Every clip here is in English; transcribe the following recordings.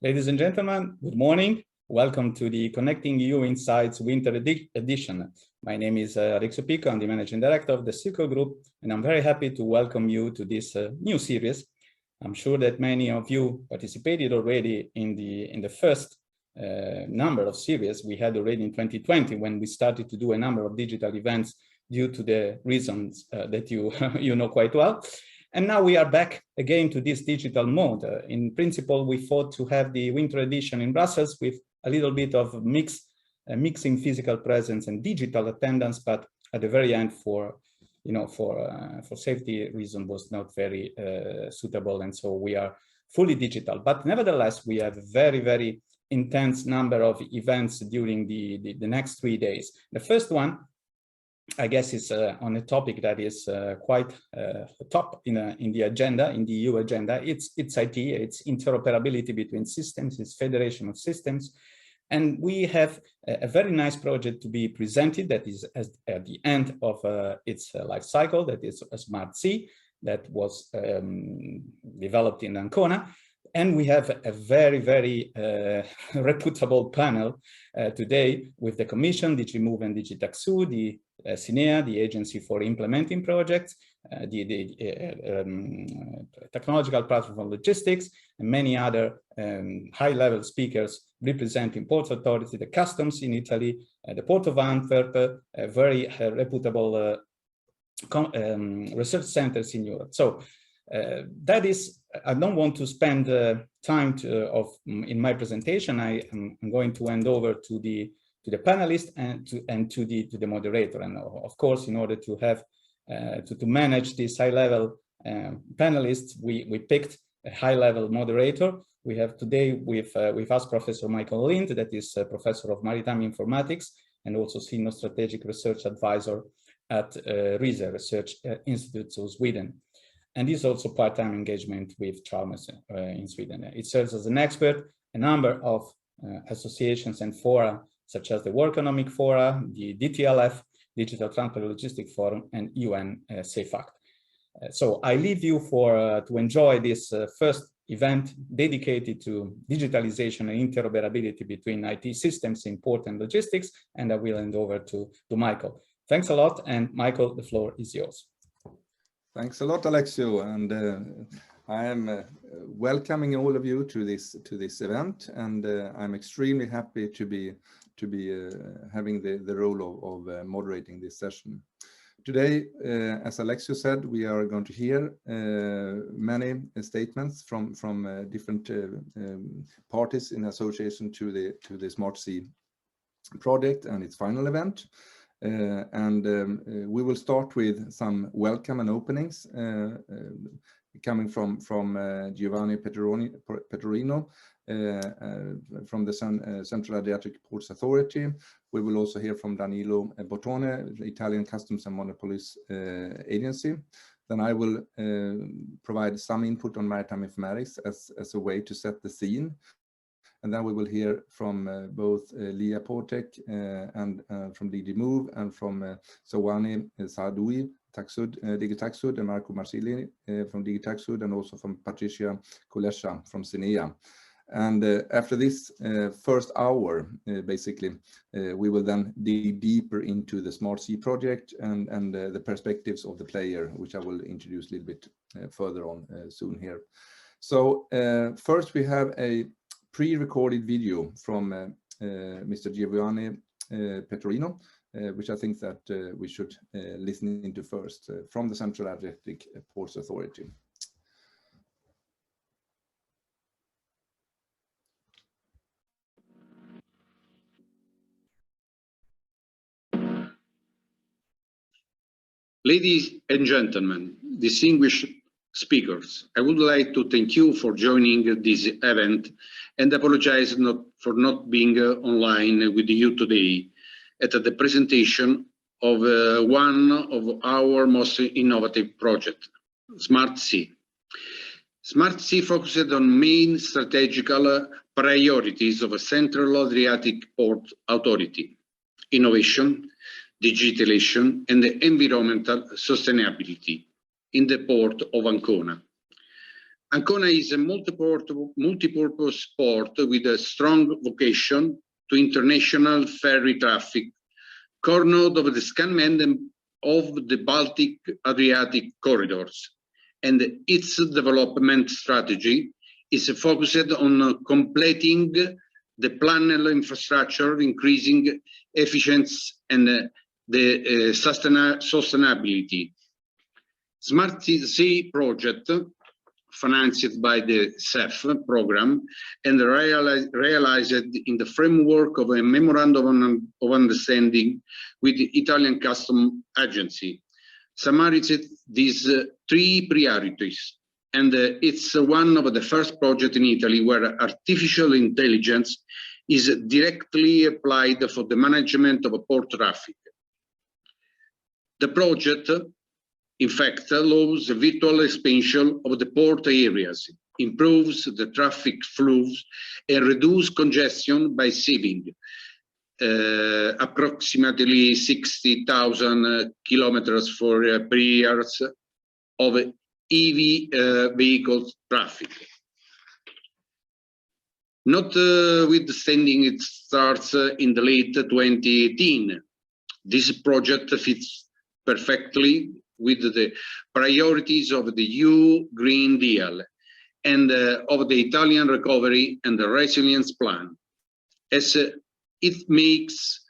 Ladies and gentlemen, good morning. Welcome to the Connecting EU Insights Winter Edition. My name is Alexio Pico. I'm the Managing Director of the Circle Group, and I'm very happy to welcome you to this new series. I'm sure that many of you participated already in the first number of series we had already in 2020, when we started to do a number of digital events due to the reasons that you you know quite well. And now we are back again to this digital mode. In principle, we thought to have the winter edition in Brussels with a little bit of mixing physical presence and digital attendance, but at the very end, for safety reasons, was not very suitable, and so we are fully digital. But nevertheless, we have a very, very intense number of events during the next 3 days. The first one, I guess, is on a topic that is quite top in the agenda, in the EU agenda. It's IT, it's interoperability between systems, it's federation of systems. And we have a very nice project to be presented that is at the end of its life cycle, that is a Smart Sea, that was developed in Ancona. And we have a very, very reputable panel today with the Commission, DG Move and DG Taxud, the CINEA, the Agency for Implementing Projects, the Technological Platform for Logistics, and many other high-level speakers representing Port Authority, the Customs in Italy, the Port of Antwerp, very reputable research centers in Europe. So that is, I don't want to spend time in my presentation. I'm going to hand over to the panelists and to the moderator. And of course, in order to have to manage this high-level panelists, we picked a high-level moderator. We have today with us Professor Michael Lind, that is a professor of maritime informatics and also senior strategic research advisor at RISE Research Institute of Sweden. And he's also part-time engagement with Chalmers in Sweden. It serves as an expert, a number of associations and fora, such as the World Economic Fora, the DTLF, Digital Transport Logistics Forum, and UN Safe Act. So I leave you to enjoy this first event dedicated to digitalization and interoperability between IT systems in port and logistics, and I will hand over to Michael. Thanks a lot, and Michael, the floor is yours. Thanks a lot, Alexio, and I am welcoming all of you to this event, and I'm extremely happy to be having the role of moderating this session. Today, as Alexio said, we are going to hear many statements from different parties in association to the Smart Sea project and its final event. We will start with some welcome and openings coming from Giovanni Petrorino from the Central Adriatic Ports Authority. We will also hear from Danilo Bottone, the Italian Customs and Monopolies Agency. Then I will provide some input on maritime informatics as a way to set the scene. And then we will hear from both Lia Portek and from DG Move, and from Sowani Saadoui, DG Taxud, and Marco Marsili from DG Taxud, and also from Patricia Kulesha from CINEA. And after this first hour, basically, we will then dig deeper into the Smart Sea project and the perspectives of the player, which I will introduce a little bit further on soon here. So first we have a pre-recorded video from Mr. Giovanni Petrorino, which I think that we should listen into first, from the Central Adriatic Ports Authority. Ladies and gentlemen, distinguished speakers, I would like to thank you for joining this event and apologize for not being online with you today at the presentation of one of our most innovative projects, Smart Sea. Smart Sea focused on main strategical priorities of a Central Adriatic Port Authority: innovation, digitalisation, and environmental sustainability in the port of Ancona. Ancona is a multi-purpose port with a strong vocation to international ferry traffic, core node of the scanman of the Baltic-Adriatic corridors, and its development strategy is focused on completing the planned infrastructure, increasing efficiency and the sustainability. Smart Sea project, financed by the CEF program and realized in the framework of a memorandum of understanding with the Italian Customs Agency, summarized these three priorities. And it's one of the first projects in Italy where artificial intelligence is directly applied for the management of port traffic. The project, in fact, allows the virtual expansion of the port areas, improves the traffic flows, and reduces congestion by saving approximately 60,000 kilometers per year of EV vehicle traffic. Notwithstanding it starts in the late 2018, this project fits perfectly with the priorities of the EU Green Deal and of the Italian Recovery and the Resilience Plan, as it makes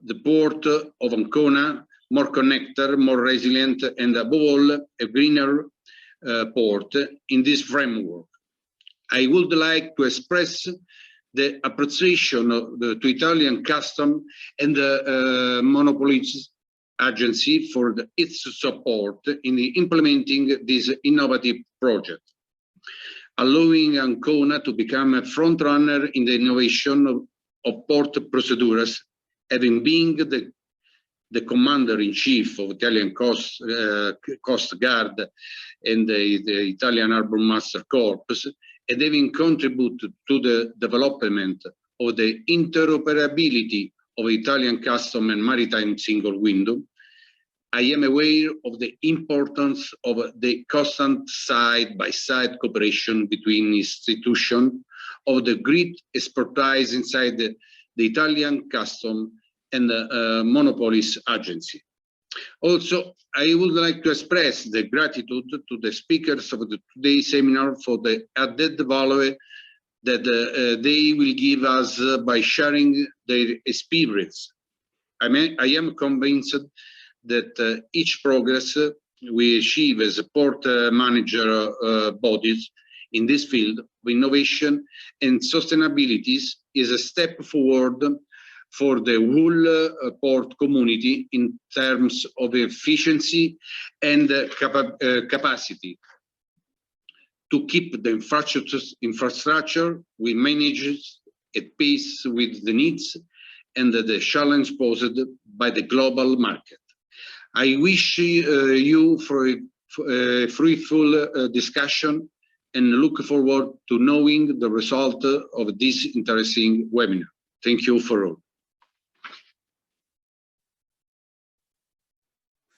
the port of Ancona more connected, more resilient, and above all, a greener port in this framework. I would like to express the appreciation to Italian Customs and the Monopolies Agency for its support in implementing this innovative project, allowing Ancona to become a front runner in the innovation of port procedures, having been the commander-in-chief of Italian Coast Guard and the Italian Harbour Master Corps, and having contributed to the development of the interoperability of Italian Customs and Maritime Single Window. I am aware of the importance of the constant side-by-side cooperation between institutions, of the great expertise inside the Italian Customs and the Monopolies Agency. Also, I would like to express the gratitude to the speakers of today's seminar for the added value that they will give us by sharing their experience. I am convinced that each progress we achieve as a port manager bodies in this field of innovation and sustainability is a step forward for the whole port community in terms of efficiency and capacity to keep the infrastructure we manage at pace with the needs and the challenge posed by the global market. I wish you for a fruitful discussion and look forward to knowing the result of this interesting webinar. Thank you for all.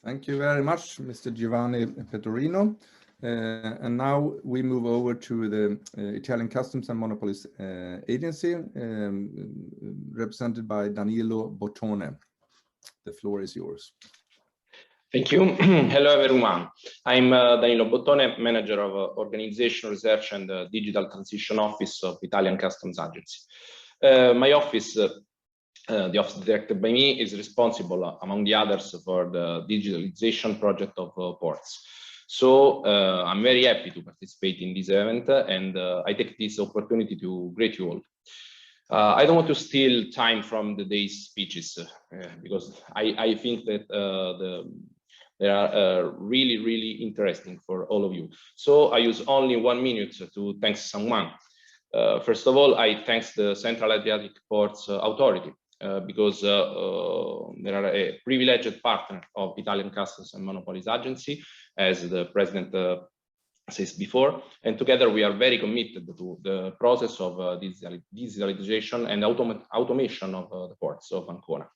Thank you very much, Mr. Giovanni Petrorino. And now we move over to the Italian Customs and Monopolies Agency, represented by Danilo Bottone. The floor is yours. Thank you. Hello, everyone. I'm Danilo Bottone, Manager of Organization, Research and Digital Transition Office of Italian Customs Agency. My office, the office directed by me, is responsible, among the others, for the digitalization project of ports. So I'm very happy to participate in this event, and I take this opportunity to greet you all. I don't want to steal time from the day's speeches because I think that they are really, really interesting for all of you. So I use only 1 minute to thank someone. First of all, I thank the Central Adriatic Ports Authority because they are a privileged partner of Italian Customs and Monopolies Agency, as the President says before, and together we are very committed to the process of digitalization and automation of the ports of Ancona.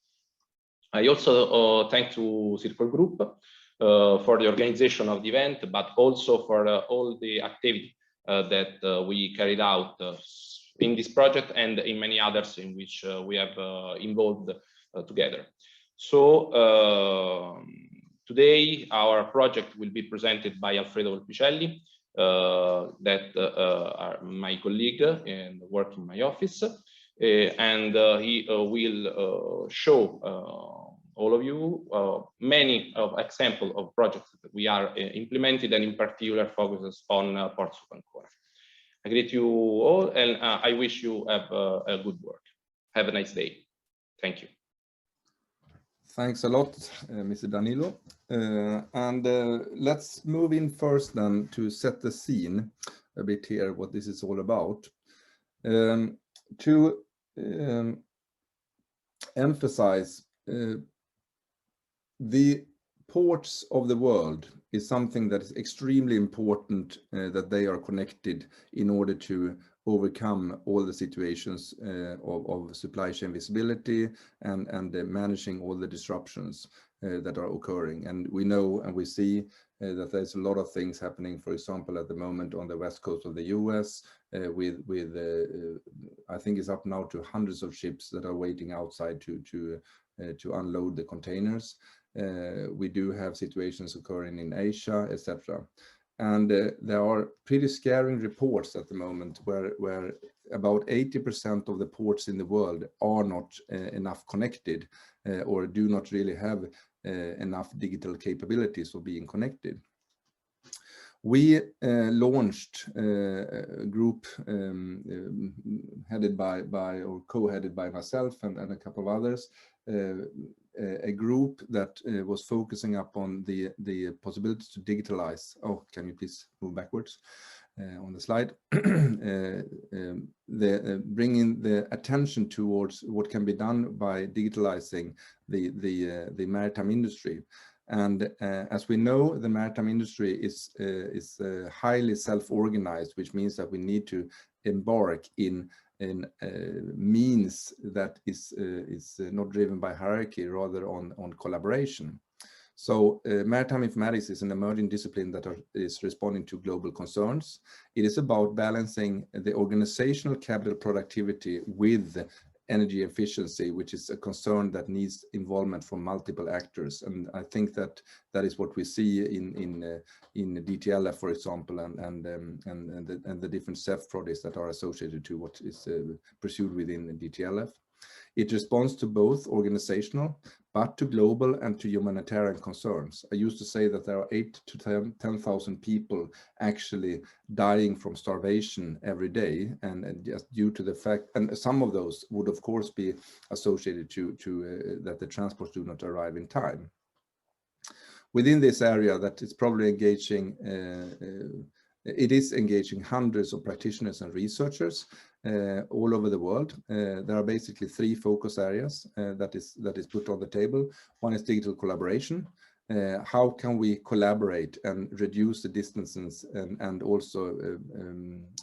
I also thank to Circle Group for the organization of the event, but also for all the activity that we carried out in this project and in many others in which we have involved together. So today our project will be presented by Alfredo Volpicelli, that are my colleague and work in my office, and he will show all of you many examples of projects that we are implemented, and in particular focuses on ports of Ancona. I greet you all, and I wish you have a good work. Have a nice day. Thank you. Thanks a lot, Mr. Danilo. Let's move in first then to set the scene a bit here, what this is all about. To emphasize, the ports of the world is something that is extremely important, that they are connected in order to overcome all the situations of supply chain visibility and managing all the disruptions that are occurring. And we know and we see that there's a lot of things happening, for example, at the moment on the west coast of the US, with I think it's up now to hundreds of ships that are waiting outside to unload the containers. We do have situations occurring in Asia, etc. And there are pretty scary reports at the moment where about 80% of the ports in the world are not enough connected, or do not really have enough digital capabilities for being connected. We launched a group headed by or co-headed by myself and a couple of others, a group that was focusing upon the possibility to digitalize. Oh, can you please move backwards on the slide? Bringing the attention towards what can be done by digitalizing the maritime industry. And as we know, the maritime industry is highly self-organized, which means that we need to embark in means that is not driven by hierarchy, rather on collaboration. So maritime informatics is an emerging discipline that is responding to global concerns. It is about balancing the organizational capital productivity with energy efficiency, which is a concern that needs involvement from multiple actors. And I think that is what we see in DTLF, for example, and the different CEF projects that are associated to what is pursued within DTLF. It responds to both organizational, but to global and to humanitarian concerns. I used to say that there are 8,000 to 10,000 people actually dying from starvation every day, and just due to the fact, and some of those would of course be associated to that the transports do not arrive in time. Within this area, that is probably engaging, it is engaging hundreds of practitioners and researchers all over the world. There are basically three focus areas that is put on the table. One is digital collaboration. How can we collaborate and reduce the distances and also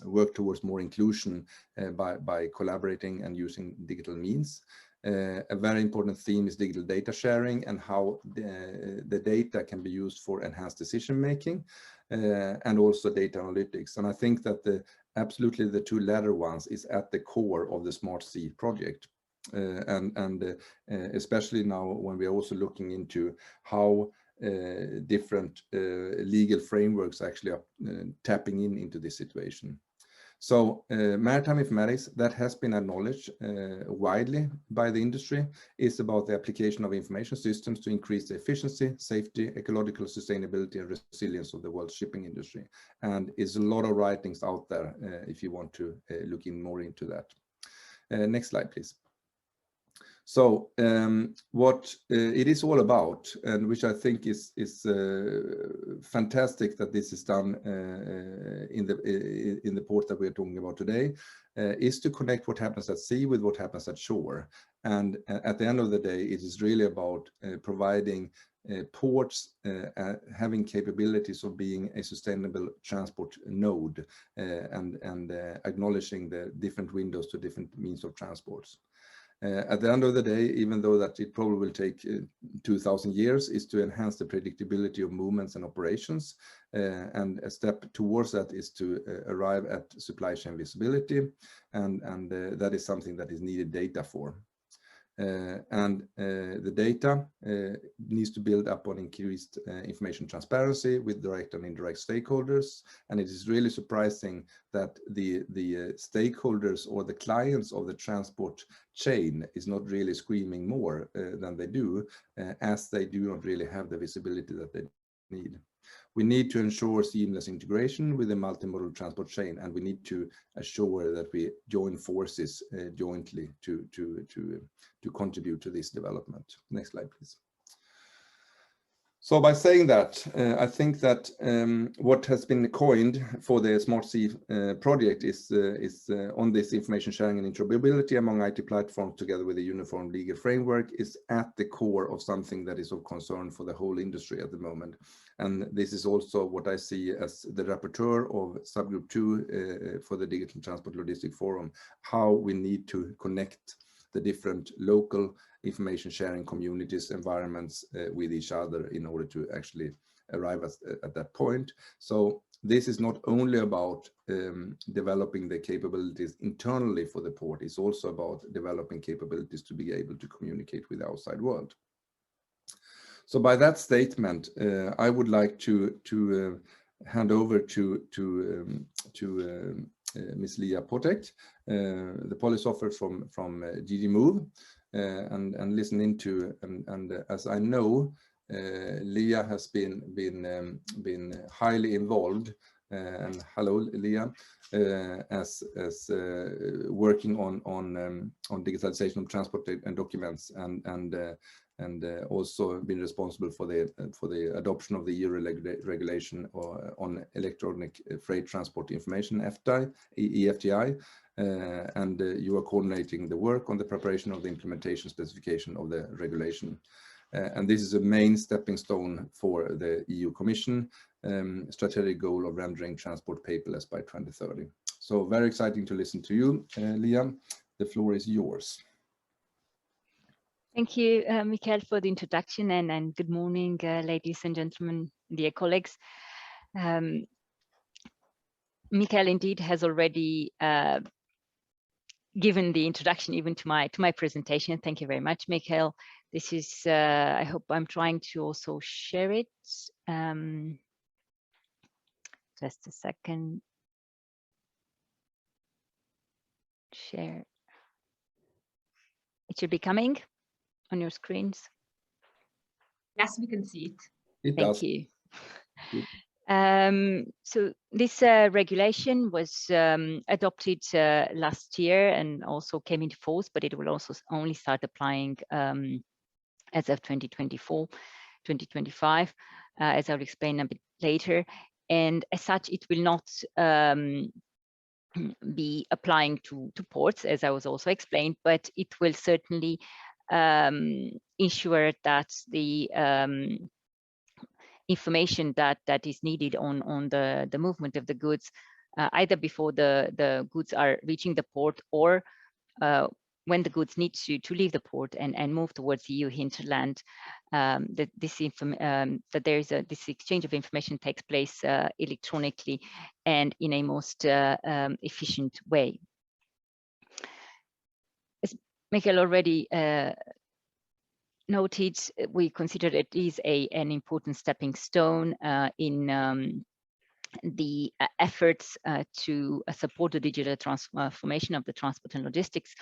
work towards more inclusion by collaborating and using digital means? A very important theme is digital data sharing and how the data can be used for enhanced decision making, and also data analytics. And I think that absolutely the two latter ones is at the core of the Smart Sea project. Especially now when we are also looking into how different legal frameworks actually are tapping into this situation. So maritime informatics, that has been acknowledged widely by the industry, is about the application of information systems to increase the efficiency, safety, ecological sustainability and resilience of the world's shipping industry. And is a lot of writings out there if you want to look in more into that. Next slide, please. So what it is all about, and which I think is fantastic that this is done in the port that we're talking about today, is to connect what happens at sea with what happens at shore. And at the end of the day, it is really about providing ports having capabilities of being a sustainable transport node and acknowledging the different windows to different means of transports. At the end of the day, even though that it probably will take 2,000 years, is to enhance the predictability of movements and operations. And a step towards that is to arrive at supply chain visibility. And that is something that is needed data for. The data needs to build up on increased information transparency with direct and indirect stakeholders. And it is really surprising that the stakeholders or the clients of the transport chain is not really screaming more than they do, as they do not really have the visibility that they need. We need to ensure seamless integration with the multimodal transport chain, and we need to assure that we join forces jointly to contribute to this development. Next slide, please. So by saying that, I think that what has been coined for the Smart Sea project is on this information sharing and interoperability among IT platforms together with a uniform legal framework is at the core of something that is of concern for the whole industry at the moment. And this is also what I see as the rapporteur of subgroup 2 for the Digital Transport Logistic Forum, how we need to connect the different local information sharing communities, environments with each other in order to actually arrive at that point. So this is not only about developing the capabilities internally for the port, it's also about developing capabilities to be able to communicate with the outside world. So by that statement, I would like to hand over to Ms. Leah Potek, the policy officer from DG Move, and listen into, and as I know, Leah has been highly involved, and hello Leah, as working on digitalization of transport and documents, and also been responsible for the adoption of the EU regulation on electronic freight transport information, e-FTI, and you are coordinating the work on the preparation of the implementation specification of the regulation. And this is a main stepping stone for the EU Commission strategic goal of rendering transport paperless by 2030. So very exciting to listen to you, Leah. The floor is yours. Thank you, Mikael, for the introduction, and good morning, ladies and gentlemen, dear colleagues. Mikael indeed has already given the introduction even to my presentation. Thank you very much, Mikael. This is, I hope I'm trying to also share it. Just a second. Share. It should be coming on your screens. Yes, we can see it. Thank you. So this regulation was adopted last year and also came into force, but it will also only start applying as of 2024, 2025, as I'll explain a bit later. And as such, it will not be applying to ports, as I was also explained, but it will certainly ensure that the information that is needed on the movement of the goods, either before the goods are reaching the port or when the goods need to leave the port and move towards the EU hinterland, that this exchange of information takes place electronically and in a most efficient way. As Mikael already noted, we consider it is an important stepping stone in the efforts to support the digital transformation of the transport and logistics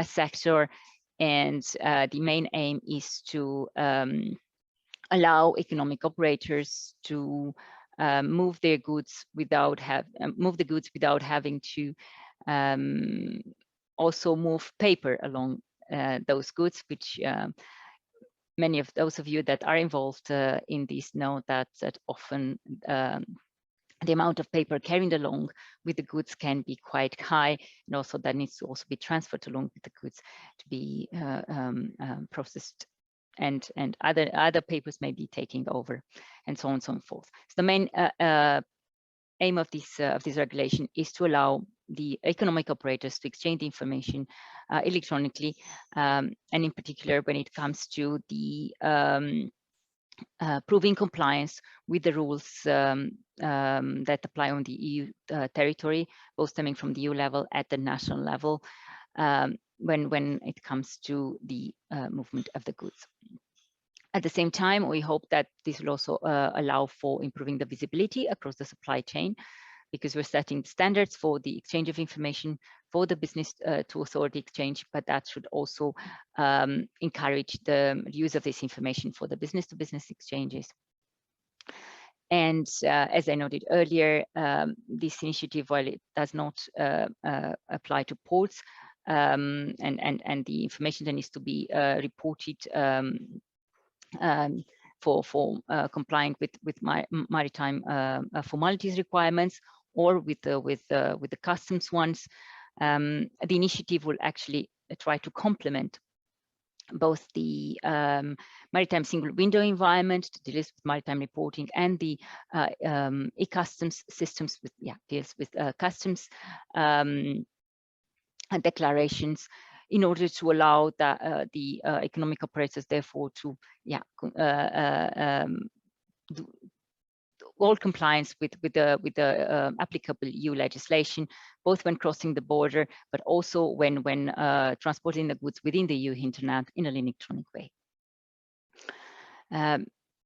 sector. And the main aim is to allow economic operators to move the goods without having to also move paper along those goods, which many of those of you that are involved in this know that often the amount of paper carried along with the goods can be quite high, and also that needs to also be transferred along with the goods to be processed, and other papers may be taking over, and so on and so forth. So the main aim of this regulation is to allow the economic operators to exchange the information electronically, and in particular when it comes to the proving compliance with the rules that apply on the EU territory, both stemming from the EU level at the national level, when it comes to the movement of the goods. At the same time, we hope that this will also allow for improving the visibility across the supply chain, because we're setting standards for the exchange of information for the business to authority exchange, but that should also encourage the use of this information for the business to business exchanges. And as I noted earlier, this initiative, while it does not apply to ports, and the information that needs to be reported for complying with maritime formalities requirements, or with the customs ones, the initiative will actually try to complement both the maritime single window environment to deal with maritime reporting, and the e-customs systems with deals with customs declarations, in order to allow the economic operators, therefore, to do all compliance with the applicable EU legislation, both when crossing the border, but also when transporting the goods within the EU hinterland in an electronic way.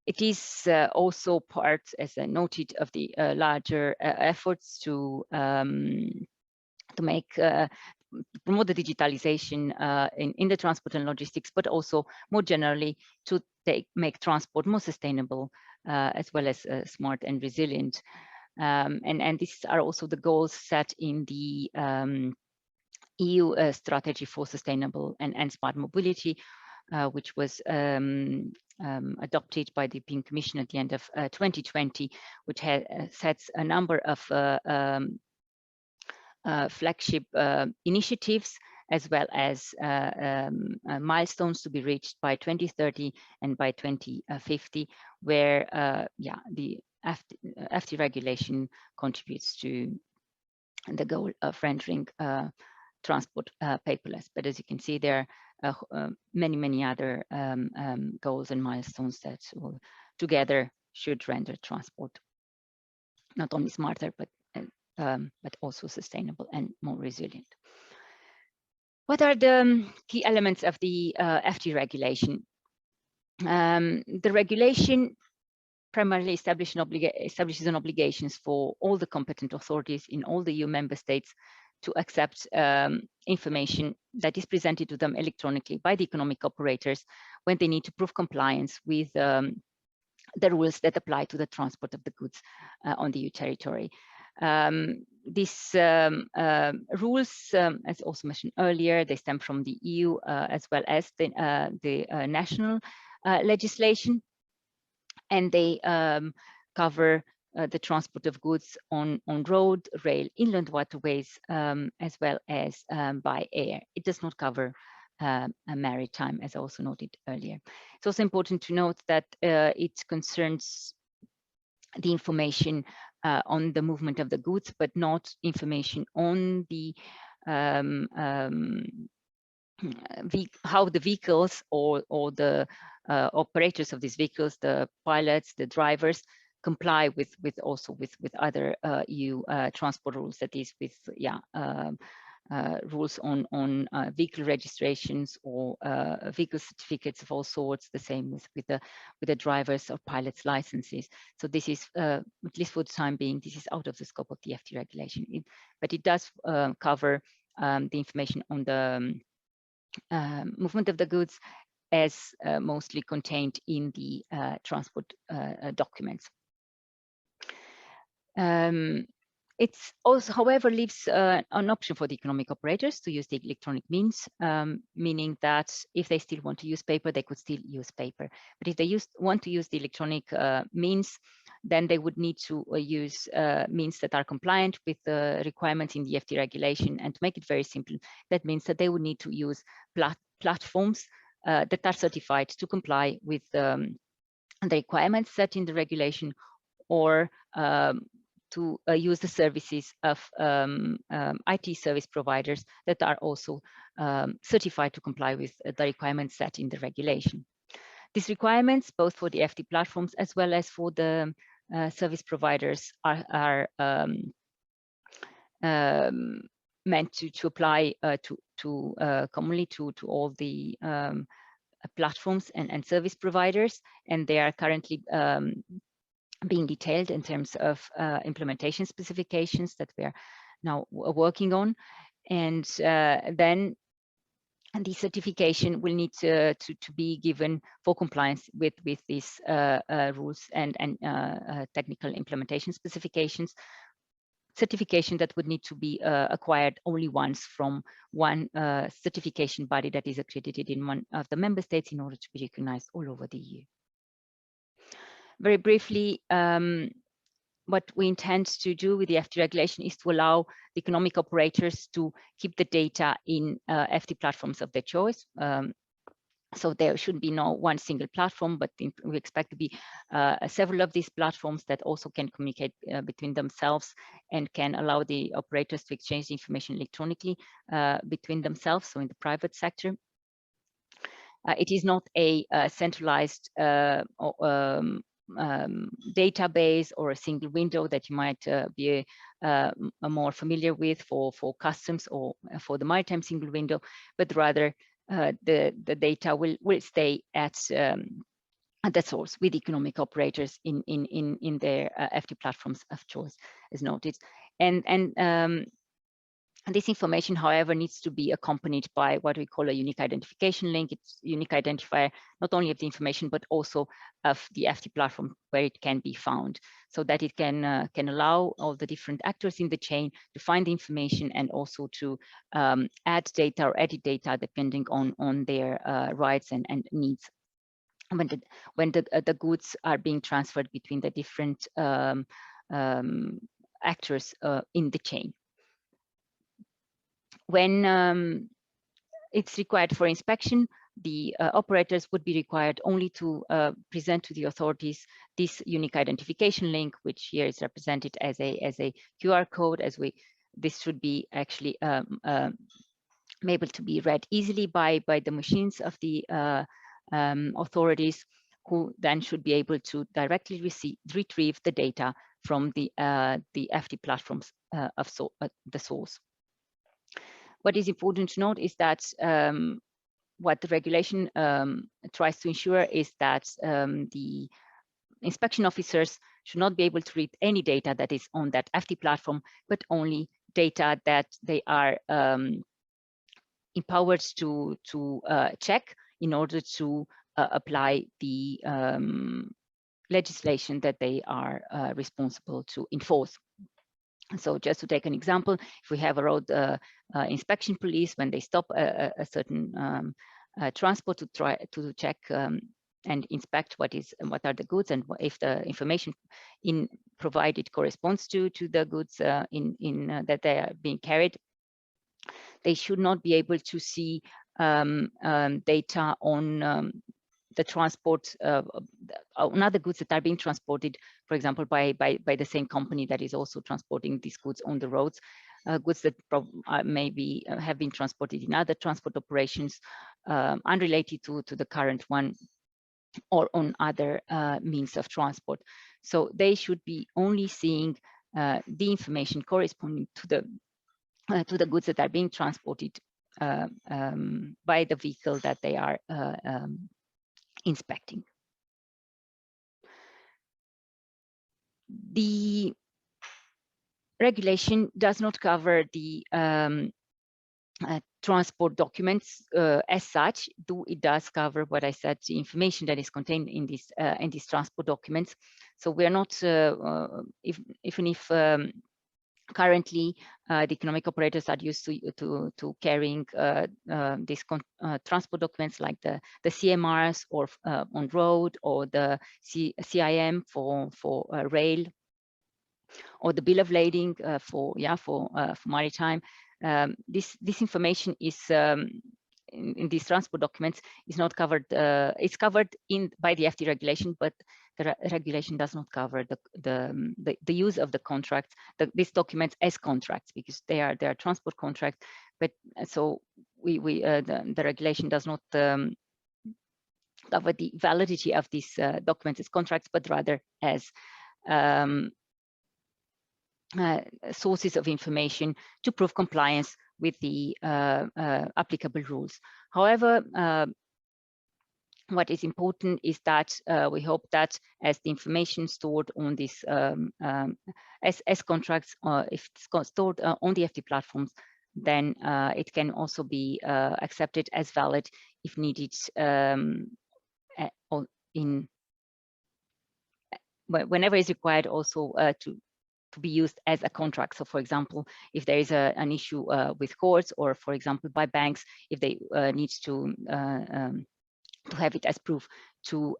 It is also part, as I noted, of the larger efforts to promote the digitalisation in the transport and logistics, but also more generally to make transport more sustainable, as well as smart and resilient. And these are also the goals set in the EU strategy for sustainable and smart mobility, which was adopted by the European Commission at the end of 2020, which sets a number of flagship initiatives, as well as milestones to be reached by 2030 and by 2050, where the FTI regulation contributes to the goal of rendering transport paperless. But as you can see, there are many other goals and milestones that will together should render transport not only smarter, but also sustainable and more resilient. What are the key elements of the FTI regulation? The regulation primarily establishes obligations for all the competent authorities in all the EU member states to accept information that is presented to them electronically by the economic operators when they need to prove compliance with the rules that apply to the transport of the goods on the EU territory. These rules, as also mentioned earlier, they stem from the EU as well as the national legislation, and they cover the transport of goods on road, rail, inland waterways, as well as by air. It does not cover maritime, as I also noted earlier. It's also important to note that it concerns the information on the movement of the goods, but not information on the how the vehicles or the operators of these vehicles, the pilots, the drivers, comply with other EU transport rules. That is, with rules on vehicle registrations or vehicle certificates of all sorts. The same with the drivers or pilots' licenses. So this is, at least for the time being, this is out of the scope of the FTI regulation. But it does cover the information on the movement of the goods, as mostly contained in the transport documents. It's also, however, leaves an option for the economic operators to use the electronic means, meaning that if they still want to use paper, they could still use paper. But if they want to use the electronic means, then they would need to use means that are compliant with the requirements in the FTI regulation. And to make it very simple, that means that they would need to use platforms that are certified to comply with the requirements set in the regulation, or to use the services of IT service providers that are also certified to comply with the requirements set in the regulation. These requirements, both for the FT platforms as well as for the service providers, are meant to apply commonly to all the platforms and service providers, and they are currently being detailed in terms of implementation specifications that we are now working on. And then the certification will need to be given for compliance with these rules and technical implementation specifications. Certification that would need to be acquired only once from one certification body that is accredited in one of the member states in order to be recognized all over the EU. Very briefly, what we intend to do with the FT regulation is to allow the economic operators to keep the data in FT platforms of their choice. So there should be no one single platform, but we expect to be several of these platforms that also can communicate between themselves and can allow the operators to exchange the information electronically between themselves, so in the private sector. It is not a centralized database or a single window that you might be more familiar with for customs or for the maritime single window, but rather the data will stay at the source with economic operators in their FT platforms of choice, as noted. And this information, however, needs to be accompanied by what we call a unique identification link. It's a unique identifier, not only of the information, but also of the FT platform where it can be found, so that it can allow all the different actors in the chain to find the information and also to add data or edit data depending on their rights and needs when the goods are being transferred between the different actors in the chain. When it's required for inspection, the operators would be required only to present to the authorities this unique identification link, which here is represented as a QR code. This should be actually able to be read easily by the machines of the authorities, who then should be able to directly retrieve the data from the FT platforms of the source. What is important to note is that what the regulation tries to ensure is that the inspection officers should not be able to read any data that is on that FT platform, but only data that they are empowered to check in order to apply the legislation that they are responsible to enforce. So just to take an example, if we have a road inspection police, when they stop a certain transport to try to check and inspect what are the goods and if the information provided corresponds to the goods that they are being carried, they should not be able to see data on the transport on other goods that are being transported, for example, by the same company that is also transporting these goods on the roads, goods that maybe have been transported in other transport operations unrelated to the current one, or on other means of transport. So they should be only seeing the information corresponding to the goods that are being transported by the vehicle that they are inspecting. The regulation does not cover the transport documents as such, though it does cover what I said, the information that is contained in these transport documents. So we are not, even if currently the economic operators are used to carrying these transport documents like the CMRs or on road, or the CIM for rail, or the bill of lading for maritime. This information is in these transport documents is not covered. It's covered by the FT regulation, but the regulation does not cover the use of the contracts, these documents as contracts, because they are transport contracts. But so the regulation does not cover the validity of these documents as contracts, but rather as sources of information to prove compliance with the applicable rules. However, what is important is that we hope that as the information stored on this as contracts, if it's stored on the FT platforms, then it can also be accepted as valid if needed whenever is required, also to be used as a contract. So, for example, if there is an issue with courts, or for example by banks, if they need to have it as proof to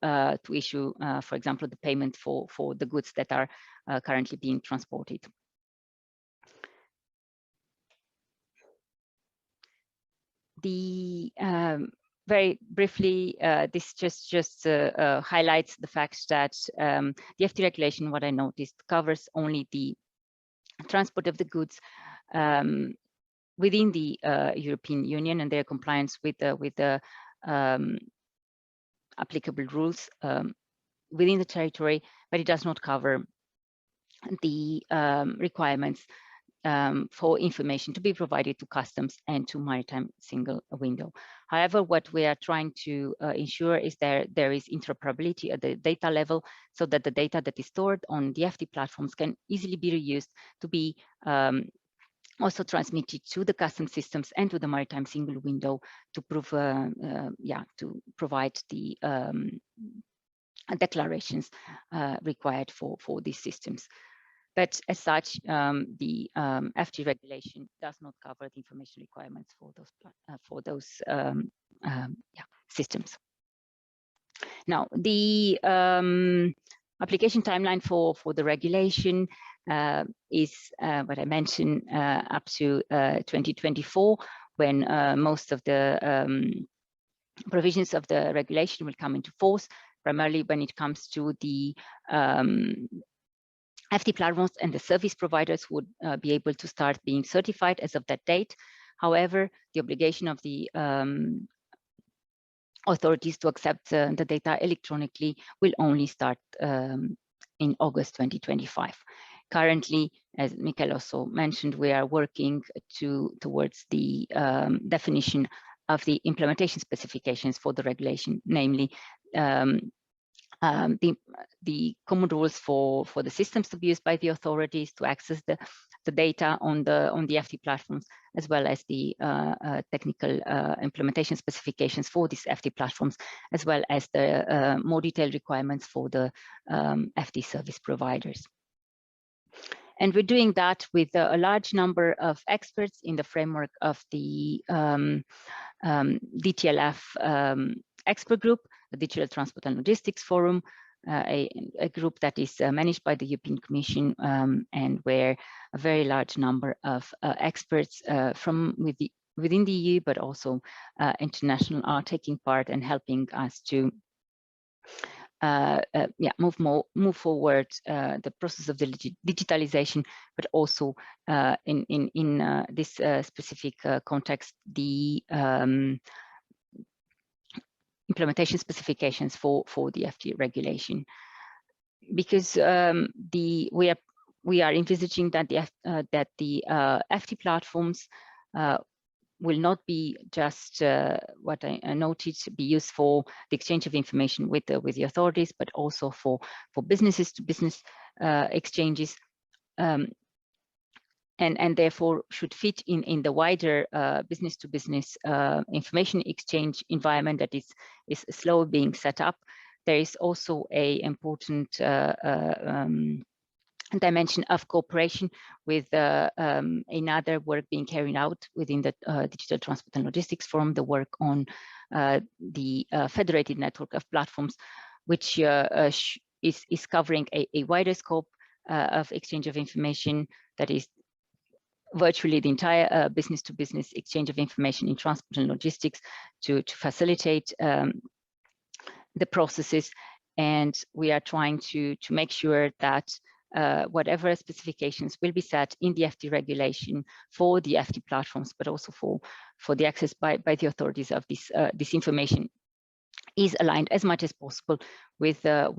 issue, for example, the payment for the goods that are currently being transported. The very briefly, this just highlights the fact that the FT regulation, what I noticed, covers only the transport of the goods within the European Union and their compliance with the applicable rules within the territory, but it does not cover the requirements for information to be provided to customs and to maritime single window. However, what we are trying to ensure is there is interoperability at the data level, so that the data that is stored on the FT platforms can easily be reused to be also transmitted to the custom systems and to the maritime single window to prove, to provide the declarations required for these systems. But as such, the FT regulation does not cover the information requirements for those systems. Now, the application timeline for the regulation is what I mentioned, up to 2024, when most of the provisions of the regulation will come into force, primarily when it comes to the FT platforms, and the service providers would be able to start being certified as of that date. However, the obligation of the authorities to accept the data electronically will only start in August 2025. Currently, as Michael also mentioned, we are working towards the definition of the implementation specifications for the regulation, namely the common rules for the systems to be used by the authorities to access the data on the FT platforms, as well as the technical implementation specifications for these FT platforms, as well as the more detailed requirements for the FT service providers. And we're doing that with a large number of experts in the framework of the DTLF expert group, the Digital Transport and Logistics Forum, a group that is managed by the European Commission, and where a very large number of experts from within the EU, but also international, are taking part and helping us to move forward the process of the digitalization, but also in this specific context, the implementation specifications for the FT regulation, because we are envisaging that the FT platforms will not be just what I noted, be used for the exchange of information with the authorities, but also for businesses to business exchanges, and therefore should fit in the wider business to business information exchange environment that is slowly being set up. There is also a important dimension of cooperation with another work being carried out within the Digital Transport and Logistics Forum, the work on the federated network of platforms, which is covering a wider scope of exchange of information that is virtually the entire business-to-business exchange of information in transport and logistics to facilitate the processes. And we are trying to make sure that whatever specifications will be set in the FT regulation for the FT platforms, but also for the access by the authorities of this information, is aligned as much as possible with the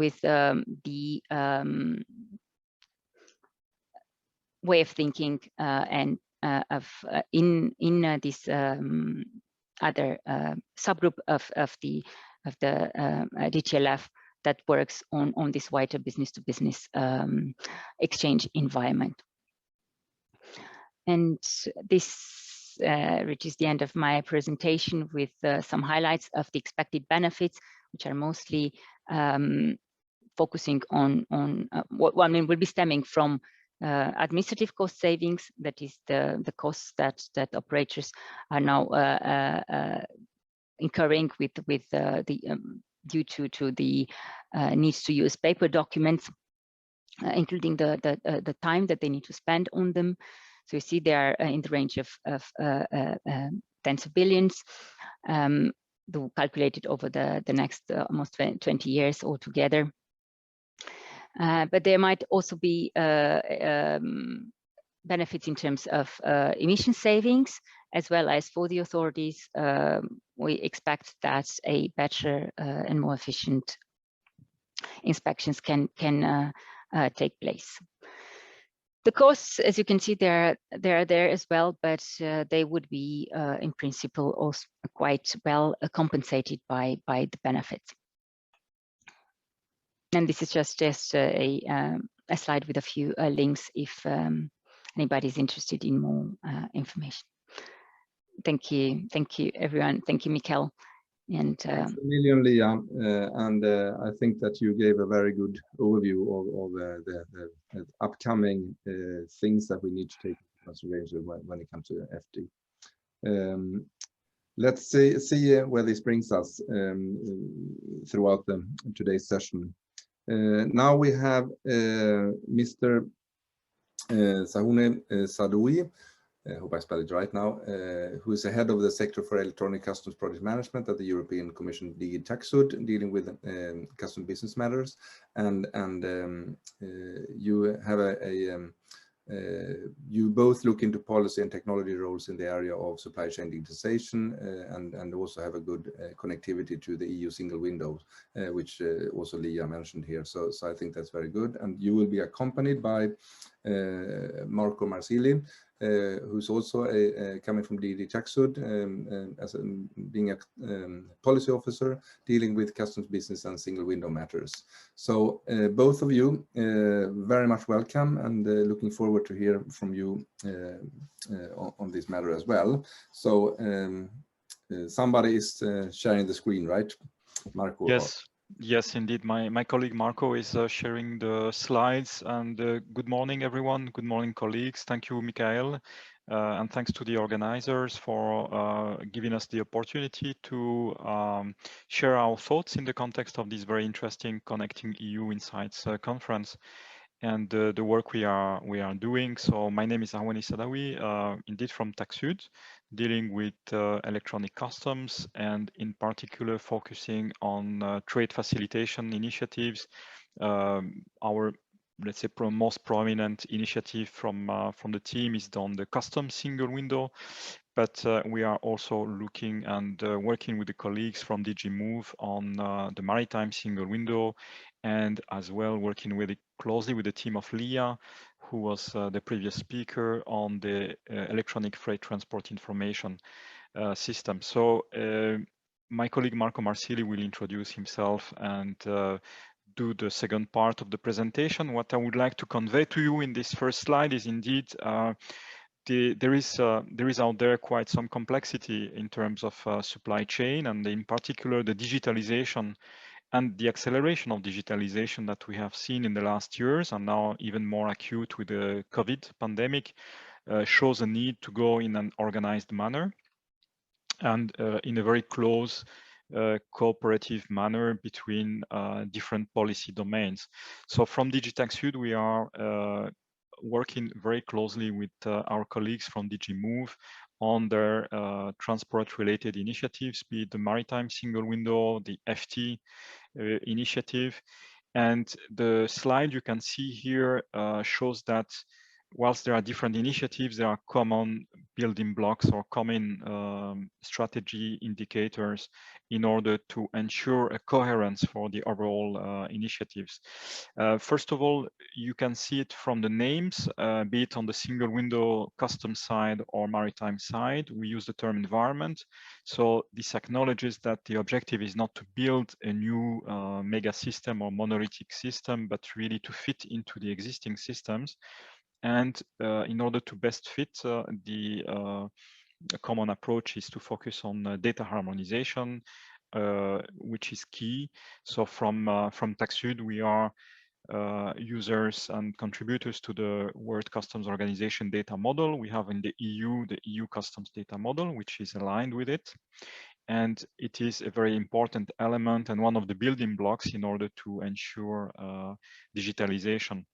way of thinking and in this other subgroup of the DTLF that works on this wider business-to-business exchange environment. And this reaches the end of my presentation with some highlights of the expected benefits, which are mostly focusing on what will be stemming from administrative cost savings. That is the costs that operators are now incurring with due to the needs to use paper documents, including the time that they need to spend on them. So you see they are in the range of tens of billions, calculated over the next almost 20 years altogether. But there might also be benefits in terms of emission savings, as well as for the authorities. We expect that a better and more efficient inspections can take place. The costs, as you can see, they're there as well, but they would be in principle also quite well compensated by the benefits. And this is just a slide with a few links if anybody is interested in more information. Thank you everyone. Thank you, Mikael. And thanks a million, Leah. And I think that you gave a very good overview of the upcoming things that we need to take into consideration when it comes to FT. Let's see where this brings us throughout today's session. Now we have Mr. Sahune Sadoui, I hope I spelled it right now, who is the head of the sector for electronic customs project management at the European Commission DG TAXUD, dealing with custom business matters. And you have you both look into policy and technology roles in the area of supply chain digitalization, and also have a good connectivity to the EU single window, which also Leah mentioned here. So I think that's very good. And you will be accompanied by Marco Marsili, who's also coming from DG TAXUD, being a policy officer dealing with customs business and single window matters. So both of you very much welcome, and looking forward to hear from you on this matter as well. So somebody is sharing the screen, right? Marco? Yes, indeed. My colleague Marco is sharing the slides. And good morning, everyone. Good morning, colleagues. Thank you, Mikael. And thanks to the organizers for giving us the opportunity to share our thoughts in the context of this very interesting Connecting EU Insights conference and the work we are doing. So my name is Sahune Sadoui, indeed from TAXUD, dealing with electronic customs, and in particular focusing on trade facilitation initiatives. Our, let's say, most prominent initiative from the team is on the customs single window, but we are also looking and working with the colleagues from DG Move on the maritime single window, and as well working closely with the team of Leah, who was the previous speaker, on the electronic freight transport information system. So my colleague Marco Marsili will introduce himself and do the second part of the presentation. What I would like to convey to you in this first slide is indeed there is out there quite some complexity in terms of supply chain, and in particular the digitalization and the acceleration of digitalization that we have seen in the last years, and now even more acute with the COVID pandemic, shows a need to go in an organized manner and in a very close cooperative manner between different policy domains. So from DG TAXUD, we are working very closely with our colleagues from DG Move on their transport-related initiatives, be it the maritime single window, the FT initiative. And the slide you can see here shows that whilst there are different initiatives, there are common building blocks or common strategy indicators in order to ensure a coherence for the overall initiatives. First of all, you can see it from the names, be it on the single window custom side or maritime side. We use the term environment. So this acknowledges that the objective is not to build a new mega system or monolithic system, but really to fit into the existing systems. And in order to best fit, the common approach is to focus on data harmonization, which is key. So from TAXUD, we are users and contributors to the World Customs Organization data model. We have in the EU Customs data model, which is aligned with it. And it is a very important element and one of the building blocks in order to ensure digitalization.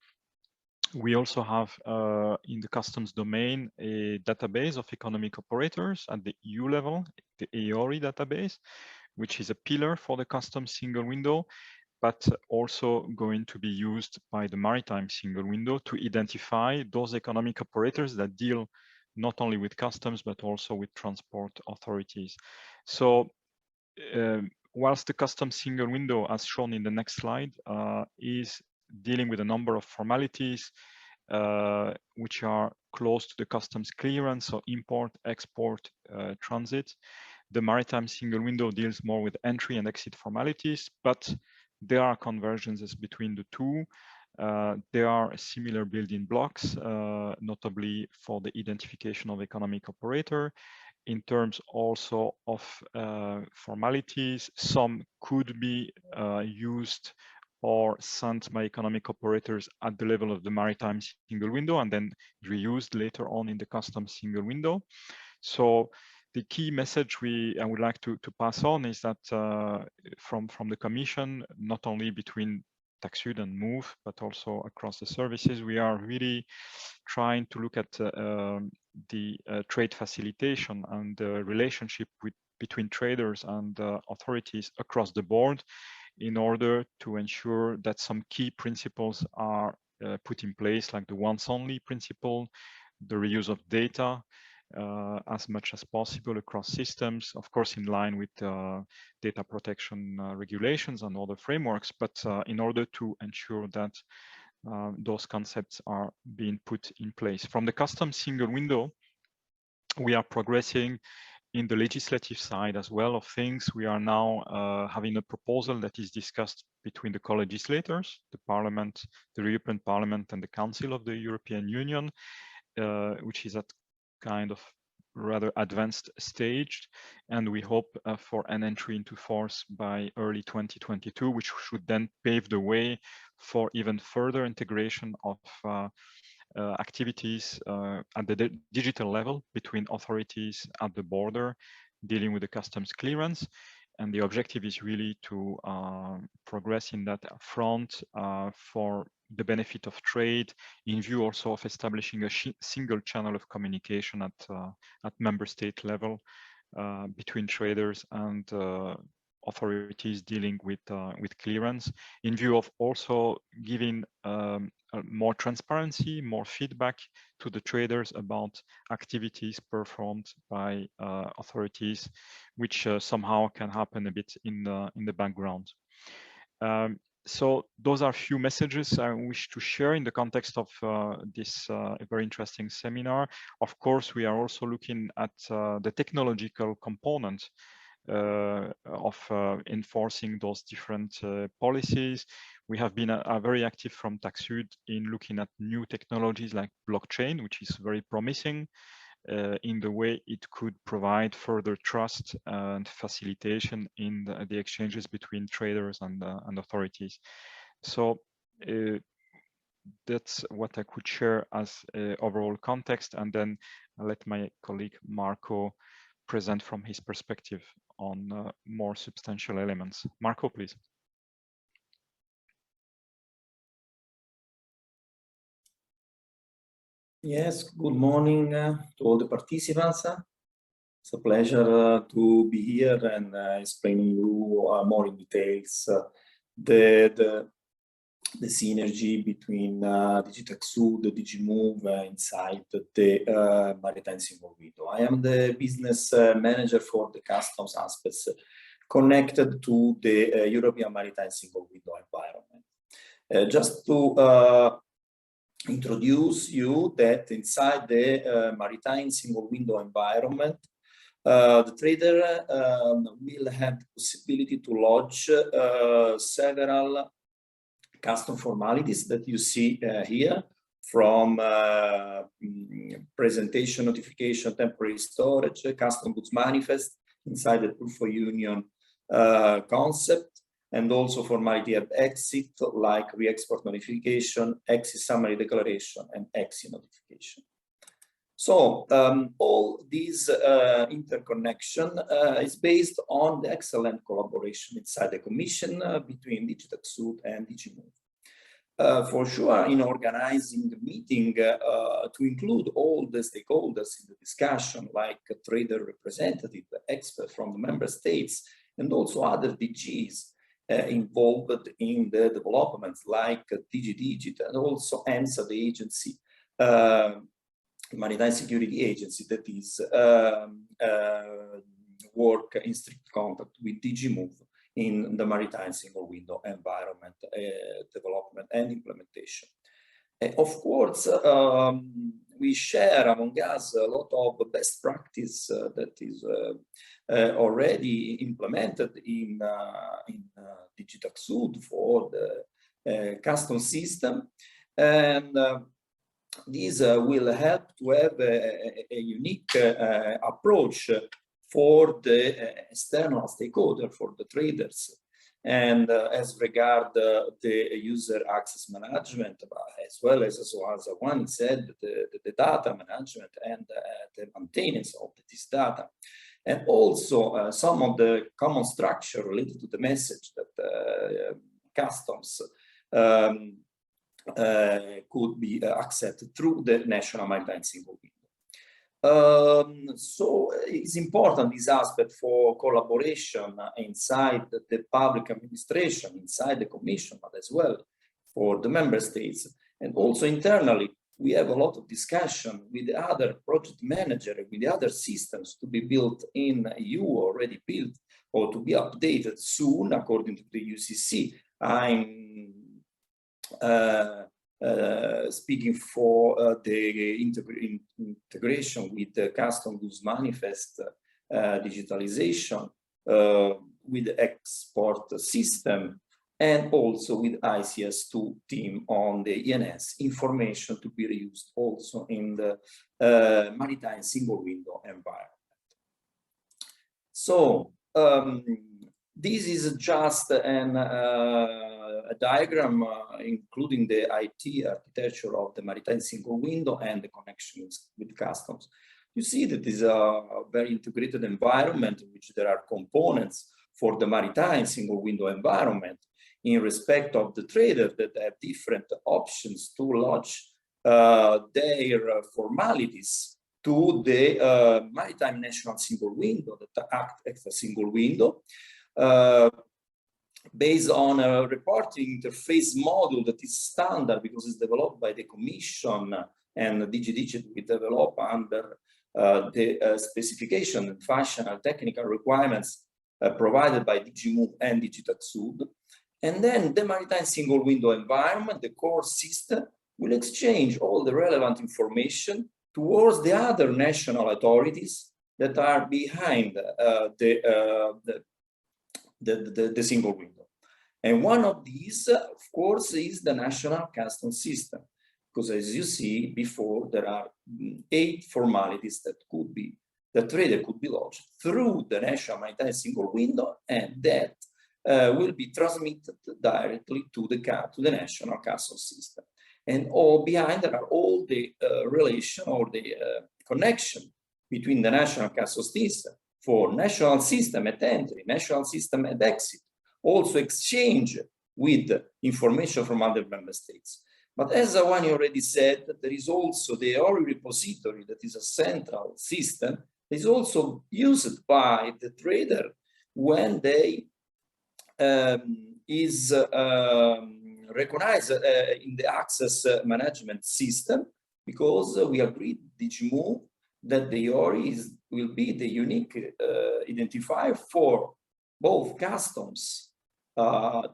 We also have in the customs domain a database of economic operators at the EU level, the EORI database, which is a pillar for the customs single window, but also going to be used by the maritime single window to identify those economic operators that deal not only with customs, but also with transport authorities. So whilst the customs single window, as shown in the next slide, is dealing with a number of formalities which are close to the customs clearance, so import, export, transit. The maritime single window deals more with entry and exit formalities, but there are convergences between the two. There are similar building blocks, notably for the identification of economic operator. In terms also of formalities, some could be used or sent by economic operators at the level of the maritime single window and then reused later on in the customs single window. So the key message I would like to pass on is that from the Commission, not only between TAXUD and MOVE, but also across the services, we are really trying to look at the trade facilitation and the relationship between traders and authorities across the board, in order to ensure that some key principles are put in place, like the once only principle, the reuse of data as much as possible across systems, of course, in line with data protection regulations and other frameworks, but in order to ensure that those concepts are being put in place. From the customs single window, we are progressing in the legislative side as well of things. We are now having a proposal that is discussed between the co-legislators, the Parliament, the European Parliament and the Council of the European Union, which is at kind of rather advanced stage. And we hope for an entry into force by early 2022, which should then pave the way for even further integration of activities at the digital level between authorities at the border dealing with the customs clearance. And the objective is really to progress in that front for the benefit of trade, in view also of establishing a single channel of communication at member state level between traders and authorities dealing with clearance, in view of also giving more transparency, more feedback to the traders about activities performed by authorities, which somehow can happen a bit in the background. So those are a few messages I wish to share in the context of this very interesting seminar. Of course, we are also looking at the technological component of enforcing those different policies. We have been very active from TAXUD in looking at new technologies like blockchain, which is very promising in the way it could provide further trust and facilitation in the exchanges between traders and authorities. So that's what I could share as overall context, and then I'll let my colleague Marco present from his perspective on more substantial elements. Marco, please. Yes, good morning to all the participants. It's a pleasure to be here and explaining you more in details the synergy between DigiTaxud, DigiMove inside the Maritime Single Window. I am the business manager for the customs aspects connected to the European Maritime Single Window environment. Just to introduce you that inside the Maritime Single Window environment, the trader will have the possibility to lodge several custom formalities that you see here, from presentation, notification, temporary storage, custom goods manifest inside the proof of union concept, and also formality at exit, like re-export notification, exit summary declaration, and exit notification. So all these interconnection is based on the excellent collaboration inside the Commission between DigiTaxud and DigiMove. For sure, in organizing the meeting to include all the stakeholders in the discussion, like a trader representative, experts from the member states, and also other DGs involved in the developments, like DigiDigit, and also EMSA, the agency, Maritime Security Agency, that is work in strict contact with DigiMove in the Maritime Single Window environment development and implementation. Of course, we share among us a lot of best practice that is already implemented in DigiTaxud for the custom system, and these will help to have a unique approach for the external stakeholder, for the traders, and as regard the user access management, as well as one said, the data management and the maintenance of this data, and also some of the common structure related to the message that customs could be accessed through the National Maritime Single Window. So it's important, this aspect, for collaboration inside the public administration, inside the Commission, but as well for the member states. And also internally, we have a lot of discussion with the other project manager, with the other systems to be built in EU, already built, or to be updated soon according to the UCC. I'm speaking for the integration with the custom goods manifest, digitalization, with the export system, and also with ICS2 team on the ENS information to be reused also in the Maritime Single Window environment. So this is just a diagram including the IT architecture of the Maritime Single Window and the connections with customs. You see that this is a very integrated environment in which there are components for the Maritime Single Window environment in respect of the traders that have different options to lodge their formalities to the Maritime National Single Window that act as a single window, based on a reporting interface model that is standard because it's developed by the Commission, and DigiDigit we develop under the specification and functional technical requirements provided by DigiMove and DigiTaxud. And then the Maritime Single Window environment, the core system, will exchange all the relevant information towards the other national authorities that are behind the single window. And one of these, of course, is the national customs system, because as you see before, there are 8 formalities that could be, the trader could be lodged through the National Maritime Single Window, and that will be transmitted directly to the national customs system. And all behind there are all the relation or the connection between the national customs system for national system at entry, national system at exit, also exchange with information from other member states. But as Zawani already said, there is also the ORI repository that is a central system that is also used by the trader when they is recognized in the access management system, because we agreed, DigiMove, that the ORI will be the unique identifier for both customs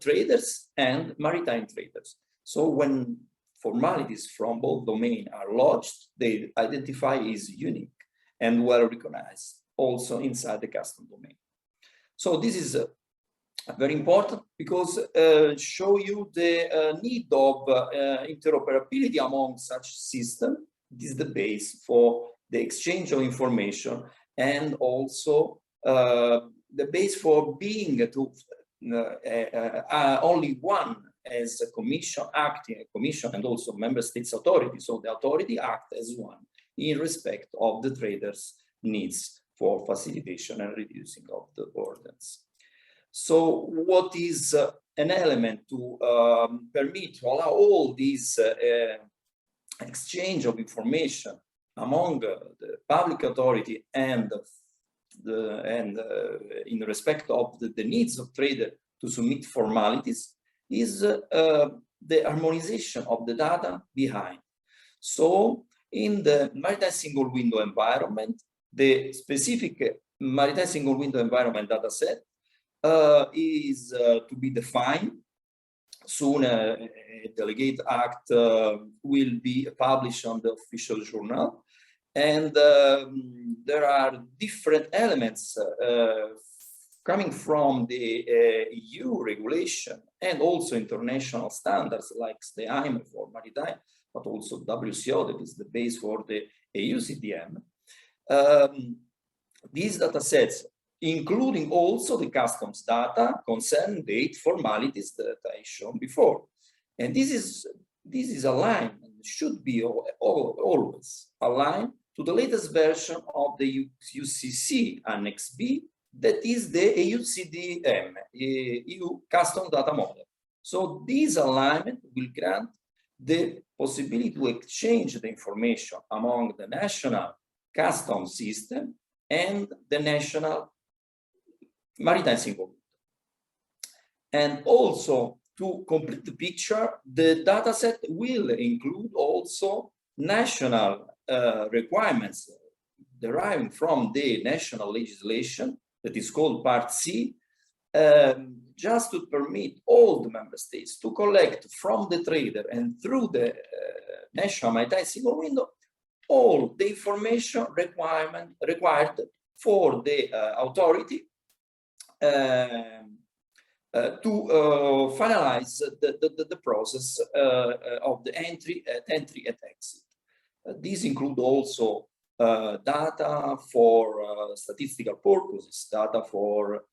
traders and maritime traders. So when formalities from both domains are lodged, the identifier is unique and well recognized also inside the custom domain. So this is very important, because show you the need of interoperability among such systems. This is the base for the exchange of information, and also the base for being only one as a commission, acting a commission, and also member states authority. So the authority act as one in respect of the traders' needs for facilitation and reducing of the burdens. So what is an element to permit, to allow all these exchange of information among the public authority and in respect of the needs of trader to submit formalities, is the harmonization of the data behind. So in the maritime single window environment, the specific maritime single window environment data set is to be defined. Soon a delegate act will be published on the official journal, and there are different elements coming from the EU regulation and also international standards like the IMO for maritime, but also WCO, that is the base for the EU CDM. These data sets, including also the customs data concerning date formalities that I shown before. And this is aligned, and should be always aligned to the latest version of the UCC Annex B, that is the EU CDM, EU Custom Data Model. So this alignment will grant the possibility to exchange the information among the national customs system and the national maritime single window. And also, to complete the picture, the dataset will include also national requirements deriving from the national legislation that is called Part C, just to permit all the member states to collect from the trader and through the national maritime single window all the information required for the authority to finalize the process of the entry and exit. These include also data for statistical purposes, data for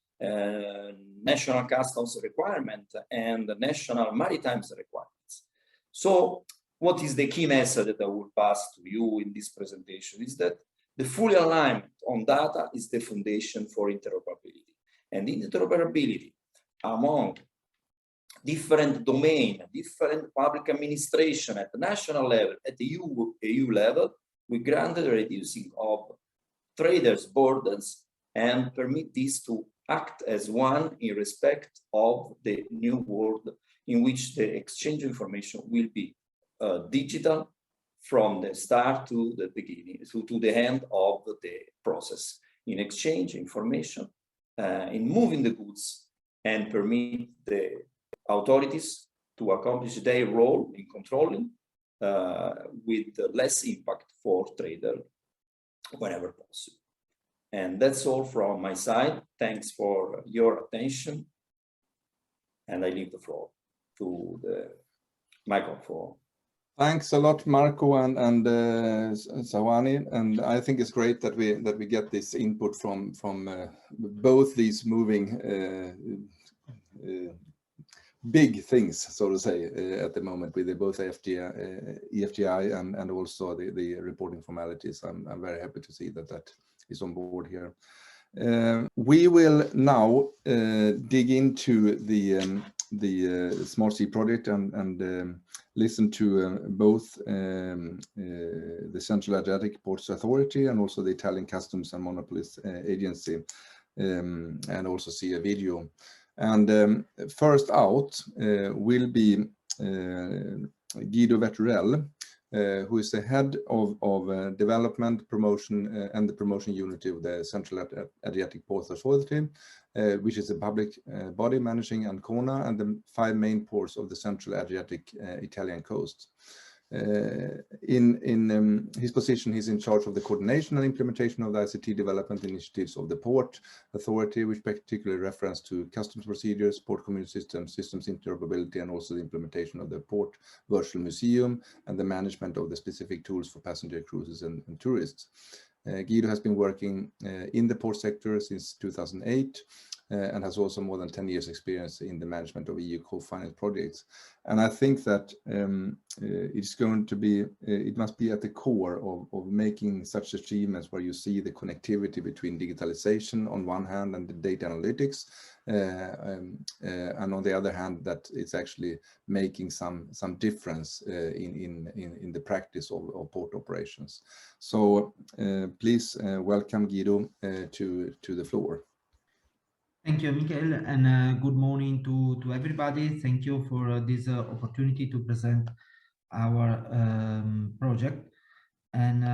national customs requirement and national maritime requirements. So what is the key message that I will pass to you in this presentation is that the full alignment on data is the foundation for interoperability. And interoperability among different domain, different public administration at the national level, at the EU level, we grant the reducing of traders' burdens and permit this to act as one in respect of the new world in which the exchange of information will be digital from the start to the beginning, to the end of the process, in exchange information, in moving the goods, and permit the authorities to accomplish their role in controlling with less impact for trader whenever possible. And that's all from my side. Thanks for your attention. And I leave the floor to the microphone. Thanks a lot, Marco and Zawani. And I think it's great that we get this input from both these moving big things, so to say, at the moment with both e-FTI and also the reporting formalities. I'm very happy to see that is on board here. We will now dig into the Smart Sea project and listen to both the Central Adriatic Ports Authority and also the Italian Customs and Monopolies Agency, and also see a video. And first out will be Guido Vetturell, who is the head of development, promotion, and the promotion unit of the Central Adriatic Ports Authority, which is a public body managing Ancona and the 5 main ports of the Central Adriatic Italian coast. In his position, he's in charge of the coordination and implementation of the ICT development initiatives of the Port Authority, which particularly reference to customs procedures, port community systems, systems interoperability, and also the implementation of the Port Virtual Museum and the management of the specific tools for passenger cruises and tourists. Guido has been working in the port sector since 2008 and has also more than 10 years experience in the management of EU co-finance projects. And I think that it's going to be, it must be at the core of making such achievements where you see the connectivity between digitalization on one hand and the data analytics, and on the other hand, that it's actually making some difference in the practice of port operations. So please welcome Guido to the floor. Thank you, Michael, and good morning to everybody. Thank you for this opportunity to present our project. And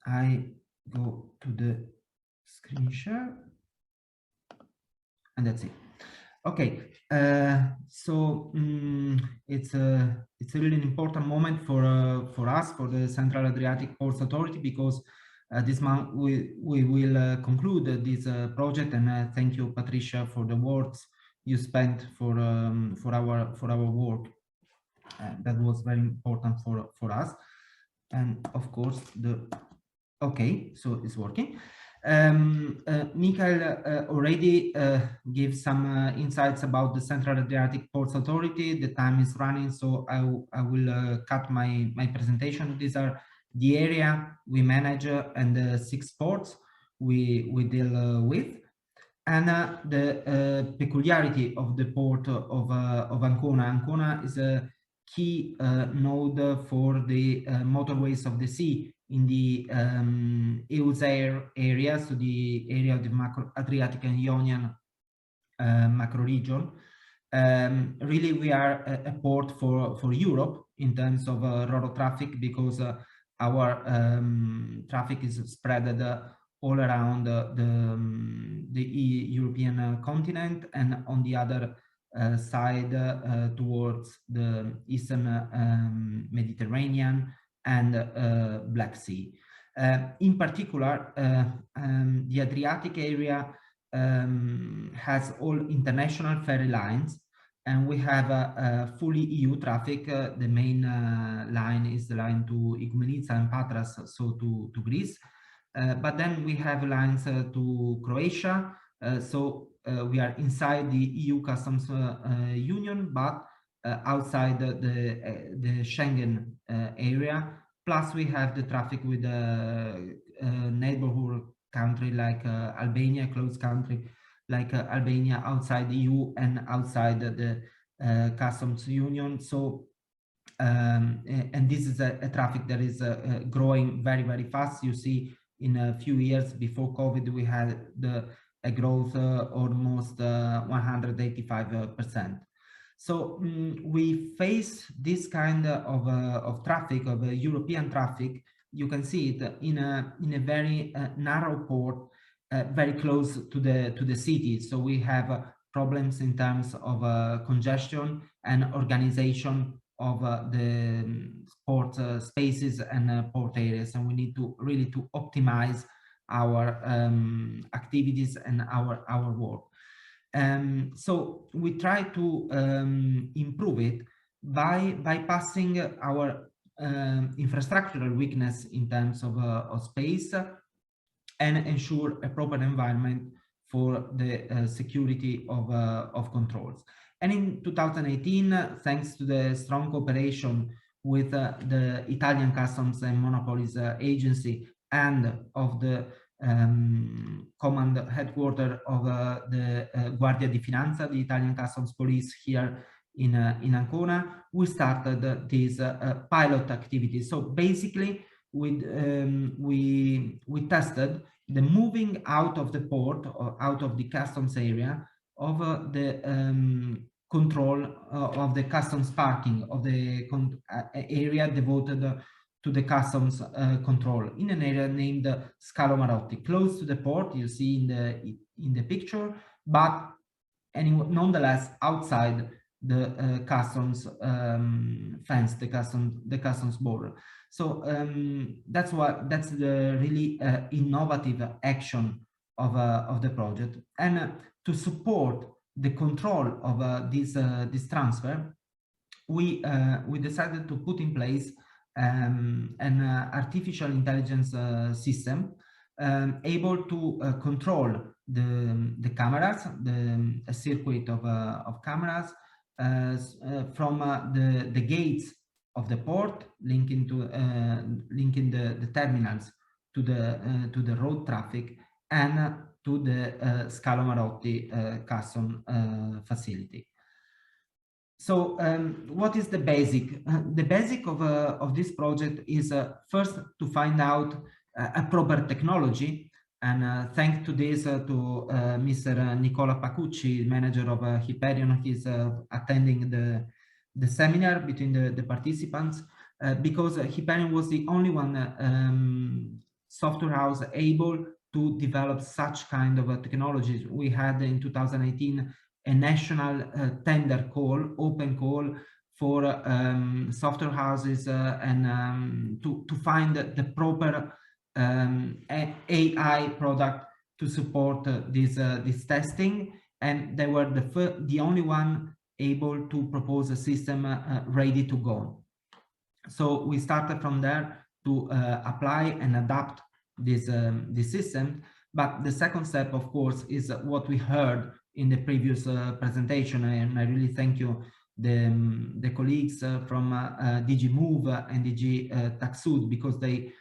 I go to the screen share, and that's it. Okay, so it's a really important moment for us, for the Central Adriatic Ports Authority, because this month we will conclude this project, and thank you, Patricia, for the words you spent for our work. That was very important for us. And of course, okay, so it's working. Michael already gave some insights about the Central Adriatic Ports Authority. The time is running, so I will cut my presentation. These are the area we manage and the 6 ports we deal with, and the peculiarity of the port of Ancona. Ancona is a key node for the motorways of the sea in the EUSAIR area, so the area of the Adriatic and Ionian macro region. Really, we are a port for Europe in terms of ro-ro traffic, because our traffic is spread all around the European continent, and on the other side towards the Eastern Mediterranean and Black Sea. In particular, the Adriatic area has all international ferry lines, and we have a fully EU traffic. The main line is the line to Igoumenitsa and Patras, so to Greece. But then we have lines to Croatia, so we are inside the EU customs union, but outside the Schengen area. Plus we have the traffic with the neighborhood country like Albania, close country like Albania, outside the EU and outside the customs union. So and this is a traffic that is growing very, very fast. You see, in a few years before COVID, we had a growth almost 185%. So we face this kind of traffic, of European traffic. You can see it in a very narrow port, very close to the city. So we have problems in terms of congestion and organization of the port spaces and port areas, and we need to really optimize our activities and our work. So we try to improve it by bypassing our infrastructural weakness in terms of space, and ensure a proper environment for the security of controls. And in 2018, thanks to the strong cooperation with the Italian Customs and Monopolies Agency and of the command headquarters of the Guardia di Finanza, the Italian Customs Police here in Ancona. We started this pilot activity. So basically, we tested the moving out of the port or out of the customs area of the control of the customs parking of the area devoted to the customs control in an area named Scalo Marotti, close to the port. You see in the picture, but anyway, nonetheless outside the customs fence, the customs border. So that's the really innovative action of the project. And to support the control of this transfer, we decided to put in place an artificial intelligence system able to control the cameras, a circuit of cameras from the gates of the port, linking the terminals to the road traffic and to the Scalo Marotti custom facility. So what is the basic? The basic of this project is first to find out a proper technology, and thanks to this to Mr. Nicola Pacucci, manager of Hyperion. He's attending the seminar between the participants because Hyperion was the only one software house able to develop such kind of technologies. We had in 2018 a national tender call, open call for software houses and to find the proper AI product to support this testing, and they were the only one able to propose a system ready to go. So we started from there to apply and adapt this system. But the second step, of course, is what we heard in the previous presentation, and I really thank you the colleagues from DG Move and DG Taxud, because they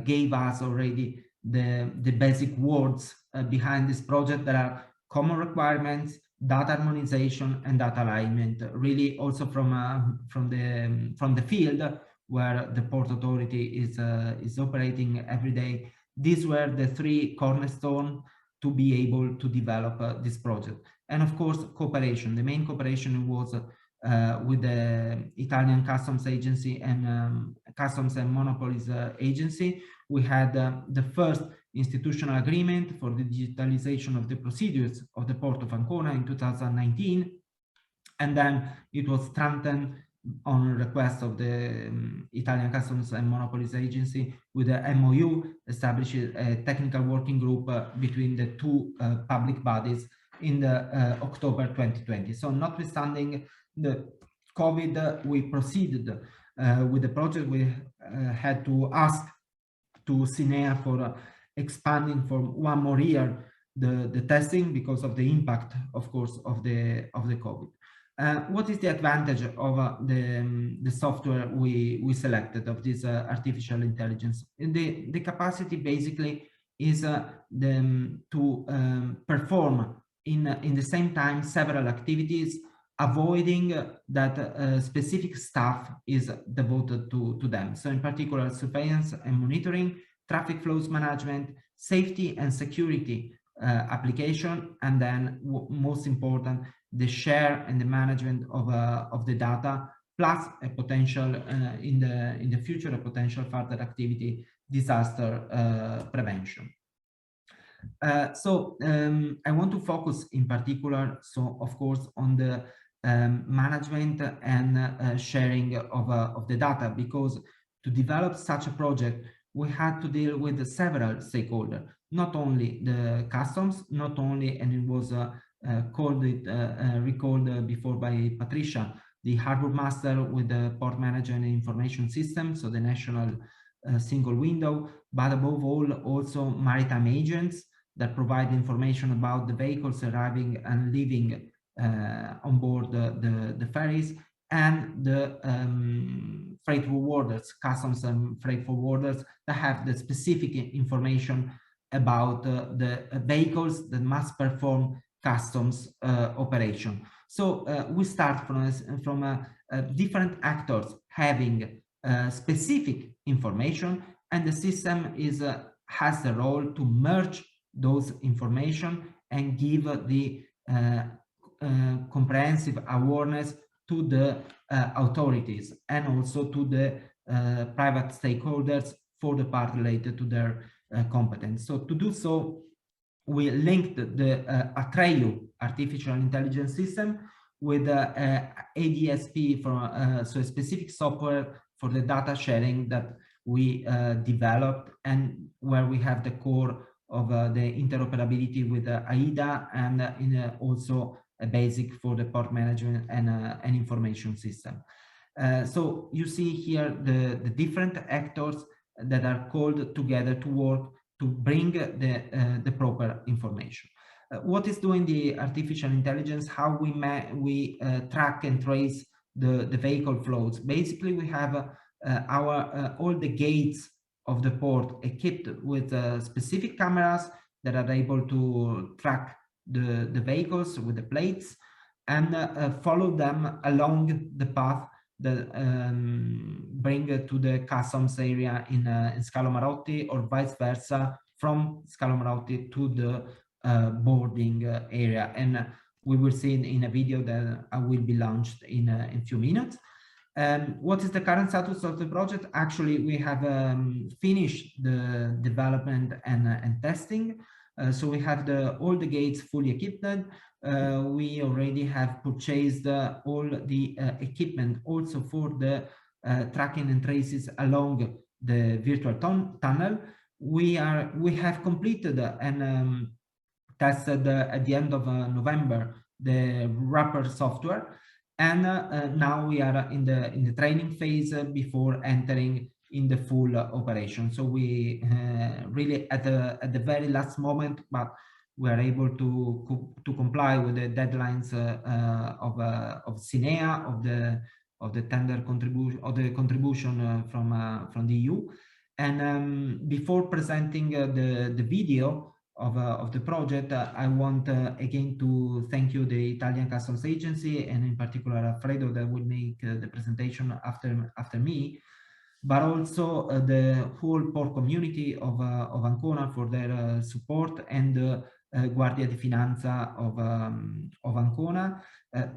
gave us already the basic words behind this project. There are common requirements, data harmonization, and data alignment. Really, also from the field where the Port Authority is operating every day. These were the three cornerstones to be able to develop this project. And of course, cooperation. The main cooperation was with the Italian Customs Agency and Customs and Monopolies Agency. We had the first institutional agreement for the digitalization of the procedures of the Port of Ancona in 2019. And then it was strengthened on request of the Italian Customs and Monopolies Agency with the MOU, established a technical working group between the two public bodies in the October 2020. So notwithstanding the COVID, we proceeded with the project. We had to ask to CINEA for expanding for one more year the testing because of the impact, of course, of the COVID. What is the advantage of the software we selected of this artificial intelligence? The capacity basically is to perform in the same time several activities, avoiding that specific staff is devoted to them. So in particular, surveillance and monitoring, traffic flows management, safety and security application, and then most important, the share and the management of the data, plus a potential in the future, a potential further activity, disaster prevention. So I want to focus in particular, so of course, on the management and sharing of the data, because to develop such a project, we had to deal with several stakeholders, not only the customs, not only, and it was recalled before by Patricia, the harbor master with the port management information system, so the national single window, but above all, also maritime agents that provide information about the vehicles arriving and leaving on board the ferries, and the freight forwarders, customs and freight forwarders that have the specific information about the vehicles that must perform customs operation. So we start from different actors having specific information, and the system has the role to merge those information and give the comprehensive awareness to the authorities and also to the private stakeholders for the part related to their competence. So to do so, we linked the Atreyu artificial intelligence system with ADSP, so a specific software for the data sharing that we developed, and where we have the core of the interoperability with AIDA, and also a basic for the port management and an information system. So you see here the different actors that are called together to work to bring the proper information. What is doing the artificial intelligence? How we track and trace the vehicle flows? Basically, we have all the gates of the port equipped with specific cameras that are able to track the vehicles with the plates and follow them along the path that bring to the customs area in Scalo Marotti, or vice versa from Scalo Marotti to the boarding area. And we will see in a video that will be launched in a few minutes. What is the current status of the project? Actually, we have finished the development and testing. So we have all the gates fully equipped. We already have purchased all the equipment also for the tracking and traces along the virtual tunnel. We have completed and tested at the end of November the wrapper software, and now we are in the training phase before entering in the full operation. So we really at the very last moment, but we are able to comply with the deadlines of SINEA, of the tender contribution, of the contribution from the EU. And before presenting the video of the project, I want again to thank you, the Italian Customs Agency, and in particular Alfredo, that will make the presentation after me, but also the whole port community of Ancona for their support, and Guardia di Finanza of Ancona,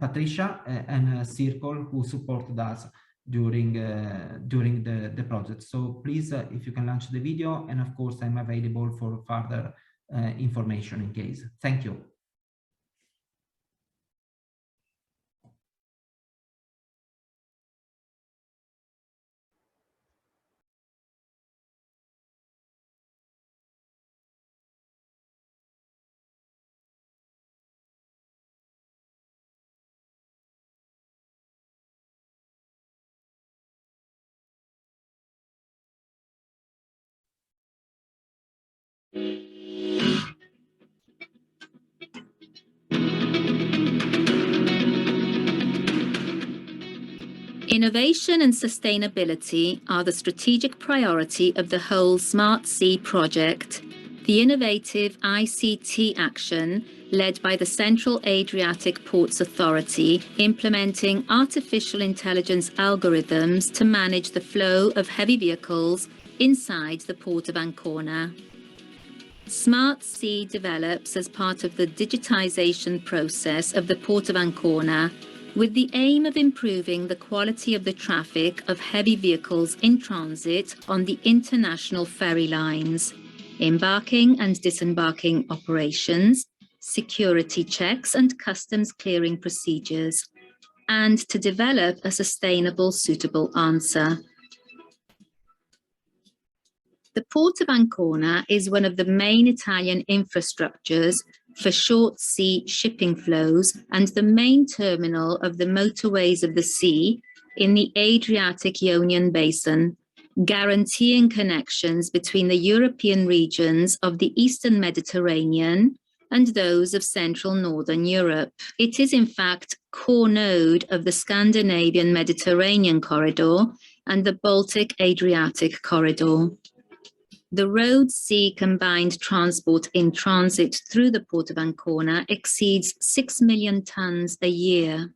Patricia and Circle, who supported us during the project. So please, if you can launch the video, and of course I'm available for further information in case. Thank you. Innovation and sustainability are the strategic priority of the whole Smart Sea project, the innovative ICT action led by the Central Adriatic Ports Authority, implementing artificial intelligence algorithms to manage the flow of heavy vehicles inside the port of Ancona. Smart Sea develops as part of the digitization process of the port of Ancona, with the aim of improving the quality of the traffic of heavy vehicles in transit on the international ferry lines, embarking and disembarking operations, security checks and customs clearing procedures, and to develop a sustainable, suitable answer. The Port of Ancona is one of the main Italian infrastructures for short sea shipping flows and the main terminal of the motorways of the sea in the Adriatic-Ionian basin, guaranteeing connections between the European regions of the Eastern Mediterranean and those of Central Northern Europe. It is in fact core node of the Scandinavian Mediterranean corridor and the Baltic Adriatic corridor. The road-sea combined transport in transit through the port of Ancona exceeds 6 million tons a year.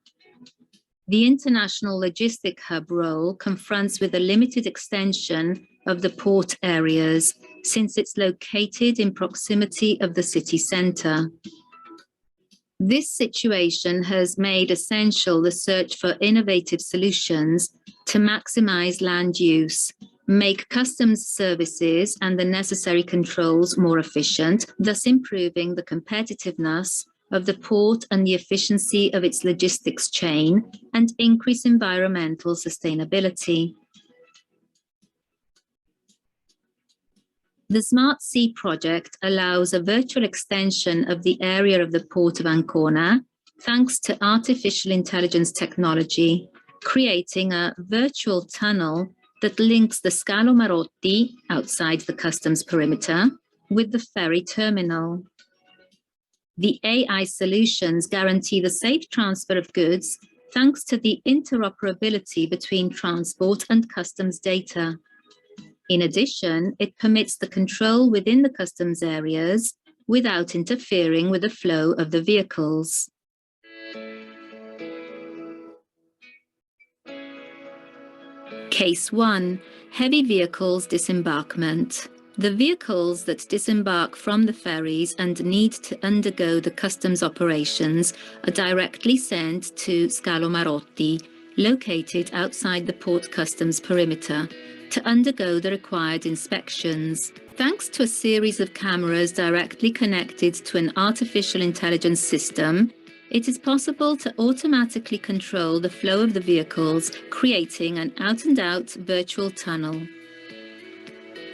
The international logistic hub role confronts with a limited extension of the port areas since it's located in proximity of the city centre. This situation has made essential the search for innovative solutions to maximise land use, make customs services and the necessary controls more efficient, thus improving the competitiveness of the port and the efficiency of its logistics chain, and increase environmental sustainability. The Smart Sea project allows a virtual extension of the area of the port of Ancona, thanks to artificial intelligence technology, creating a virtual tunnel that links the Scalo Marotti, outside the customs perimeter, with the ferry terminal. The AI solutions guarantee the safe transfer of goods thanks to the interoperability between transport and customs data. In addition, it permits the control within the customs areas without interfering with the flow of the vehicles. Case 1. Heavy vehicles disembarkment. The vehicles that disembark from the ferries and need to undergo the customs operations are directly sent to Scalo Marotti, located outside the port customs perimeter, to undergo the required inspections. Thanks to a series of cameras directly connected to an artificial intelligence system, it is possible to automatically control the flow of the vehicles, creating an out-and-out virtual tunnel.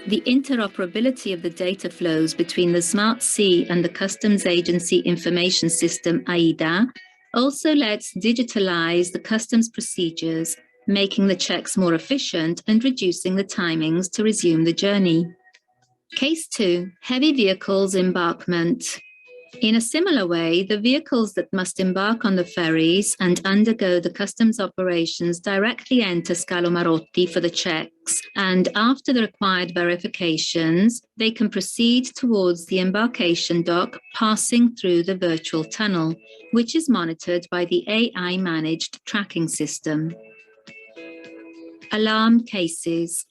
The interoperability of the data flows between the Smart Sea and the Customs Agency Information System AIDA also lets digitalize the customs procedures, making the checks more efficient and reducing the timings to resume the journey. Case 2. Heavy vehicles embarkment. In a similar way, the vehicles that must embark on the ferries and undergo the customs operations directly enter Scalo Marotti for the checks, and after the required verifications, they can proceed towards the embarkation dock, passing through the virtual tunnel, which is monitored by the AI-managed tracking system. Alarm cases.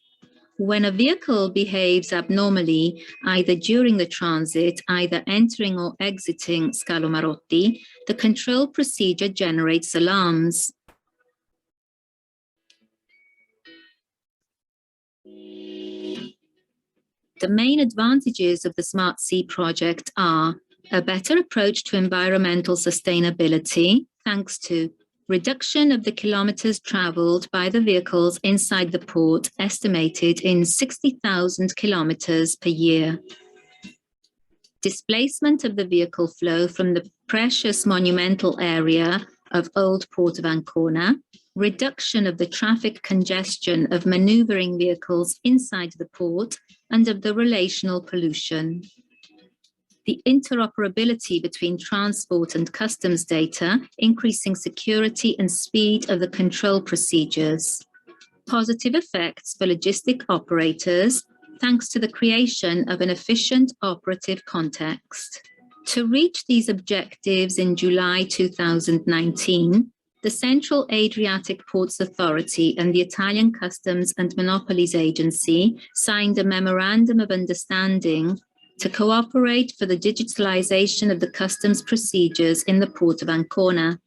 When a vehicle behaves abnormally, either during the transit, either entering or exiting Scalo Marotti, the control procedure generates alarms. The main advantages of the Smart Sea project are a better approach to environmental sustainability, thanks to reduction of the kilometers traveled by the vehicles inside the port, estimated in 60,000 kilometers per year. Displacement of the vehicle flow from the precious monumental area of Old Port of Ancona, reduction of the traffic congestion of maneuvering vehicles inside the port, and of the relational pollution. The interoperability between transport and customs data, increasing security and speed of the control procedures. Positive effects for logistic operators, thanks to the creation of an efficient operative context. To reach these objectives in July 2019, the Central Adriatic Ports Authority and the Italian Customs and Monopolies Agency signed a memorandum of understanding to cooperate for the digitalisation of the customs procedures in the port of Ancona.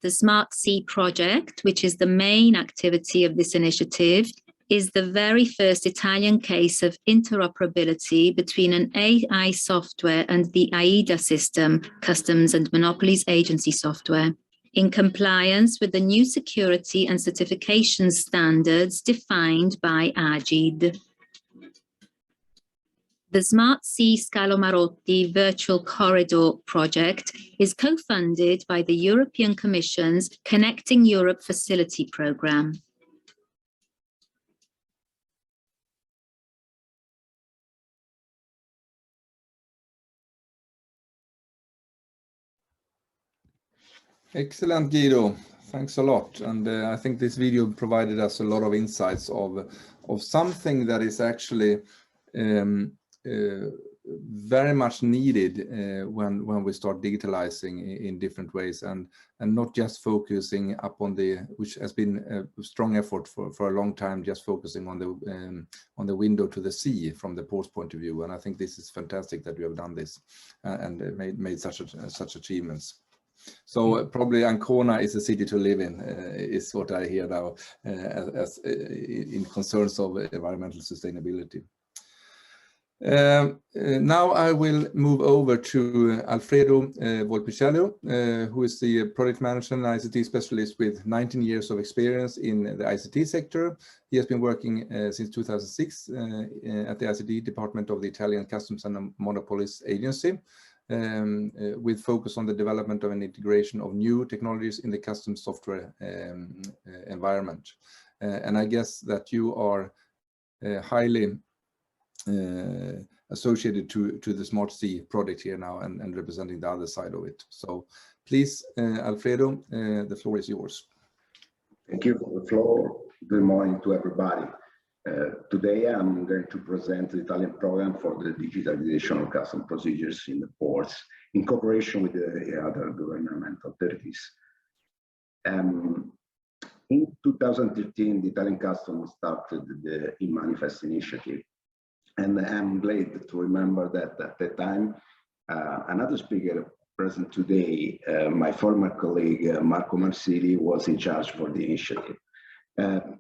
The Smart Sea project, which is the main activity of this initiative, is the very first Italian case of interoperability between an AI software and the AIDA system, Customs and Monopolies Agency software, in compliance with the new security and certification standards defined by AGID. The Smart Sea Scalo Marotti Virtual Corridor project is co-funded by the European Commission's Connecting Europe Facility programme. Excellent, Guido. Thanks a lot. And I think this video provided us a lot of insights of something that is actually very much needed when we start digitalizing in different ways, and not just focusing upon which has been a strong effort for a long time, just focusing on the window to the sea from the port's point of view. And I think this is fantastic that you have done this and made such achievements. So probably Ancona is a city to live in, is what I hear now as in concerns of environmental sustainability. Now I will move over to Alfredo Volpicello, who is the product manager and ICT specialist with 19 years of experience in the ICT sector. He has been working since 2006 at the ICT department of the Italian Customs and Monopolies Agency, with focus on the development of an integration of new technologies in the customs software environment. And I guess that you are highly associated to the Smart Sea project here now and representing the other side of it. So please, Alfredo, the floor is yours. Thank you for the floor. Good morning to everybody. Today I'm going to present the Italian program for the digitalization of custom procedures in the ports in cooperation with the other governmental authorities. In 2013, the Italian Customs started the e-Manifest initiative. And I'm glad to remember that at that time, another speaker present today, my former colleague, Marco Marsili, was in charge for the initiative. The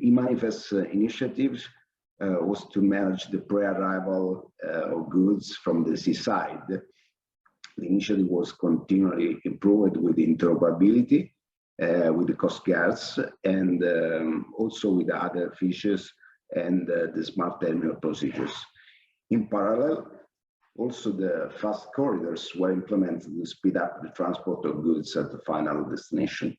e-Manifest initiative was to manage the pre-arrival of goods from the seaside. The initiative was continually improved with interoperability, with the coast guards, and also with other features and the smart terminal procedures. In parallel, also the fast corridors were implemented to speed up the transport of goods at the final destination.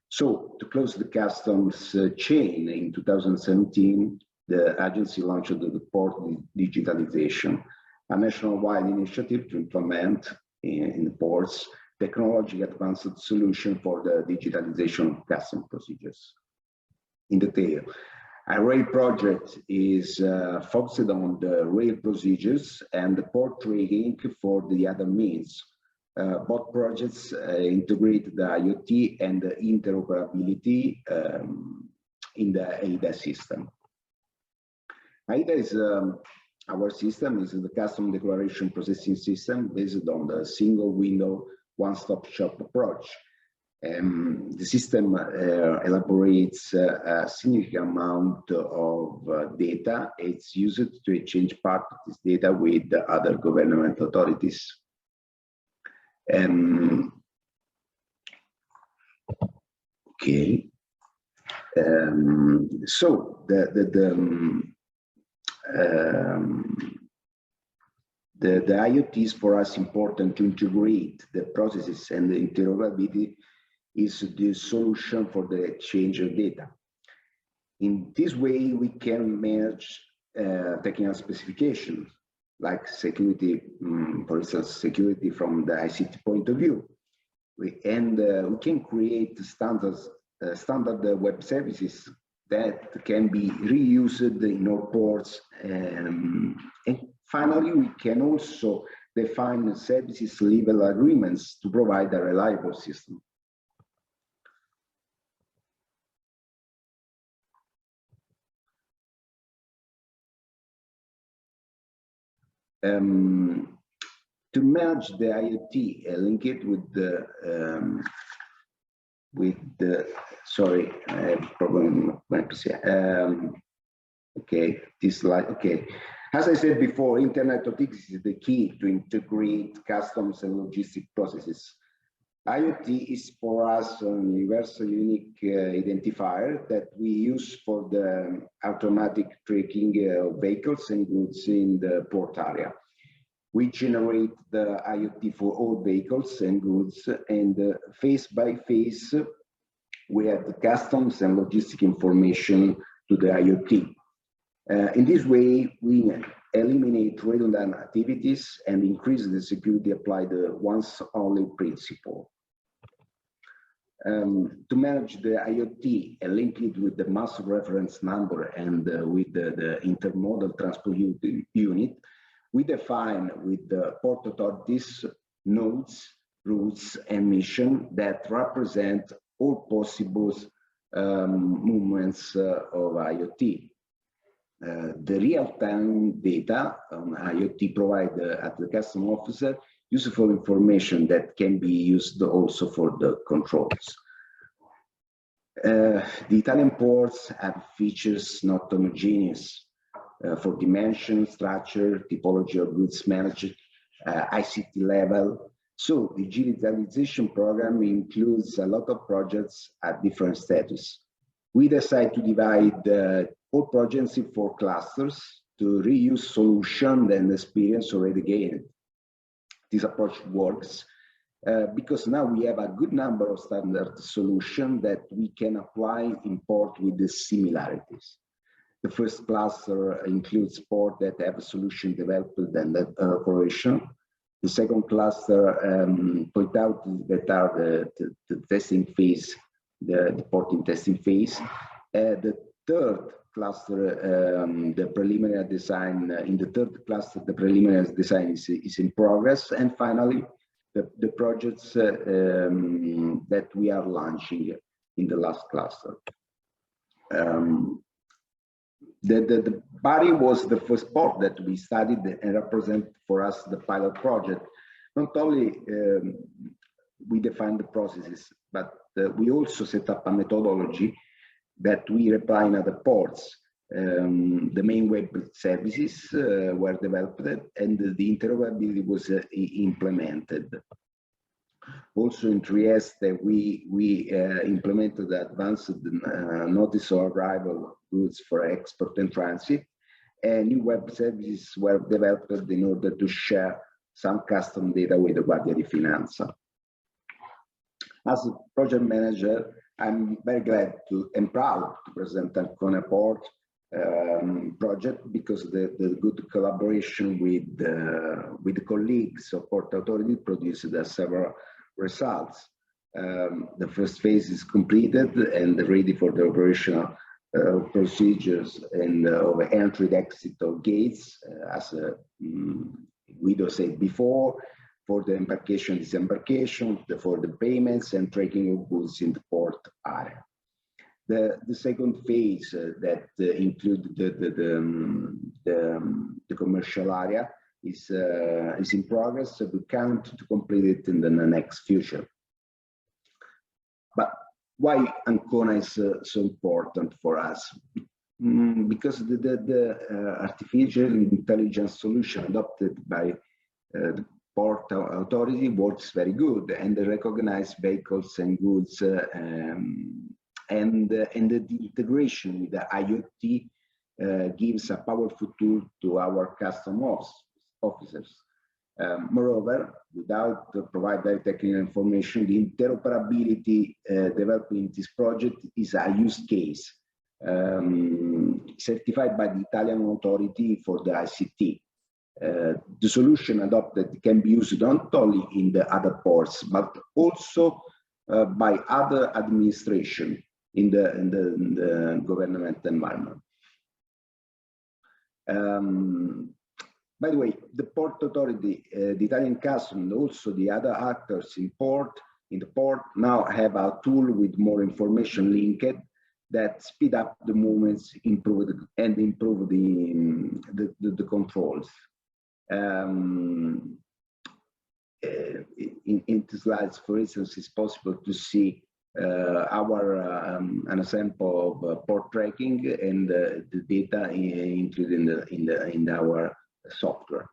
So to close the customs chain in 2017, the agency launched the port digitalization, a nationwide initiative to implement in the ports technology advanced solution for the digitalization of customs procedures. In detail, a rail project is focused on the rail procedures and the port tracking for the other means. Both projects integrate the IoT and the interoperability in the AIDA system. AIDA is our system, is the custom declaration processing system based on the single window, one-stop shop approach. The system elaborates a significant amount of data. It's used to exchange part of this data with the other government authorities. Okay. So the IoT is for us important to integrate the processes, and the interoperability is the solution for the exchange of data. In this way, we can manage technical specifications like security, for instance, security from the ICT point of view. We can create standard web services that can be reused in our ports. And finally, we can also define services level agreements to provide a reliable system. To manage the IoT, link it with the sorry, I have a problem with my okay, this slide, okay. As I said before, Internet of Things is the key to integrate customs and logistic processes. IoT is for us a universal unique identifier that we use for the automatic tracking of vehicles and goods in the port area. We generate the IoT for all vehicles and goods, and phase by phase, we have the customs and logistic information to the IoT. In this way, we eliminate redundant activities and increase the security applied once only principle. to manage the IoT and link it with the master reference number and with the intermodal transport unit, we define with the port authorities nodes, routes, and mission that represent all possible movements of IoT. The real-time data on IoT provide at the custom officer useful information that can be used also for the controls. The Italian ports have features not homogeneous for dimension, structure, typology of goods managed, ICT level. So the digitalization program includes a lot of projects at different status. We decide to divide all projects in 4 clusters to reuse solution and experience already gained. This approach works because now we have a good number of standard solutions that we can apply in port with the similarities. The first cluster includes ports that have a solution developed and operation. The second cluster point out that are the testing phase, the porting testing phase. The third cluster, the preliminary design, in the third cluster, the preliminary design is in progress. And finally, the projects that we are launching in the last cluster. The Bari was the first port that we studied and represent for us the pilot project. Not only we defined the processes, but we also set up a methodology that we apply in other ports. The main web services were developed and the interoperability was implemented. Also in Trieste, we implemented the advanced notice of arrival goods for export and transit, and new web services were developed in order to share some custom data with the Guardia di Finanza. As a project manager, I'm very glad and proud to present Ancona Port project because the good collaboration with the colleagues of Port Authority produced several results. The first phase is completed and ready for the operational procedures and of entry and exit of gates, as Guido said before, for the embarkation, disembarkation, for the payments and tracking of goods in the port area. The second phase that includes the commercial area is in progress, so we count to complete it in the next future. But why Ancona is so important for us? Because the artificial intelligence solution adopted by the Port Authority works very good, and they recognize vehicles and goods, and the integration with the IoT gives a powerful tool to our custom officers. Moreover, without provide very technical information, the interoperability developed in this project is a use case certified by the Italian authority for the ICT. The solution adopted can be used not only in the other ports, but also by other administration in the government environment. By the way, the Port Authority, the Italian Customs, and also the other actors in the port now have a tool with more information linked that speed up the movements, improve the controls. In the slides, for instance, it's possible to see an example of port tracking and the data included in our software.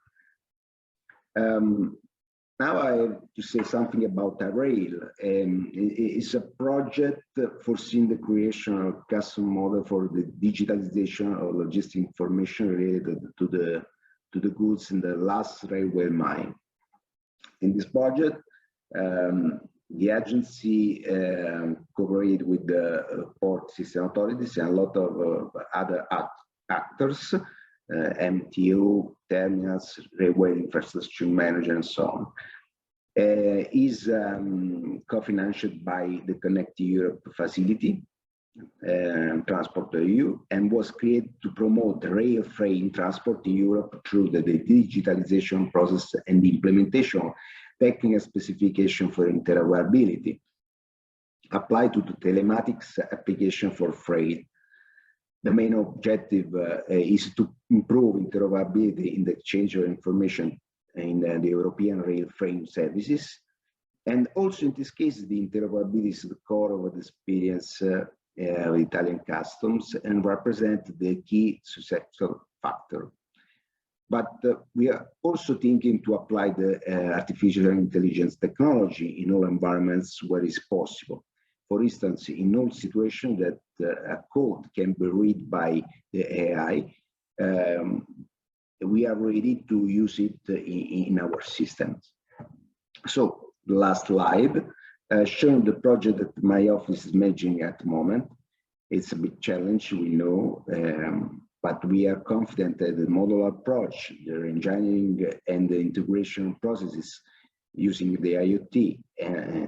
Now I have to say something about rail. It's a project foreseeing the creation of a custom model for the digitalization of logistic information related to the goods in the last railway line. In this project, the agency cooperated with the port system authorities and a lot of other actors, MTO, terminals, railway infrastructure manager, and so on. is co-financed by the Connect Europe facility, Transport EU, and was created to promote rail freight transport in Europe through the digitalization process and the implementation of technical specification for interoperability applied to the telematics application for freight. The main objective is to improve interoperability in the exchange of information in the European rail freight services. And also in this case, the interoperability is the core of the experience of Italian customs and represent the key success factor. But we are also thinking to apply the artificial intelligence technology in all environments where it's possible. For instance, in all situations that a code can be read by the AI, we are ready to use it in our systems. So the last slide showing the project that my office is managing at the moment. It's a big challenge, we know, but we are confident that the modular approach, the engineering and the integration processes using the IoT,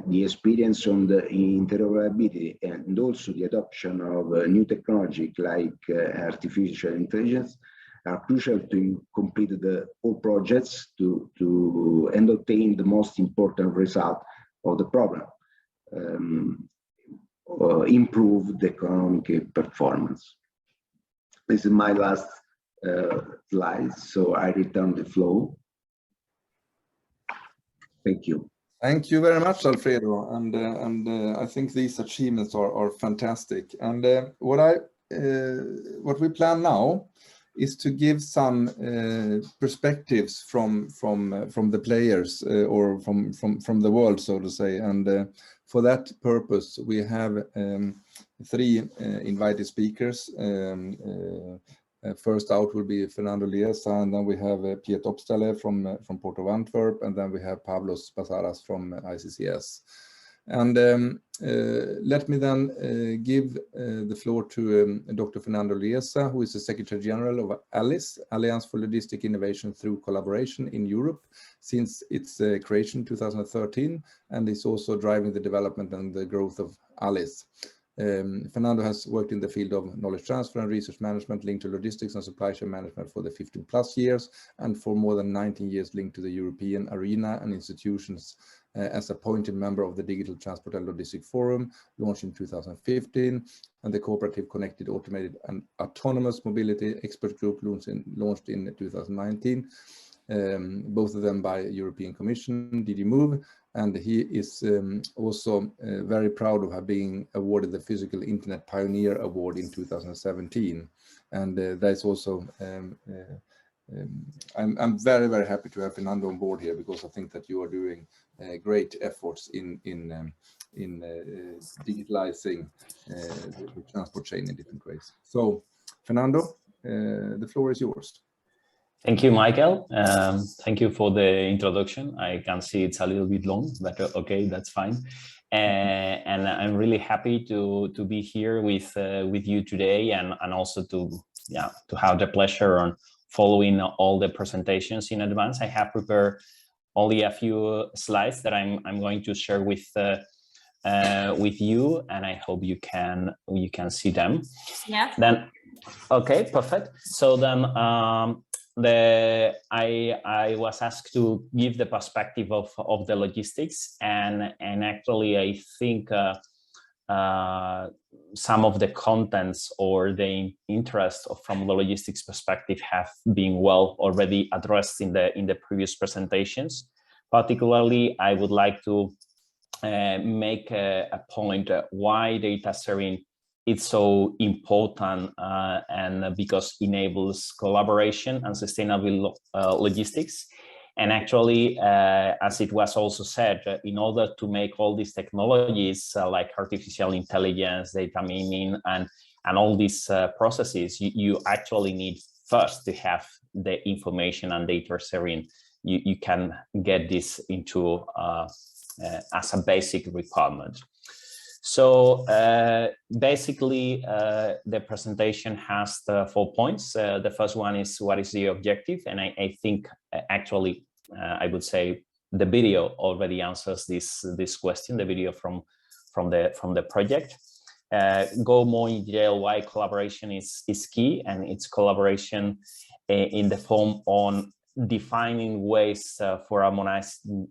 the experience on the interoperability, and also the adoption of new technology like artificial intelligence are crucial to complete all projects and obtain the most important result of the problem, improve the economic performance. This is my last slide, so I return the floor. Thank you. Thank you very much, Alfredo. And I think these achievements are fantastic. And what we plan now is to give some perspectives from the players or from the world, so to say. And for that purpose, we have 3 invited speakers. First out will be Fernando Liesa, and then we have Piet Opstelle from Port of Antwerp, and then we have Pablos Basaras from ICCS. And let me then give the floor to Dr. Fernando Liesa, who is the Secretary General of ALICE, Alliance for Logistic Innovation Through Collaboration in Europe, since its creation in 2013, and is also driving the development and the growth of ALICE. Fernando has worked in the field of knowledge transfer and research management linked to logistics and supply chain management for the 15+ years, and for more than 19 years linked to the European arena and institutions as appointed member of the Digital Transport and Logistics Forum, launched in 2015, and the Cooperative Connected Automated and Autonomous Mobility Expert Group launched in 2019, both of them by European Commission, DG Move. And he is also very proud of being awarded the Physical Internet Pioneer Award in 2017. And that's also, I'm very, very happy to have Fernando on board here, because I think that you are doing great efforts in digitalizing the transport chain in different ways. So, Fernando, the floor is yours. Thank you, Michael. Thank you for the introduction. I can see it's a little bit long, but okay, that's fine. And I'm really happy to be here with you today, and also to have the pleasure on following all the presentations in advance. I have prepared only a few slides that I'm going to share with you, and I hope you can see them. Yeah. Then, okay, perfect. So then. I was asked to give the perspective of the logistics, and actually I think some of the contents or the interest from the logistics perspective have been well already addressed in the previous presentations. Particularly, I would like to make a point why data sharing it's so important, and because it enables collaboration and sustainable logistics. And actually, as it was also said, in order to make all these technologies like artificial intelligence, data mining, and all these processes, you actually need first to have the information and data sharing. You can get this into as a basic requirement. So basically, the presentation has the 4 points. The first one is what is the objective, and I think actually I would say the video already answers this question, the video from the project. Go more in detail why collaboration is key, and it's collaboration in the form on defining ways for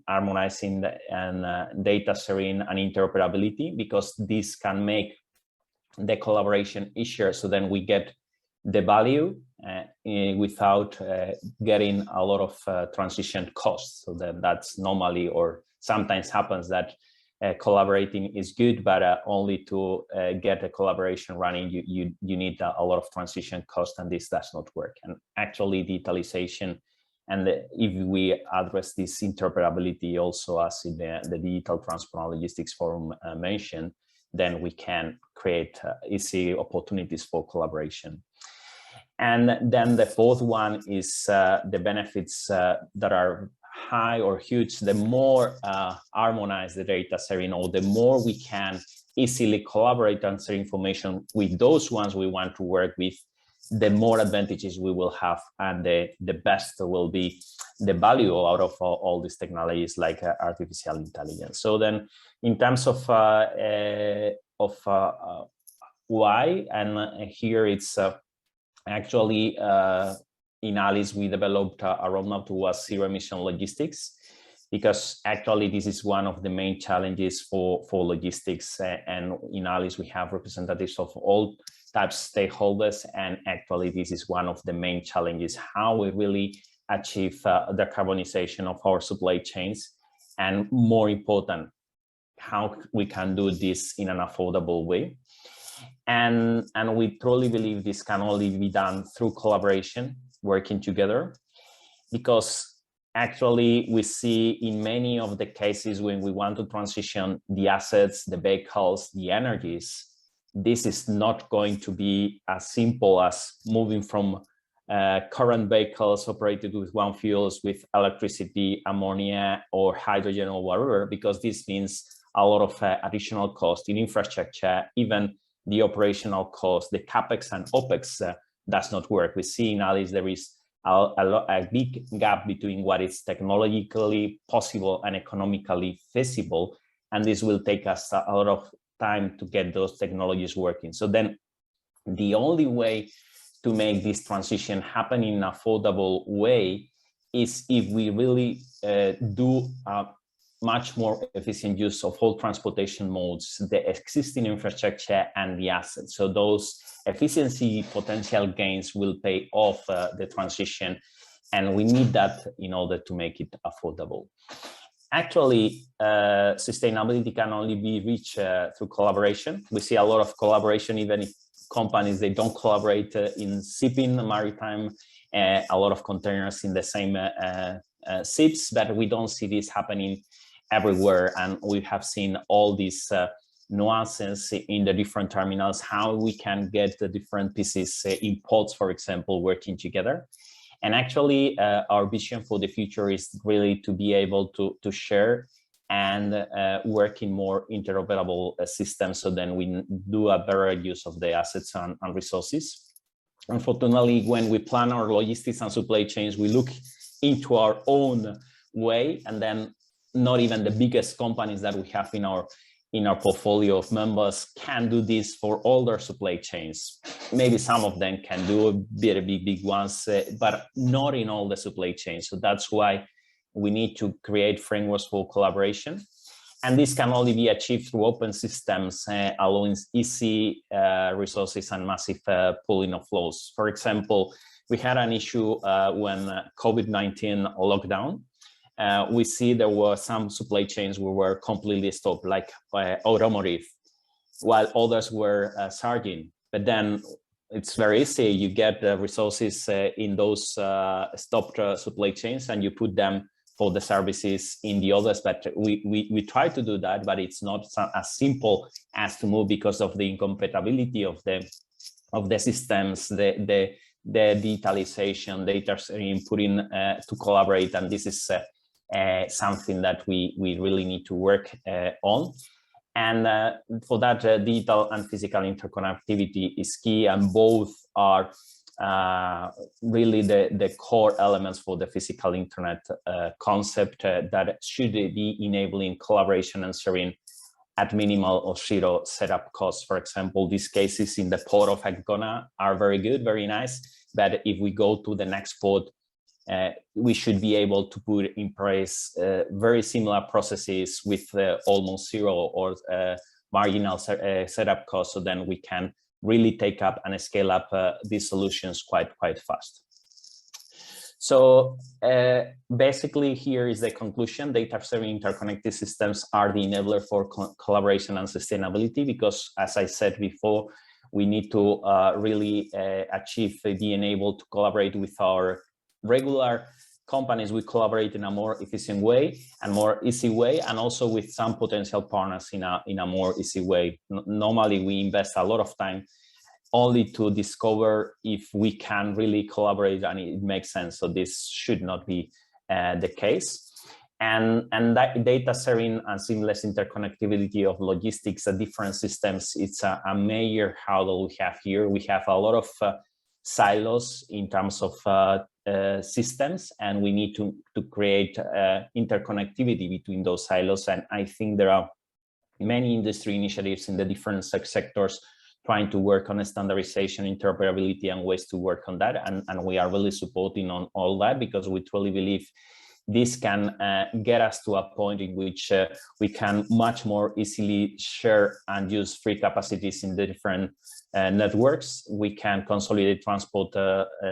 harmonizing and data sharing and interoperability, because this can make the collaboration easier, so then we get the value without getting a lot of transition costs. So that's normally, or sometimes happens, that collaborating is good, but only to get a collaboration running, you need a lot of transition cost, and this does not work. And actually digitalization, and if we address this interoperability also, as in the Digital Transport and Logistics Forum mentioned, then we can create easy opportunities for collaboration. And then the fourth one is the benefits that are high or huge. The more harmonized the data sharing, or the more we can easily collaborate and share information with those ones we want to work with, the more advantages we will have, and the best will be the value out of all these technologies like artificial intelligence. So then, in terms of why, and here it's actually in Alice we developed a roadmap towards zero emission logistics, because actually this is one of the main challenges for logistics, and in Alice we have representatives of all types of stakeholders, and actually this is one of the main challenges, how we really achieve the carbonization of our supply chains, and more important, how we can do this in an affordable way. And we truly believe this can only be done through collaboration, working together, because actually we see in many of the cases when we want to transition the assets, the vehicles, the energies, this is not going to be as simple as moving from current vehicles operated with one fuels, with electricity, ammonia, or hydrogen, or whatever, because this means a lot of additional cost in infrastructure, even the operational cost, the capex and opex does not work. We see in Alice there is a big gap between what is technologically possible and economically feasible, and this will take us a lot of time to get those technologies working. So then the only way to make this transition happen in an affordable way is if we really do much more efficient use of all transportation modes, the existing infrastructure and the assets. So those efficiency potential gains will pay off the transition, and we need that in order to make it affordable. Actually, sustainability can only be reached through collaboration. We see a lot of collaboration, even if companies, they don't collaborate in shipping, maritime, a lot of containers in the same ships, but we don't see this happening everywhere. And we have seen all these nuances in the different terminals, how we can get the different pieces in ports, for example, working together. And actually, our vision for the future is really to be able to share and work in more interoperable systems, so then we do a better use of the assets and resources. Unfortunately, when we plan our logistics and supply chains, we look into our own way, and then not even the biggest companies that we have in our portfolio of members can do this for all their supply chains. Maybe some of them can do very big ones, but not in all the supply chains. So that's why we need to create frameworks for collaboration. And this can only be achieved through open systems, allowing easy resources and massive pooling of flows. For example, we had an issue when COVID-19 lockdown. We see there were some supply chains who were completely stopped, like automotive, while others were surging. But then it's very easy. You get the resources in those stopped supply chains, and you put them for the services in the others. But we try to do that, but it's not as simple as to move because of the incompatibility of the systems, the digitalization, data inputting to collaborate, and this is something that we really need to work on. And for that, digital and physical interconnectivity is key, and both are really the core elements for the physical internet concept that should be enabling collaboration and sharing at minimal or zero setup costs. For example, these cases in the port of Ancona are very good, very nice. But if we go to the next port, we should be able to put in place very similar processes with almost zero or marginal setup costs. So then we can really take up and scale up these solutions quite fast. So basically, here is the conclusion. Data-sharing interconnected systems are the enabler for collaboration and sustainability, because, as I said before, we need to really achieve being able to collaborate with our regular companies. We collaborate in a more efficient way and more easy way, and also with some potential partners in a more easy way. Normally, we invest a lot of time only to discover if we can really collaborate and it makes sense. So this should not be the case. And that data sharing and seamless interconnectivity of logistics at different systems, it's a major hurdle we have here. We have a lot of silos in terms of systems, and we need to create interconnectivity between those silos. And I think there are many industry initiatives in the different sectors trying to work on standardization, interoperability, and ways to work on that. And we are really supporting on all that, because we truly believe this can get us to a point in which we can much more easily share and use free capacities in the different networks. We can consolidate transport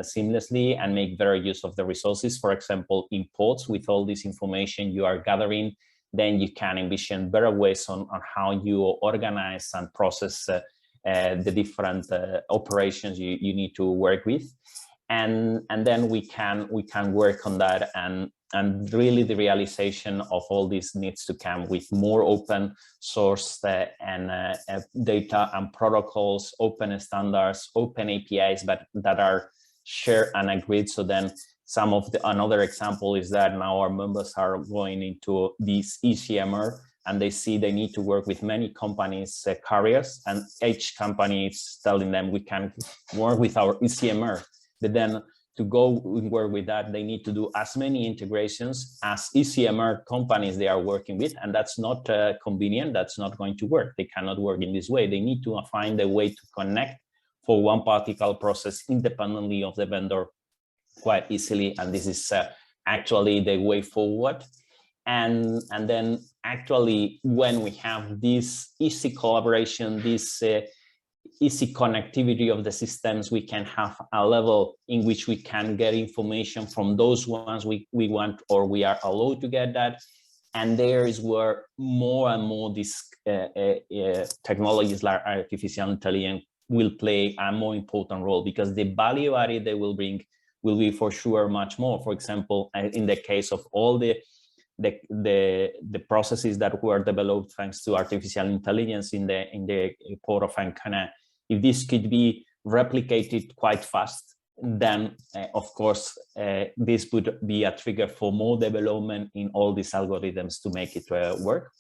seamlessly and make better use of the resources. For example, in ports, with all this information you are gathering, then you can envision better ways on how you organize and process the different operations you need to work with, and then we can work on that, and really the realization of all this needs to come with more open source and data and protocols, open standards, open APIs, but that are shared and agreed. So then another example is that now our members are going into this ECMR, and they see they need to work with many companies, carriers, and each company is telling them we can work with our ECMR. But then to go work with that, they need to do as many integrations as ECMR companies they are working with, and that's not convenient. That's not going to work. They cannot work in this way. They need to find a way to connect for one particle process independently of the vendor quite easily, and this is actually the way forward. And then actually, when we have this easy collaboration, this easy connectivity of the systems, we can have a level in which we can get information from those ones we want, or we are allowed to get that. And there is where more and more these technologies like artificial intelligence will play a more important role, because the value added they will bring will be for sure much more. For example, in the case of all the processes that were developed thanks to artificial intelligence in the port of Ancona, if this could be replicated quite fast, then of course this would be a trigger for more development in all these algorithms to make it work.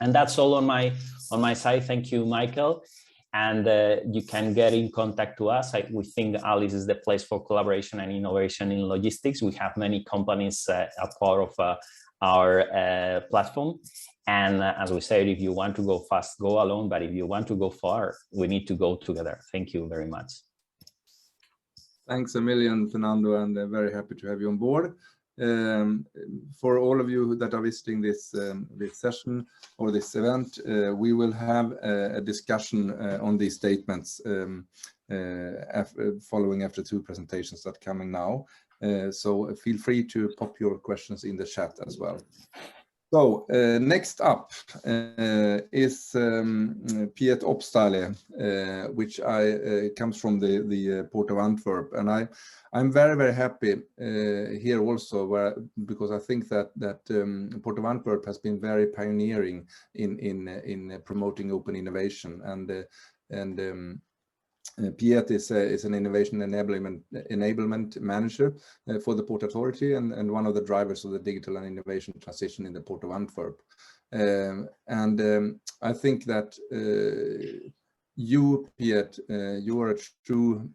And that's all on my side. Thank you, Michael. And you can get in contact to us. We think Alice is the place for collaboration and innovation in logistics. We have many companies a part of our platform. And as we said, if you want to go fast, go alone. But if you want to go far, we need to go together. Thank you very much. Thanks a million, Fernando, and very happy to have you on board. For all of you that are visiting this session or this event, we will have a discussion on these statements following after two presentations that are coming now. So feel free to pop your questions in the chat as well. So next up is Piet Opstaleh, which comes from the Port of Antwerp, and I'm very, very happy here also, because I think that Port of Antwerp has been very pioneering in promoting open innovation, and Piet is an innovation enablement manager for the Port Authority, and one of the drivers of the digital and innovation transition in the Port of Antwerp. I think that you, Piet, you are a true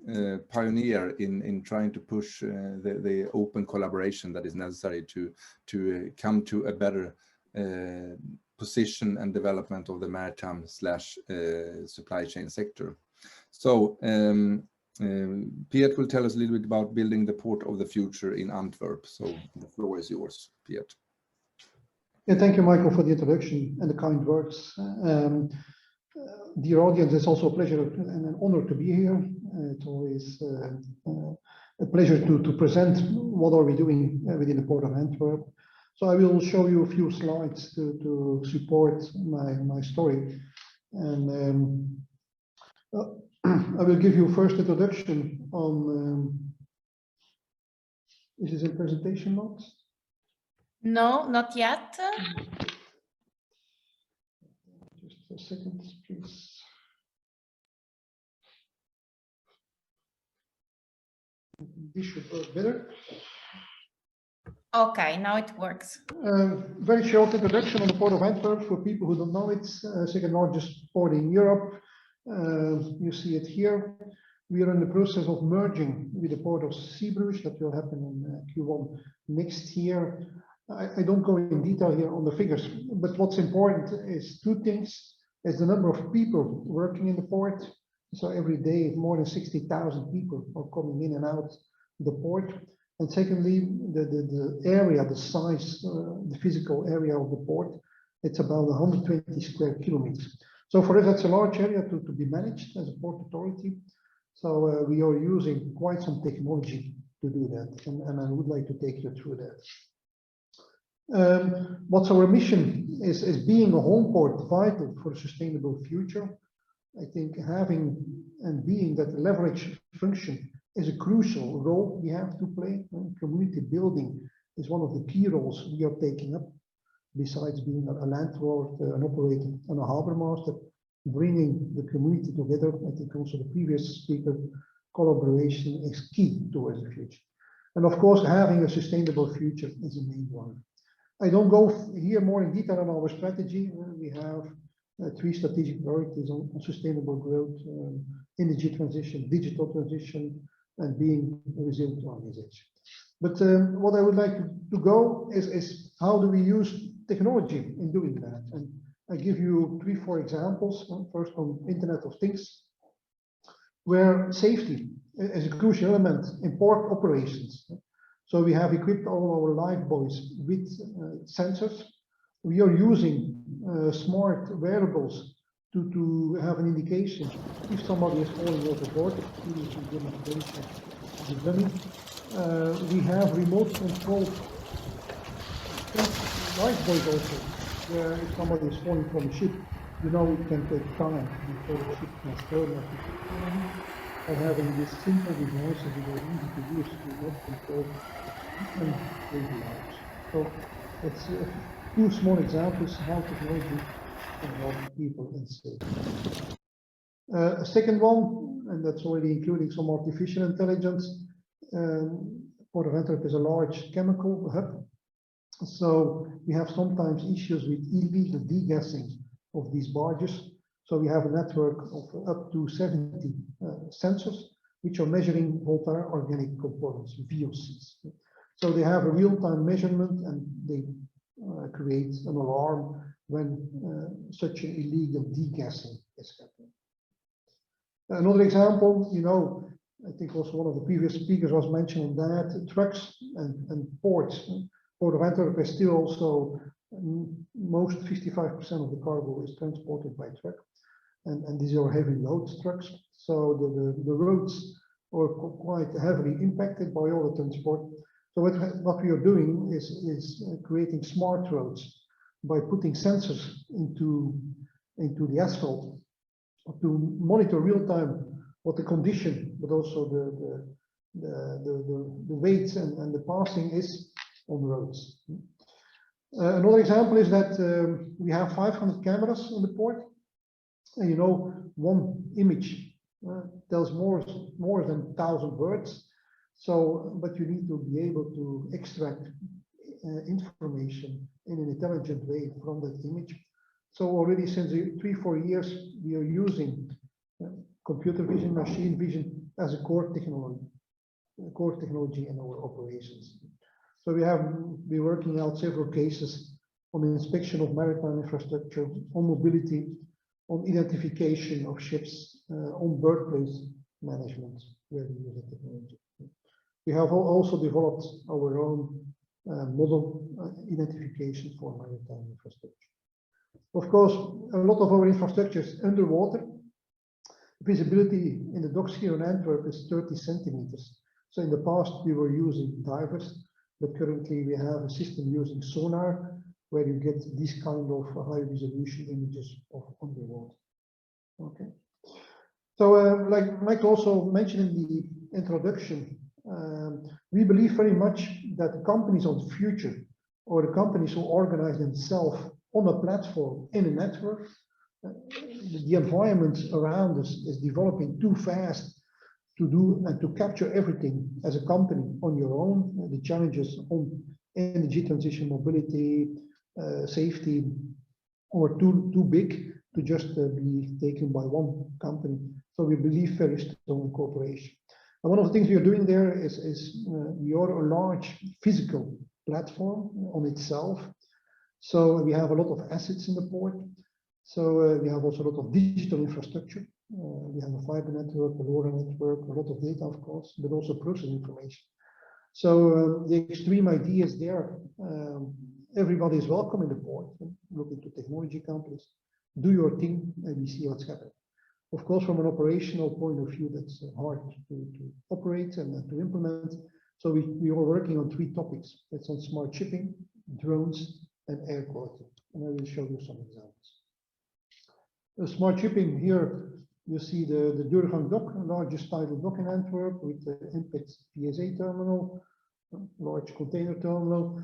pioneer in trying to push the open collaboration that is necessary to come to a better position and development of the maritime / supply chain sector. So Piet will tell us a little bit about building the port of the future in Antwerp. So the floor is yours, Piet. Yeah, thank you, Michael, for the introduction and the kind words. Dear audience, it's also a pleasure and an honor to be here. It's always a pleasure to present what are we doing within the Port of Antwerp. So I will show you a few slides to support my story. And I will give you first introduction on, is this a presentation notes? No, not yet. Just a second, please. This should work better. Okay, now it works. Very short introduction on the Port of Antwerp for people who don't know it. Second largest port in Europe. You see it here. We are in the process of merging with the Port of Zeebrugge. That will happen in Q1 next year. I don't go in detail here on the figures, but what's important is two things. Is the number of people working in the port. So every day, more than 60,000 people are coming in and out the port. And secondly, the area, the size, the physical area of the port, it's about 120 square kilometers. So for us, that's a large area to be managed as a port authority. So we are using quite some technology to do that. And I would like to take you through that. What's our mission is being a home port vital for a sustainable future. I think having and being that leverage function is a crucial role we have to play. Community building is one of the key roles we are taking up, besides being a landlord, an operator, and a harbor master, bringing the community together. I think also the previous speaker, collaboration is key towards the future. And of course, having a sustainable future is the main one. I don't go here more in detail on our strategy. We have 3 strategic priorities on sustainable growth, energy transition, digital transition, and being a resilient organization. But what I would like to go is how do we use technology in doing that? And I give you 3-4 examples. First, on Internet of Things, where safety is a crucial element in port operations. So we have equipped all our lifebuoys with sensors. We are using smart wearables to have an indication if somebody is falling overboard. We have remote control lifebuoys also, where if somebody is falling from a ship, you know it can take time before the ship can turn. And having this simple device is very easy to use remote control and very large. So it's 2 small examples how technology can help people and safety. A second one, and that's already including some artificial intelligence. Port of Antwerp is a large chemical hub. So we have sometimes issues with illegal degassing of these barges. So we have a network of up to 70 sensors, which are measuring volatile organic components, VOCs. So they have a real-time measurement and they create an alarm when such an illegal degassing is happening. Another example, you know, I think also one of the previous speakers was mentioning that trucks and ports. Port of Antwerp is still also most 55% of the cargo is transported by truck. And these are heavy load trucks. So the roads are quite heavily impacted by all the transport. So what we are doing is creating smart roads by putting sensors into the asphalt to monitor real time what the condition, but also the weights and the passing is on roads. Another example is that we have 500 cameras in the port. And you know, one image tells more than 1,000 words. So, but you need to be able to extract information in an intelligent way from that image. So already since 3-4 years, we are using computer vision, machine vision as a core technology in our operations. So we're working out several cases on the inspection of maritime infrastructure, on mobility, on identification of ships, on birthplace management, where we use the technology. We have also developed our own model identification for maritime infrastructure. Of course, a lot of our infrastructure is underwater. Visibility in the docks here in Antwerp is 30 centimeters. So in the past, we were using divers, but currently we have a system using sonar, where you get this kind of high resolution images of underwater. Okay. So like Michael also mentioned in the introduction, we believe very much that the companies of the future, or the companies who organize themselves on a platform in a network, the environment around us is developing too fast to do and to capture everything as a company on your own. The challenges on energy transition, mobility, safety, or too big to just be taken by one company. So we believe very strong cooperation. And one of the things we are doing there is we are a large physical platform on itself. So we have a lot of assets in the port. So we have also a lot of digital infrastructure. We have a fiber network, a LoRa network, a lot of data, of course, but also process information. So the extreme idea is there. Everybody is welcome in the port. Look into technology companies, do your thing, and we see what's happening. Of course, from an operational point of view, that's hard to operate and to implement. So we are working on 3 topics. It's on smart shipping, drones, and air quality. And I will show you some examples. The smart shipping here, you see the Durgang dock, the largest tidal dock in Antwerp, with the Impact PSA terminal, large container terminal.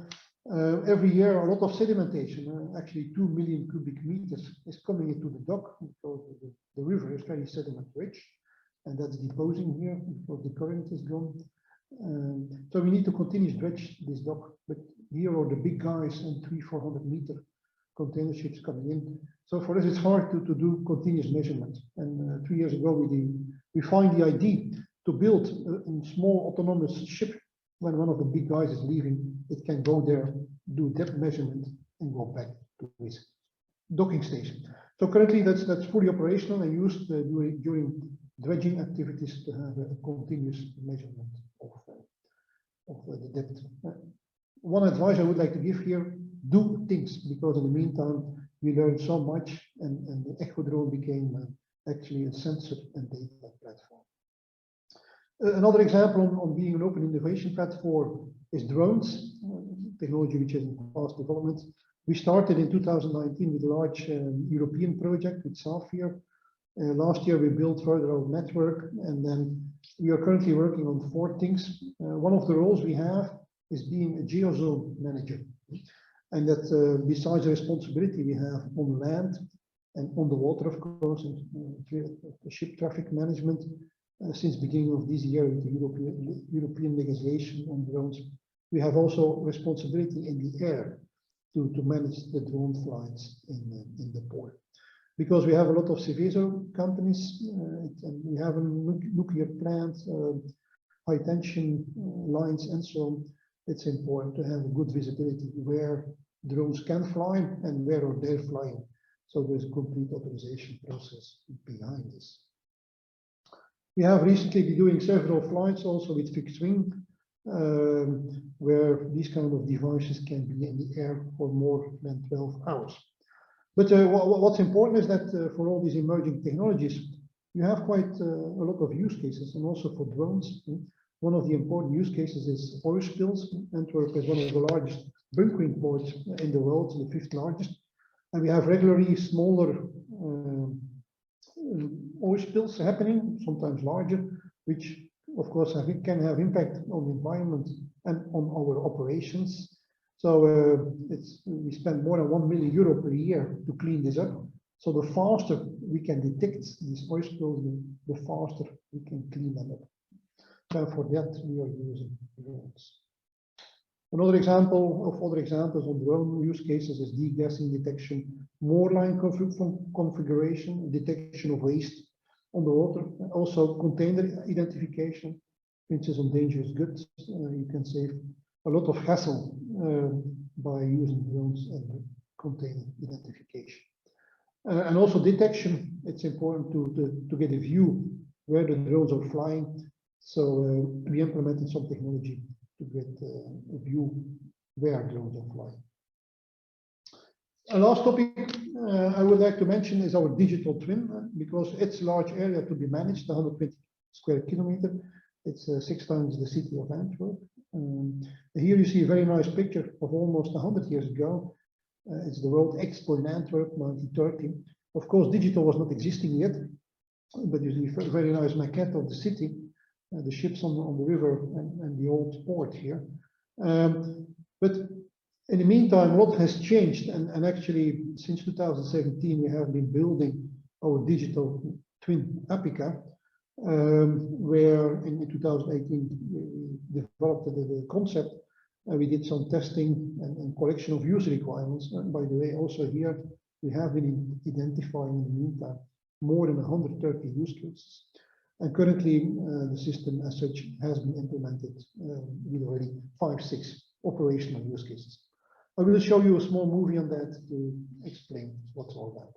Every year, a lot of sedimentation, actually 2 million cubic meters, is coming into the dock because the river is very sediment rich, and that's deposing here because the current is gone. So we need to continue to dredge this dock, but here are the big guys and 300-400 meter container ships coming in. So for us, it's hard to do continuous measurement. And 3 years ago, we find the idea to build a small autonomous ship. When one of the big guys is leaving, it can go there, do depth measurement, and go back to his docking station. So currently, that's fully operational and used during dredging activities to have a continuous measurement of the depth. One advice I would like to give here: do things, because in the meantime we learned so much, and the Echo drone became actually a sensor and data platform. Another example on being an open innovation platform is drones, technology which is in fast development. We started in 2019 with a large European project with Safir. Last year we built further our network, and then we are currently working on 4 things. One of the roles we have is being a geozone manager, and that besides the responsibility we have on land and on the water, of course, and ship traffic management. Since beginning of this year with the European legislation on drones, we have also responsibility in the air to manage the drone flights in the port. Because we have a lot of Seveso companies, and we have a nuclear plant, high tension lines, and so on. It's important to have a good visibility where drones can fly and where are they flying. So there's a complete authorization process behind this. We have recently been doing several flights also with fixed wing, where these kind of devices can be in the air for more than 12 hours. But what's important is that for all these emerging technologies, you have quite a lot of use cases, and also for drones. One of the important use cases is oil spills. Antwerp is one of the largest bunkering ports in the world, the 5th largest. And we have regularly smaller oil spills happening, sometimes larger, which of course can have impact on the environment and on our operations. So we spend more than €1 million per year to clean this up. So the faster we can detect these oil spills, the faster we can clean them up. So for that, we are using drones. Another example of other examples on drone use cases is degassing detection, moorline configuration, detection of waste. on the water. Also container identification, which is on dangerous goods. You can save a lot of hassle by using drones and container identification. And also detection. It's important to get a view where the drones are flying. So we implemented some technology to get a view where drones are flying. A last topic I would like to mention is our digital twin, because it's a large area to be managed, 120 square kilometers. It's 6 times the city of Antwerp. Here you see a very nice picture of almost 100 years ago. It's the World Expo in Antwerp, 1930. Of course, digital was not existing yet, but you see a very nice maquette of the city, the ships on the river and the old port here. But in the meantime, a lot has changed, and actually since 2017 we have been building our digital twin Apica, where in 2018 we developed the concept. We did some testing and collection of user requirements. And by the way, also here we have been identifying in the meantime more than 130 use cases. And currently the system as such has been implemented with already 5-6 operational use cases. I will show you a small movie on that to explain what's all about.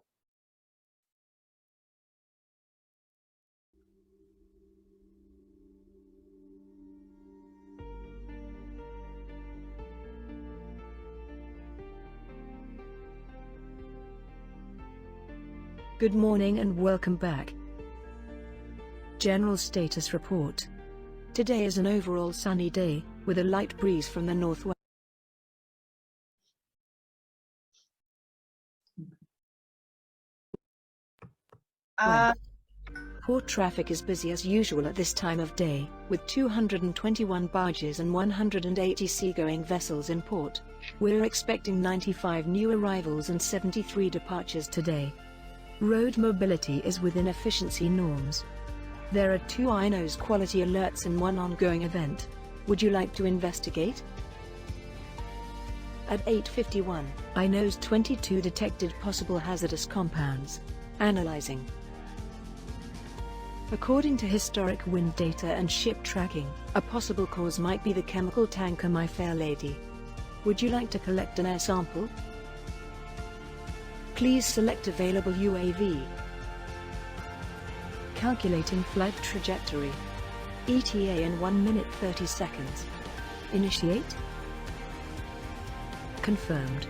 Good morning and welcome back. General status report. Today is an overall sunny day, with a light breeze from the northwest. Port traffic is busy as usual at this time of day, with 221 barges and 180 seagoing vessels in port. We're expecting 95 new arrivals and 73 departures today. Road mobility is within efficiency norms. There are 2 INOS quality alerts and 1 ongoing event. Would you like to investigate? At 8:51, INOS 22 detected possible hazardous compounds. Analyzing. According to historic wind data and ship tracking, a possible cause might be the chemical tanker My Fair Lady. Would you like to collect an air sample? Please select available UAV. Calculating flight trajectory. ETA in 1 minute 30 seconds. Initiate. Confirmed.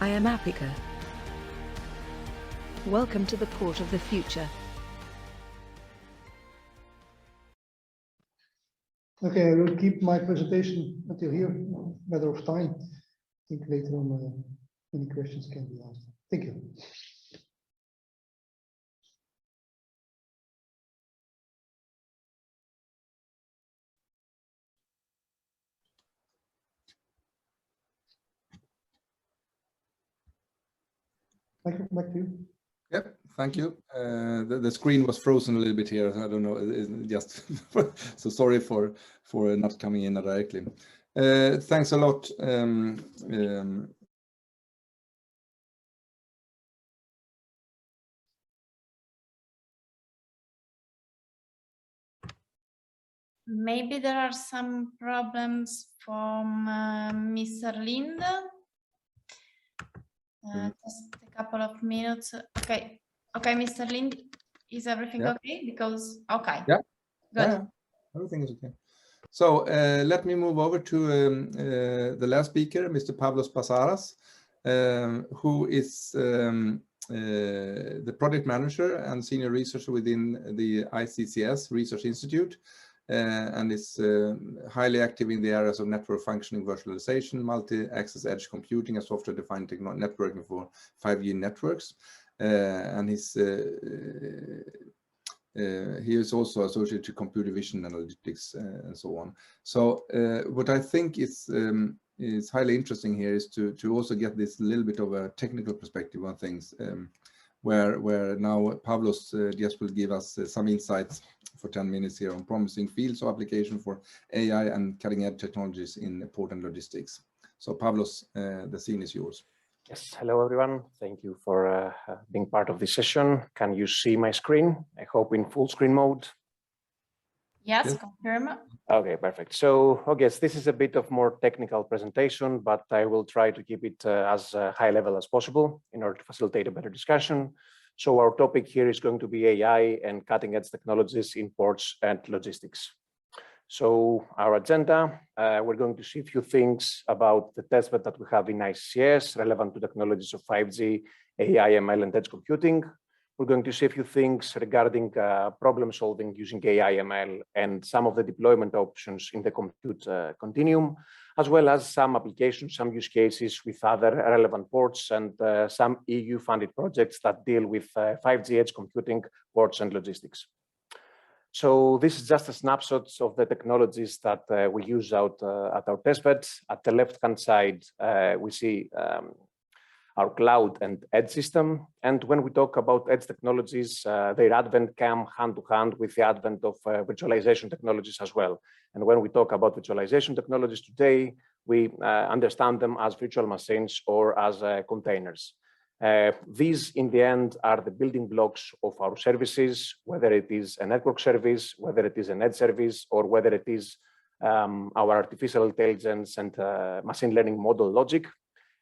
I am Apica. Welcome to the port of the future. Okay, I will keep my presentation until here, matter of time. I think later on any questions can be asked. Thank you. Back to you. Yep, thank you. The screen was frozen a little bit here. I don't know, just so sorry for not coming in directly. Thanks a lot. Maybe there are some problems from Mr. Lind. Just a couple of minutes. Okay, Mr. Lind, is everything okay? Because good. Yeah, everything is okay. So let me move over to the last speaker, Mr. Pavlos Pasaras, who is the project manager and senior researcher within the ICCS Research Institute, and is highly active in the areas of network functioning, virtualization, multi-access edge computing, and software-defined networking for 5G networks. And he is also associated to computer vision analytics and so on. So what I think is highly interesting here is to also get this little bit of a technical perspective on things, where now Pavlos just will give us some insights for 10 minutes here on promising fields of application for AI and cutting-edge technologies in port and logistics. So Pavlos, the scene is yours. Yes, hello everyone. Thank you for being part of this session. Can you see my screen? I hope in full screen mode. Yes, confirm. Okay, perfect. So, okay, this is a bit of more technical presentation, but I will try to keep it as high level as possible in order to facilitate a better discussion. So our topic here is going to be AI and cutting edge technologies in ports and logistics. So our agenda, we're going to see a few things about the testbed that we have in ICS relevant to technologies of 5G, AI, ML, and edge computing. We're going to see a few things regarding problem solving using AI, ML, and some of the deployment options in the compute continuum, as well as some applications, some use cases with other relevant ports and some EU-funded projects that deal with 5G edge computing, ports, and logistics. So this is just a snapshot of the technologies that we use out at our testbed. At the left-hand side, we see our cloud and edge system. And when we talk about edge technologies, their advent come hand to hand with the advent of virtualization technologies as well. And when we talk about virtualization technologies today, we understand them as virtual machines or as containers. These, in the end, are the building blocks of our services, whether it is a network service, whether it is an edge service, or whether it is our artificial intelligence and machine learning model logic.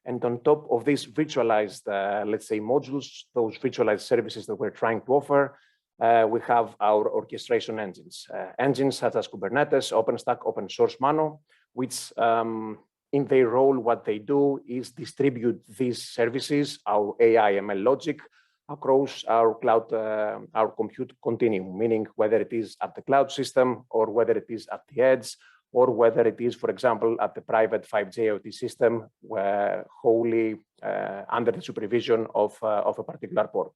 And on top of these virtualized, let's say, modules, those virtualized services that we're trying to offer, we have our orchestration engines. Engines such as Kubernetes, OpenStack, open source Mano, which in their role, what they do is distribute these services, our AI ML logic, across our cloud, our compute continuum, meaning whether it is at the cloud system or whether it is at the edge, or whether it is, for example, at the private 5G IoT system, wholly under the supervision of a particular port.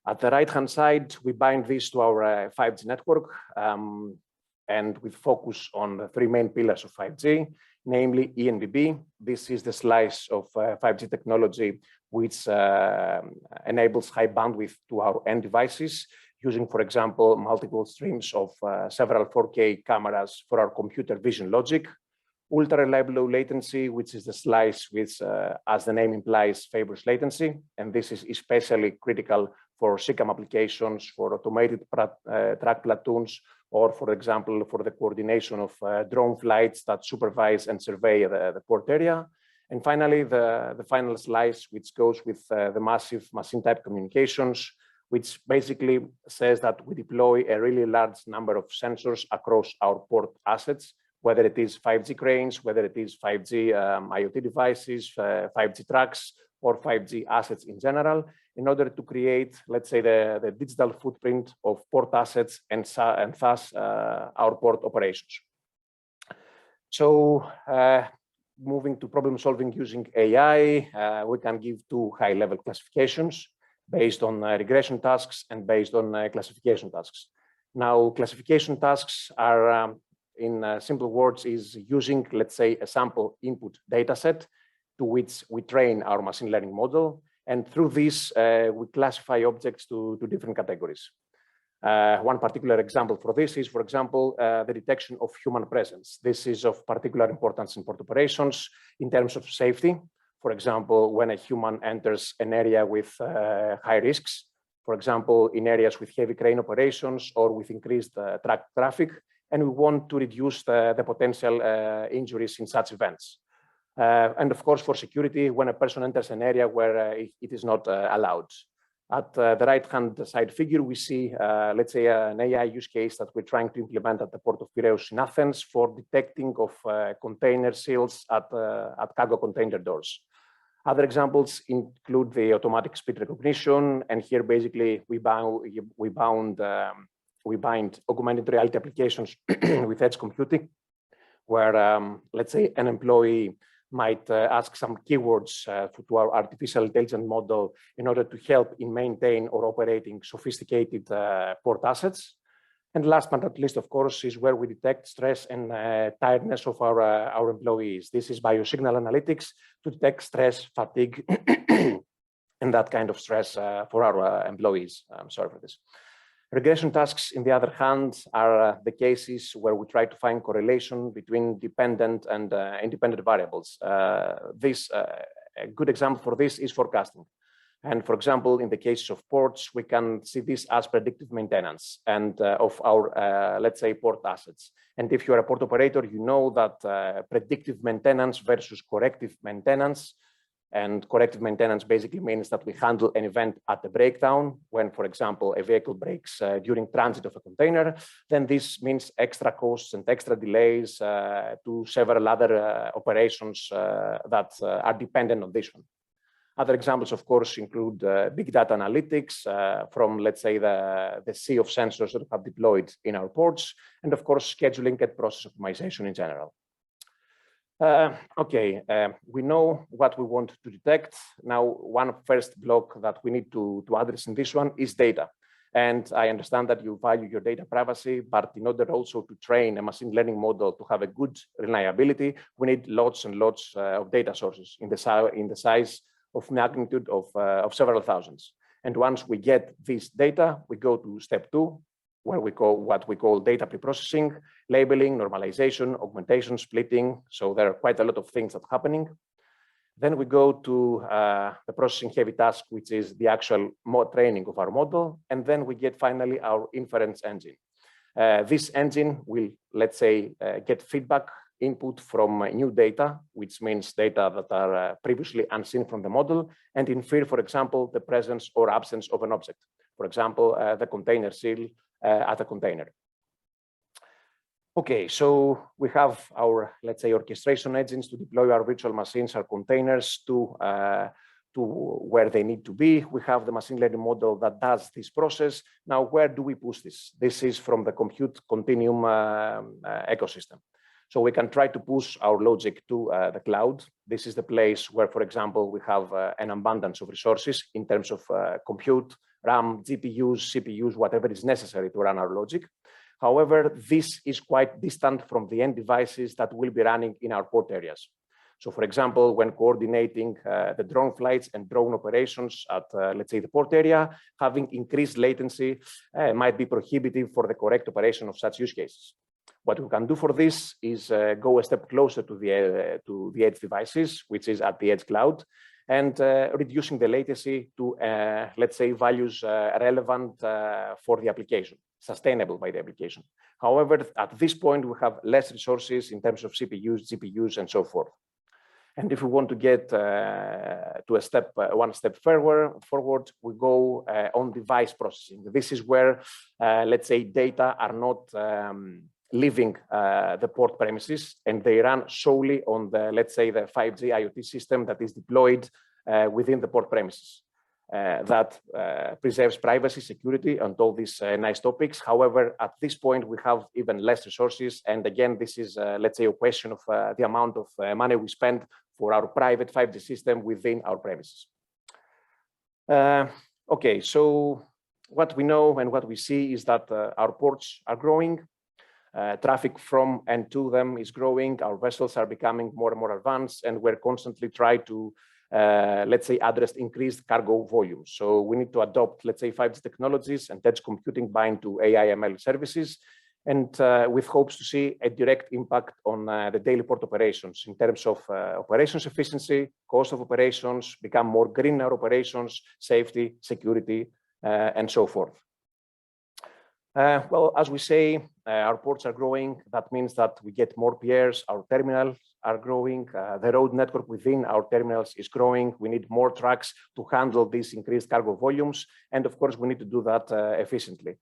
At the right-hand side, we bind this to our 5G network, and we focus on the three main pillars of 5G, namely ENBB. This is the slice of 5G technology which enables high bandwidth to our end devices, using, for example, multiple streams of several 4K cameras for our computer vision logic. Ultra reliable low latency, which is the slice which, as the name implies, favors latency. And this is especially critical for SICAM applications, for automated track platoons, or, for example, for the coordination of drone flights that supervise and survey the port area. And finally, the final slice, which goes with the massive machine type communications, which basically says that we deploy a really large number of sensors across our port assets, whether it is 5G cranes, whether it is 5G IoT devices, 5G trucks, or 5G assets in general, in order to create, let's say, the digital footprint of port assets and thus our port operations. So moving to problem solving using AI, we can give two high-level classifications based on regression tasks and based on classification tasks. Now, classification tasks are, in simple words, is using, let's say, a sample input data set to which we train our machine learning model. And through this, we classify objects to different categories. One particular example for this is, for example, the detection of human presence. This is of particular importance in port operations in terms of safety. For example, when a human enters an area with high risks, for example, in areas with heavy crane operations or with increased truck traffic, and we want to reduce the potential injuries in such events. And of course, for security, when a person enters an area where it is not allowed. At the right-hand side figure, we see, let's say, an AI use case that we're trying to implement at the port of Piraeus in Athens for detecting of container seals at cargo container doors. Other examples include the automatic speed recognition, and here basically we bind augmented reality applications with edge computing, where let's say an employee might ask some keywords to our artificial intelligence model in order to help in maintain or operating sophisticated port assets. And last but not least, of course, is where we detect stress and tiredness of our employees. This is biosignal analytics to detect stress, fatigue, and that kind of stress for our employees. I'm sorry for this. Regression tasks, on the other hand, are the cases where we try to find correlation between dependent and independent variables. This a good example for this is forecasting. And for example, in the case of ports, we can see this as predictive maintenance and of our, let's say, port assets. And if you're a port operator, you know that predictive maintenance versus corrective maintenance. And corrective maintenance basically means that we handle an event at the breakdown when, for example, a vehicle breaks during transit of a container. Then this means extra costs and extra delays to several other operations that are dependent on this one. Other examples, of course, include big data analytics from, let's say, the sea of sensors that we have deployed in our ports, and of course, scheduling and process optimization in general. We know what we want to detect. Now, one first block that we need to address in this one is data. And I understand that you value your data privacy, but in order also to train a machine learning model to have a good reliability, we need lots and lots of data sources in the size of magnitude of several thousands. And once we get this data, we go to step 2, where we call what we call data preprocessing, labeling, normalization, augmentation, splitting. So there are quite a lot of things that are happening. Then we go to the processing heavy task, which is the actual training of our model. And then we get finally our inference engine. This engine will, let's say, get feedback input from new data, which means data that are previously unseen from the model, and infer, for example, the presence or absence of an object. For example, the container seal at a container. Okay, so we have our, let's say, orchestration engines to deploy our virtual machines, our containers to where they need to be. We have the machine learning model that does this process. Now, where do we push this? This is from the compute continuum ecosystem. So we can try to push our logic to the cloud. This is the place where, for example, we have an abundance of resources in terms of compute, RAM, GPUs, CPUs, whatever is necessary to run our logic. However, this is quite distant from the end devices that will be running in our port areas. So, for example, when coordinating the drone flights and drone operations at, let's say, the port area, having increased latency might be prohibitive for the correct operation of such use cases. What we can do for this is go a step closer to the edge devices, which is at the edge cloud, and reducing the latency to, let's say, values relevant for the application, sustainable by the application. However, at this point, we have less resources in terms of CPUs, GPUs, and so forth. And if we want to get to a step, one step forward, we go on device processing. This is where, let's say, data are not leaving the port premises, and they run solely on the, let's say, the 5G IoT system that is deployed within the port premises. That preserves privacy, security, and all these nice topics. However, at this point, we have even less resources. And again, this is, let's say, a question of the amount of money we spend for our private 5G system within our premises. Okay, so what we know and what we see is that our ports are growing. Traffic from and to them is growing. Our vessels are becoming more and more advanced, and we're constantly trying to, let's say, address increased cargo volume. So we need to adopt, let's say, 5G technologies and edge computing bind to AI/ML services, and with hopes to see a direct impact on the daily port operations in terms of operations efficiency, cost of operations, become more greener operations, safety, security, and so forth. Well, as we say, our ports are growing. That means that we get more piers. Our terminals are growing. The road network within our terminals is growing. We need more trucks to handle these increased cargo volumes. And of course, we need to do that efficiently.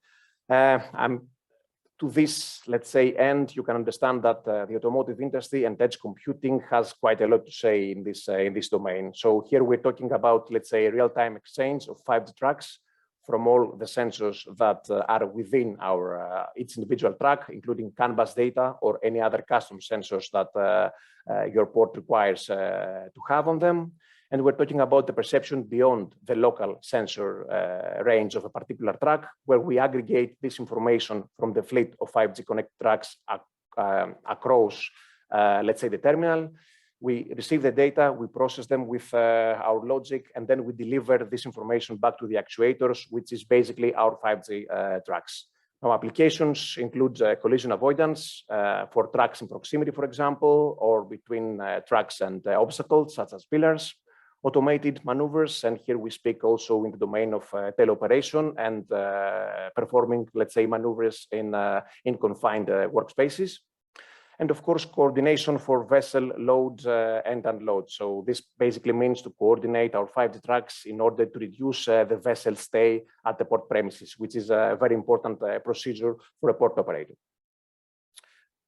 To this, let's say, end, you can understand that the automotive industry and edge computing has quite a lot to say in this domain. So here we're talking about, let's say, real-time exchange of 5G tracks from all the sensors that are within our each individual track, including CAN bus data or any other custom sensors that your port requires to have on them. And we're talking about the perception beyond the local sensor range of a particular track, where we aggregate this information from the fleet of 5G connected tracks across, let's say, the terminal. We receive the data, we process them with our logic, and then we deliver this information back to the actuators, which is basically our 5G tracks. Now, applications include collision avoidance for tracks in proximity, for example, or between tracks and obstacles, such as pillars. automated maneuvers, and here we speak also in the domain of teleoperation and performing, let's say, maneuvers in confined workspaces. And of course, coordination for vessel loads and unloads. So this basically means to coordinate our 5G tracks in order to reduce the vessel stay at the port premises, which is a very important procedure for a port operator.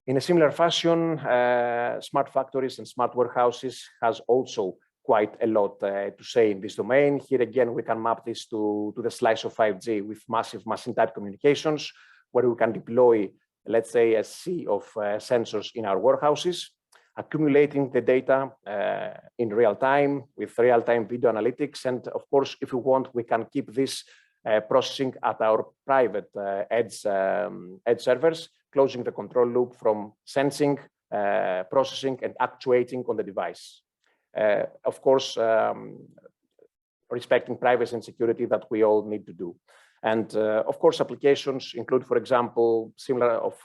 In a similar fashion, smart factories and smart warehouses has also quite a lot to say in this domain. Here again, we can map this to the slice of 5G with massive machine-type communications, where we can deploy, let's say, a sea of sensors in our warehouses, accumulating the data in real time with real-time video analytics. And of course, if we want, we can keep this processing at our private edge servers, closing the control loop from sensing, processing, and actuating on the device. Of course, respecting privacy and security that we all need to do. And of course, applications include, for example, similar of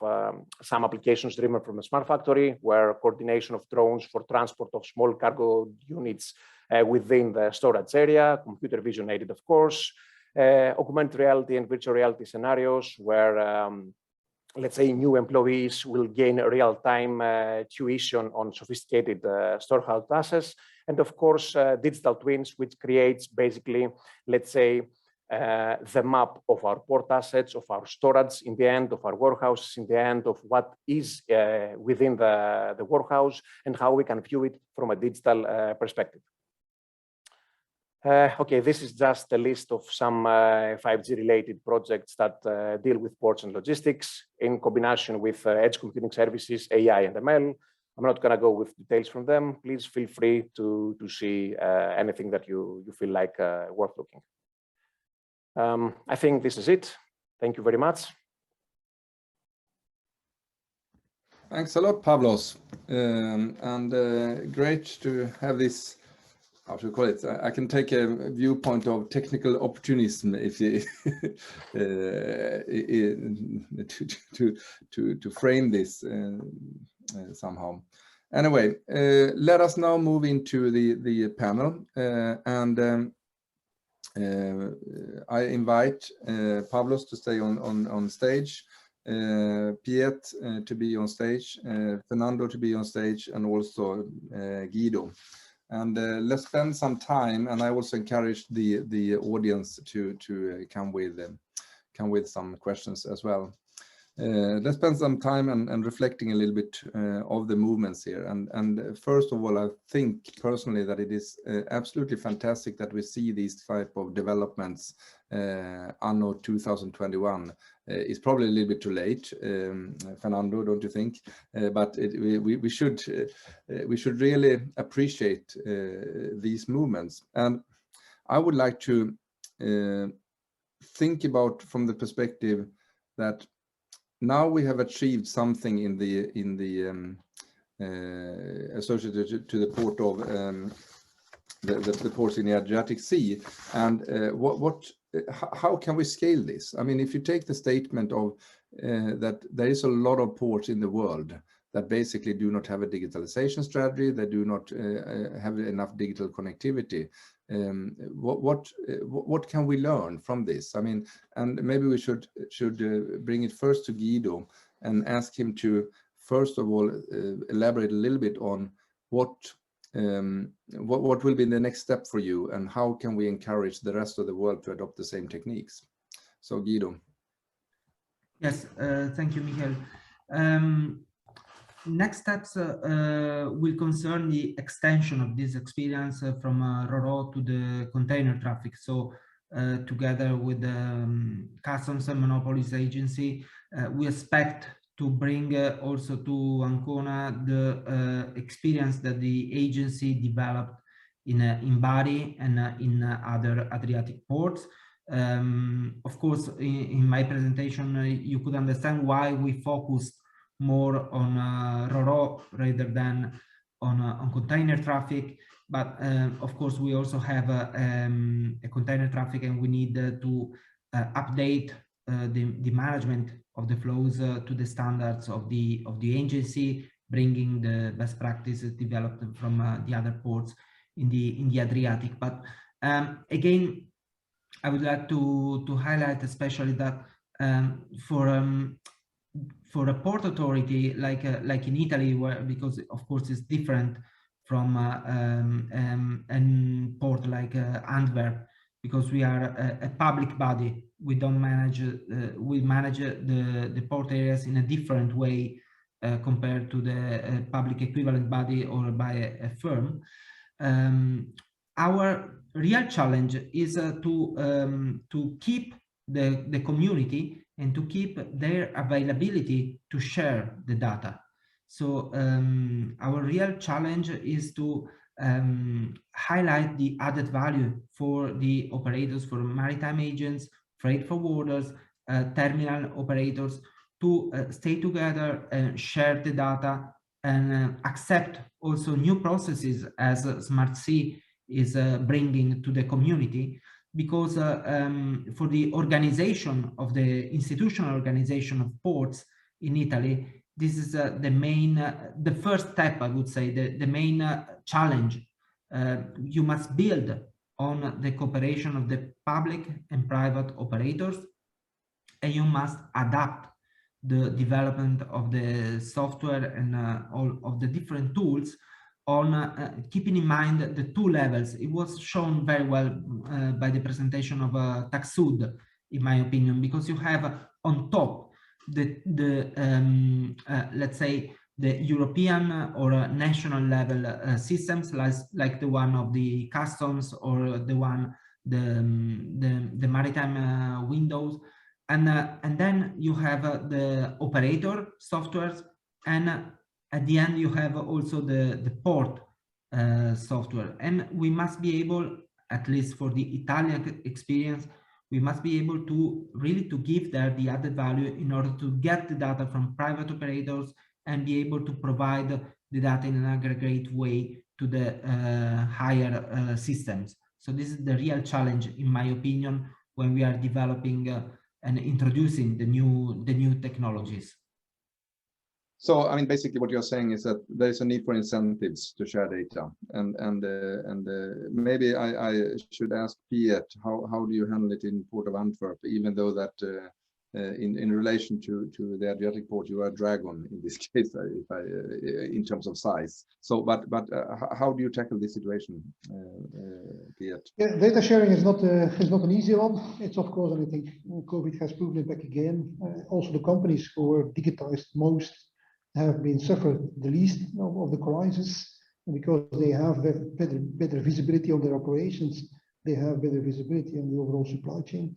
some applications driven from a smart factory, where coordination of drones for transport of small cargo units within the storage area, computer vision aided, of course, augmented reality and virtual reality scenarios where, let's say, new employees will gain real-time tuition on sophisticated storehouse assets, and of course, digital twins, which creates basically, let's say, the map of our port assets, of our storage in the end, of our warehouses in the end, of what is within the warehouse and how we can view it from a digital perspective. Okay, this is just a list of some 5G related projects that deal with ports and logistics in combination with edge computing services, AI and ML. I'm not going to go with details from them. Please feel free to see anything that you feel like worth looking. I think this is it. Thank you very much. Thanks a lot, Pavlos. And great to have this, how to call it? I can take a viewpoint of technical opportunism, if you to frame this somehow. Anyway, let us now move into the panel, and I invite Pavlos to stay on stage, Piet to be on stage, Fernando to be on stage, and also Guido. And let's spend some time, and I also encourage the audience to come with some questions as well. Let's spend some time and reflecting a little bit of the movements here. And first of all, I think personally that it is absolutely fantastic that we see these type of developments anno 2021. It's probably a little bit too late, Fernando, don't you think? But we should really appreciate these movements. And I would like to think about from the perspective that now we have achieved something in the associated to the port of the ports in the Adriatic Sea, and how can we scale this? I mean, if you take the statement of that there is a lot of ports in the world that basically do not have a digitalization strategy, they do not have enough digital connectivity. What can we learn from this? I mean, and maybe we should bring it first to Guido and ask him to first of all elaborate a little bit on what will be the next step for you, and how can we encourage the rest of the world to adopt the same techniques? So Guido. Yes, thank you, Michael. Next steps will concern the extension of this experience from RoRo to the container traffic. So together with the Customs and Monopolies Agency, we expect to bring also to Ancona the experience that the agency developed in Bari and in other Adriatic ports. Of course, in my presentation, you could understand why we focused more on RoRo rather than on container traffic, but of course we also have a container traffic, and we need to update the management of the flows to the standards of the agency, bringing the best practices developed from the other ports in the Adriatic. But again, I would like to highlight especially that for a port authority like in Italy, where, because of course it's different from a port like Antwerp, because we are a public body. We don't manage we manage the port areas in a different way compared to the public equivalent body or by a firm. Our real challenge is to keep the community and to keep their availability to share the data. So our real challenge is to highlight the added value for the operators, for maritime agents, freight forwarders, terminal operators, to stay together and share the data and accept also new processes as Smart Sea is bringing to the community, because for the organization of the institutional organization of ports in Italy, this is the main, the first step, I would say, the main challenge. You must build on the cooperation of the public and private operators, and you must adapt the development of the software and all of the different tools on keeping in mind the two levels. It was shown very well by the presentation of Taksud, in my opinion, because you have on top let's say the European or national level systems, like the one of the customs or the one the maritime windows, and then you have the operator softwares, and at the end you have also the port software. And we must be able, at least for the Italian experience, we must be able to really to give there the added value in order to get the data from private operators and be able to provide the data in an aggregate way to the higher systems. So this is the real challenge, in my opinion, when we are developing and introducing the new technologies. So, I mean, basically what you're saying is that there is a need for incentives to share data, and maybe I should ask Piet, how do you handle it in Port of Antwerp, even though that in relation to the Adriatic port you are a dragon in this case, in terms of size. So, but how do you tackle this situation, Piet? Yeah, data sharing is not an easy one. It's of course, and I think COVID has proven it back again. Also, the companies who were digitized most have been suffered the least of the crisis, because they have better visibility on their operations. They have better visibility on the overall supply chain.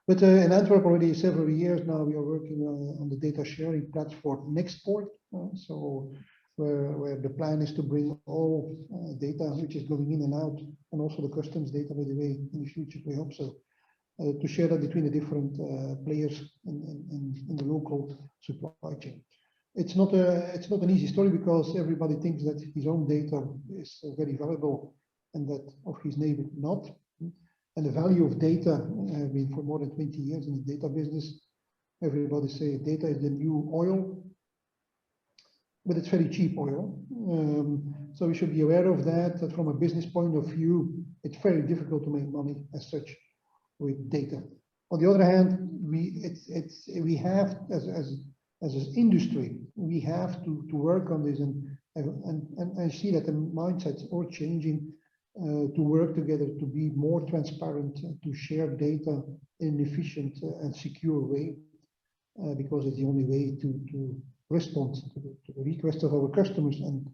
But in Antwerp already several years now, we are working on the data sharing platform Nextport. So where the plan is to bring all data which is going in and out, and also the customs data, by the way, in the future, we hope so, to share that between the different players in the local supply chain. It's not an easy story, because everybody thinks that his own data is very valuable and that of his neighbor not. And the value of data, I've been for more than 20 years in the data business. Everybody say data is the new oil, but it's very cheap oil. So we should be aware of that from a business point of view, it's very difficult to make money as such with data. On the other hand, we have as an industry, we have to work on this, and I see that the mindsets are changing to work together to be more transparent, to share data in an efficient and secure way, because it's the only way to respond to the request of our customers and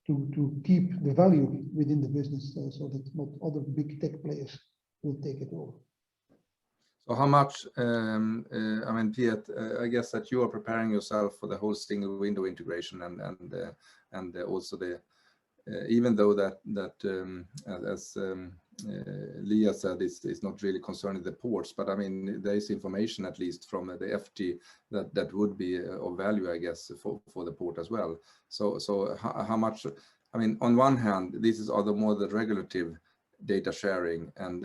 to keep the value within the business, so that not other big tech players will take it over. So how much, I mean, Piet, I guess that you are preparing yourself for the whole single window integration, and also the, even though that as Leah said, it's not really concerning the ports, but I mean, there is information at least from the FT that would be of value, I guess, for the port as well. So how much, I mean, on one hand, this is more the regulative data sharing, and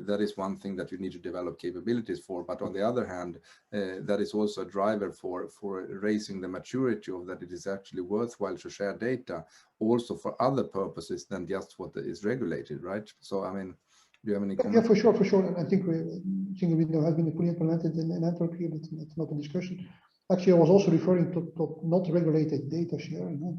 that is one thing that you need to develop capabilities for. But on the other hand, that is also a driver for raising the maturity of that it is actually worthwhile to share data also for other purposes than just what is regulated, right? So I mean, do you have any comments? Yeah, for sure. And I think window has been fully implemented in Antwerp here. It's not a discussion. Actually, I was also referring to not regulated data sharing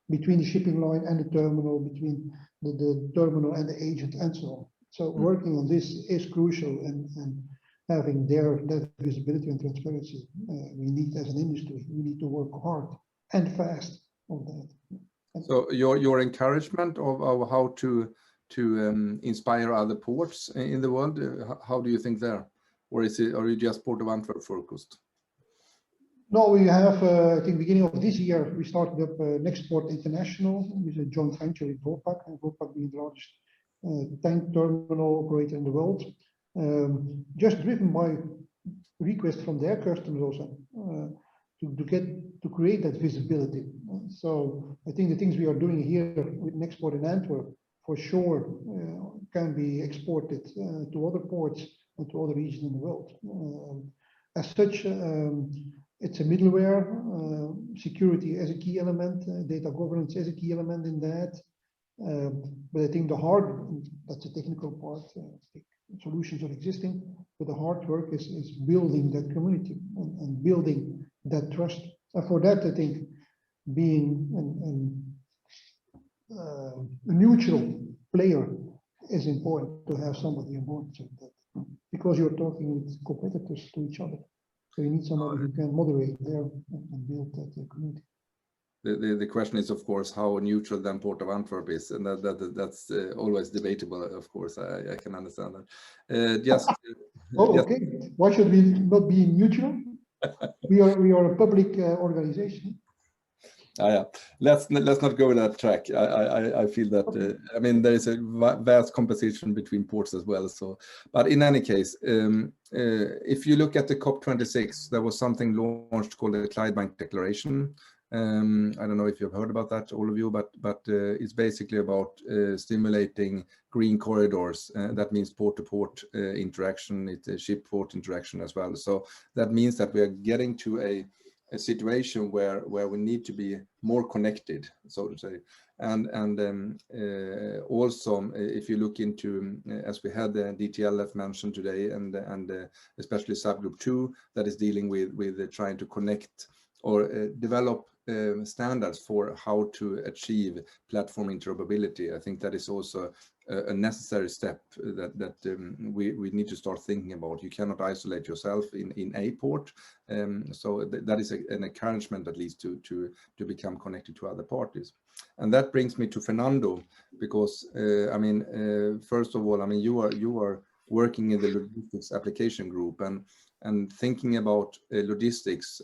between the shipping line and the terminal, between the terminal and the agent, and so on. So working on this is crucial, and having that visibility and transparency, we need as an industry. We need to work hard and fast on that. So your encouragement of how to inspire other ports in the world, how do you think there? Or are you just Port of Antwerp focused? No, we have, I think beginning of this year, we started up Nextport International with a joint venture with Vopak, and Vopak being the largest tank terminal operator in the world. Just driven by requests from their customers also to create that visibility. So I think the things we are doing here with Nextport in Antwerp for sure can be exported to other ports and to other regions in the world. As such, it's a middleware, security as a key element, data governance as a key element in that. But I think the hard, that's a technical part, solutions are existing, but the hard work is building that community and building that trust. And for that, I think being a neutral player is important, to have somebody on board, because you're talking with competitors to each other. So you need somebody who can moderate there and build that community. The question is, of course, how neutral then Port of Antwerp is, and that's always debatable. Of course, I can understand that. Okay. Why should we not be neutral? we are a public organization. Yeah, let's not go that track. I feel that I mean there is a vast competition between ports as well. So, but in any case, if you look at the COP26, there was something launched called the Clydebank Declaration. I don't know if you've heard about that, all of you, but it's basically about stimulating green corridors. That means port-to-port interaction, it's a ship-port interaction as well. So that means that we are getting to a situation where we need to be more connected, so to say, and also if you look into, as we had the DTLF mentioned today, and especially subgroup 2 that is dealing with trying to connect or develop standards for how to achieve platform interoperability. I think that is also a necessary step that we need to start thinking about. You cannot isolate yourself in a port, so that is an encouragement at least to become connected to other parties. And that brings me to Fernando, because I mean, first of all, I mean you are working in the logistics application group, and thinking about logistics,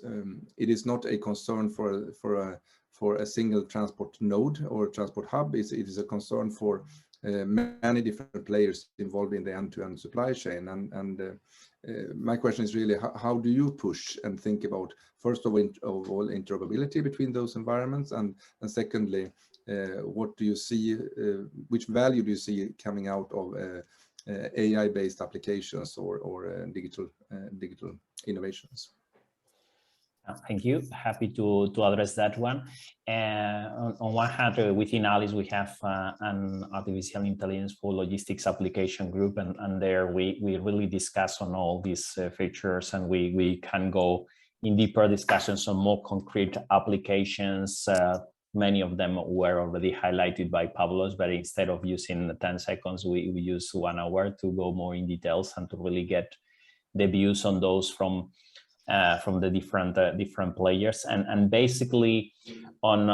it is not a concern for a single transport node or transport hub. It is a concern for many different players involved in the end-to-end supply chain. And my question is really, how do you push and think about, first of all, interoperability between those environments, and secondly, what do you see, which value do you see coming out of AI-based applications or digital innovations? Thank you. Happy to address that one. On one hand, within Alice, we have an artificial intelligence for logistics application group, and there we really discuss on all these features, and we can go in deeper discussions on more concrete applications. Many of them were already highlighted by Pavlos, but instead of using 10 seconds, we use 1 hour to go more in details and to really get the views on those from the different players, and basically on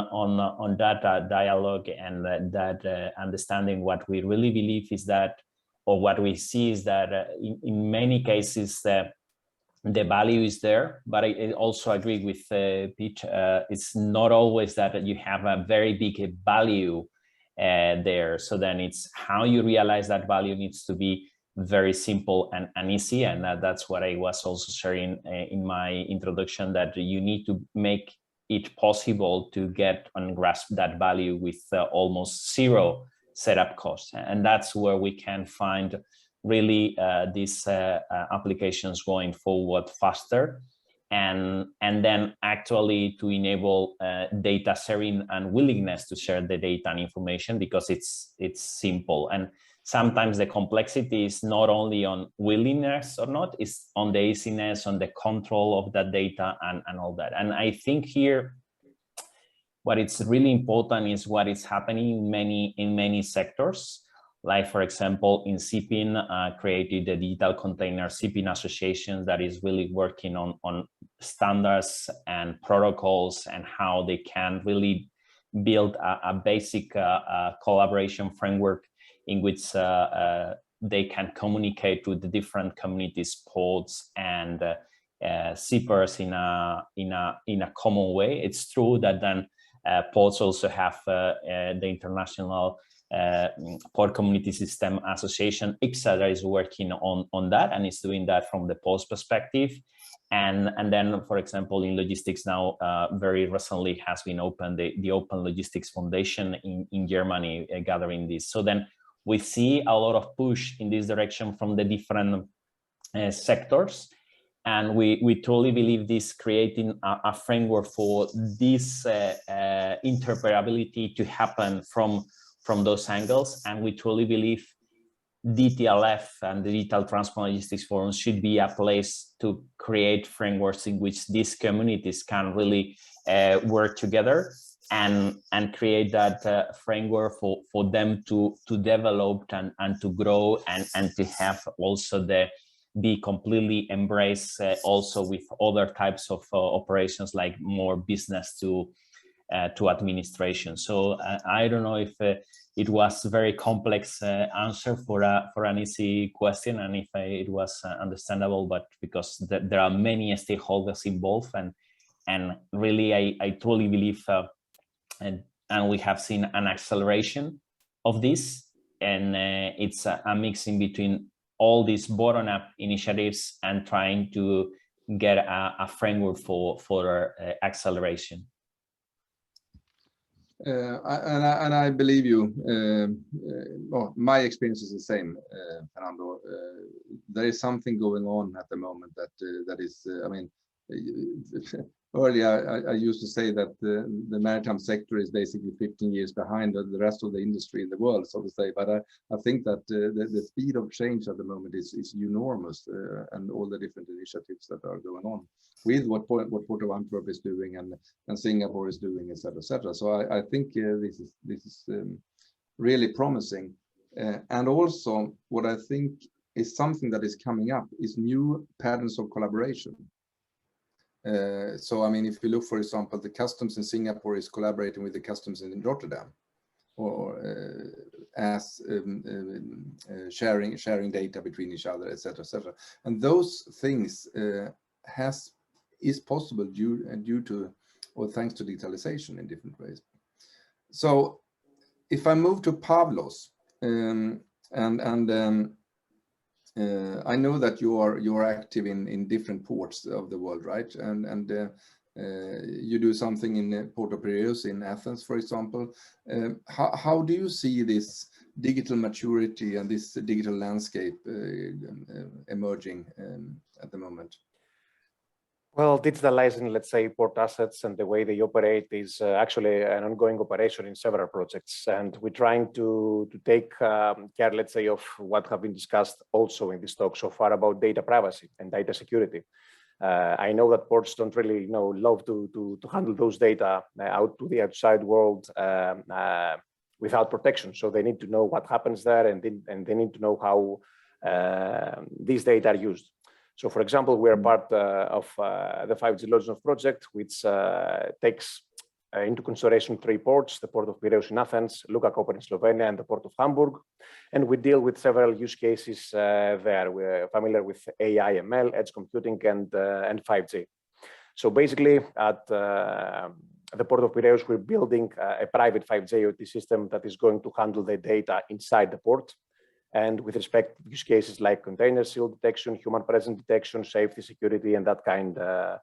that dialogue and that understanding, what we really believe is that, or what we see is that in many cases the value is there, but I also agree with Pete. It's not always that you have a very big value there. So then it's how you realize that value needs to be very simple and easy, and that's what I was also sharing in my introduction, that you need to make it possible to get and grasp that value with almost zero setup costs. And that's where we can find really these applications going forward faster. And then actually to enable data sharing and willingness to share the data and information, because it's simple. And sometimes the complexity is not only on willingness or not, it's on the easiness, on the control of that data and all that. And I think here, what is really important is what is happening in many sectors. Like, for example, in CIPIN, created a digital container CIPIN association that is really working on standards and protocols and how they can really build a basic collaboration framework in which they can communicate with the different communities, ports and shippers in a common way. It's true that then ports also have the International Port Community System Association, ICSA, that is working on that and is doing that from the ports perspective. And then, for example, in logistics now, very recently has been opened the Open Logistics Foundation in Germany, gathering this. So then we see a lot of push in this direction from the different sectors. And we truly believe this creating a framework for this interoperability to happen from those angles. And we truly believe DTLF and the Digital Transport Logistics Forum should be a place to create frameworks in which these communities can really work together and create that framework for them to develop and to grow and to have also be completely embraced also with other types of operations, like more business to administration. So I don't know if it was a very complex answer for an easy question, and if it was understandable, but because there are many stakeholders involved, and really I truly believe and we have seen an acceleration of this, and it's a mixing between all these bottom-up initiatives and trying to get a framework for acceleration. And I believe you. Well, my experience is the same, Fernando. There is something going on at the moment that is. I mean, earlier I used to say that the maritime sector is basically 15 years behind the rest of the industry in the world, so to say. But I think that the speed of change at the moment is enormous, and all the different initiatives that are going on with what Port of Antwerp is doing and Singapore is doing, etc., etc. So I think this is really promising, and also what I think is something that is coming up is new patterns of collaboration. So I mean, if you look, for example, the customs in Singapore is collaborating with the customs in Rotterdam, or as sharing data between each other, etc., etc. And those things is possible due to, or thanks to, digitalization in different ways. So if I move to Pavlos, I know that you are active in different ports of the world, right? And you do something in Port of Piraeus in Athens, for example. How do you see this digital maturity and this digital landscape emerging at the moment? Well, digitalizing, let's say, port assets and the way they operate is actually an ongoing operation in several projects. And we're trying to take care, let's say, of what have been discussed also in this talk so far about data privacy and data security. I know that ports don't really love to handle those data out to the outside world without protection. So they need to know what happens there, and they need to know how these data are used. So, for example, we are part of the 5G Loznos project, which takes into consideration 3 ports: the Port of Piraeus in Athens, Luka Koper in Slovenia, and the Port of Hamburg. And we deal with several use cases there. We're familiar with AI, ML, edge computing, and 5G. So basically, at the Port of Piraeus, we're building a private 5G IoT system that is going to handle the data inside the port. And with respect to use cases like container seal detection, human presence detection, safety, security, and that kind of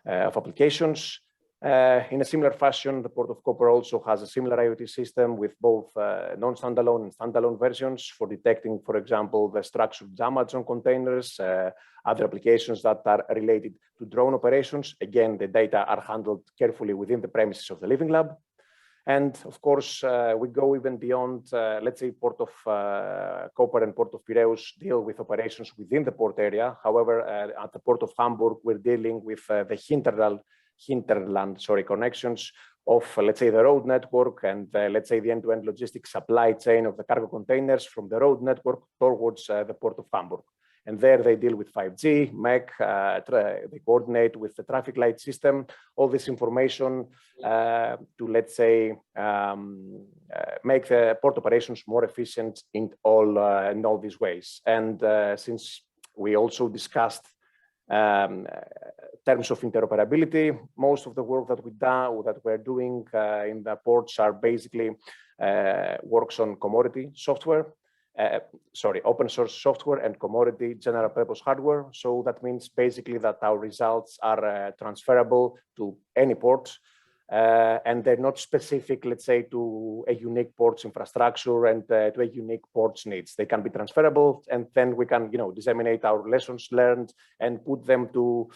applications. In a similar fashion, the Port of Koper also has a similar IoT system with both non-standalone and standalone versions for detecting, for example, the structured damage on containers, other applications that are related to drone operations. Again, the data are handled carefully within the premises of the Living Lab. And of course, we go even beyond, let's say, Port of Koper and Port of Piraeus deal with operations within the port area. However, at the Port of Hamburg, we're dealing with the hinterland connections of, let's say, the road network and, let's say, the end-to-end logistics supply chain of the cargo containers from the road network towards the Port of Hamburg. And there they deal with 5G, MEC, they coordinate with the traffic light system, all this information to, let's say, make the port operations more efficient in all these ways. And since we also discussed terms of interoperability, most of the work that we're doing in the ports are basically works on commodity software. Open source software and commodity general purpose hardware. So that means basically that our results are transferable to any port and they're not specific, let's say, to a unique port's infrastructure and to a unique port's needs. They can be transferable and then we can, disseminate our lessons learned and put them to,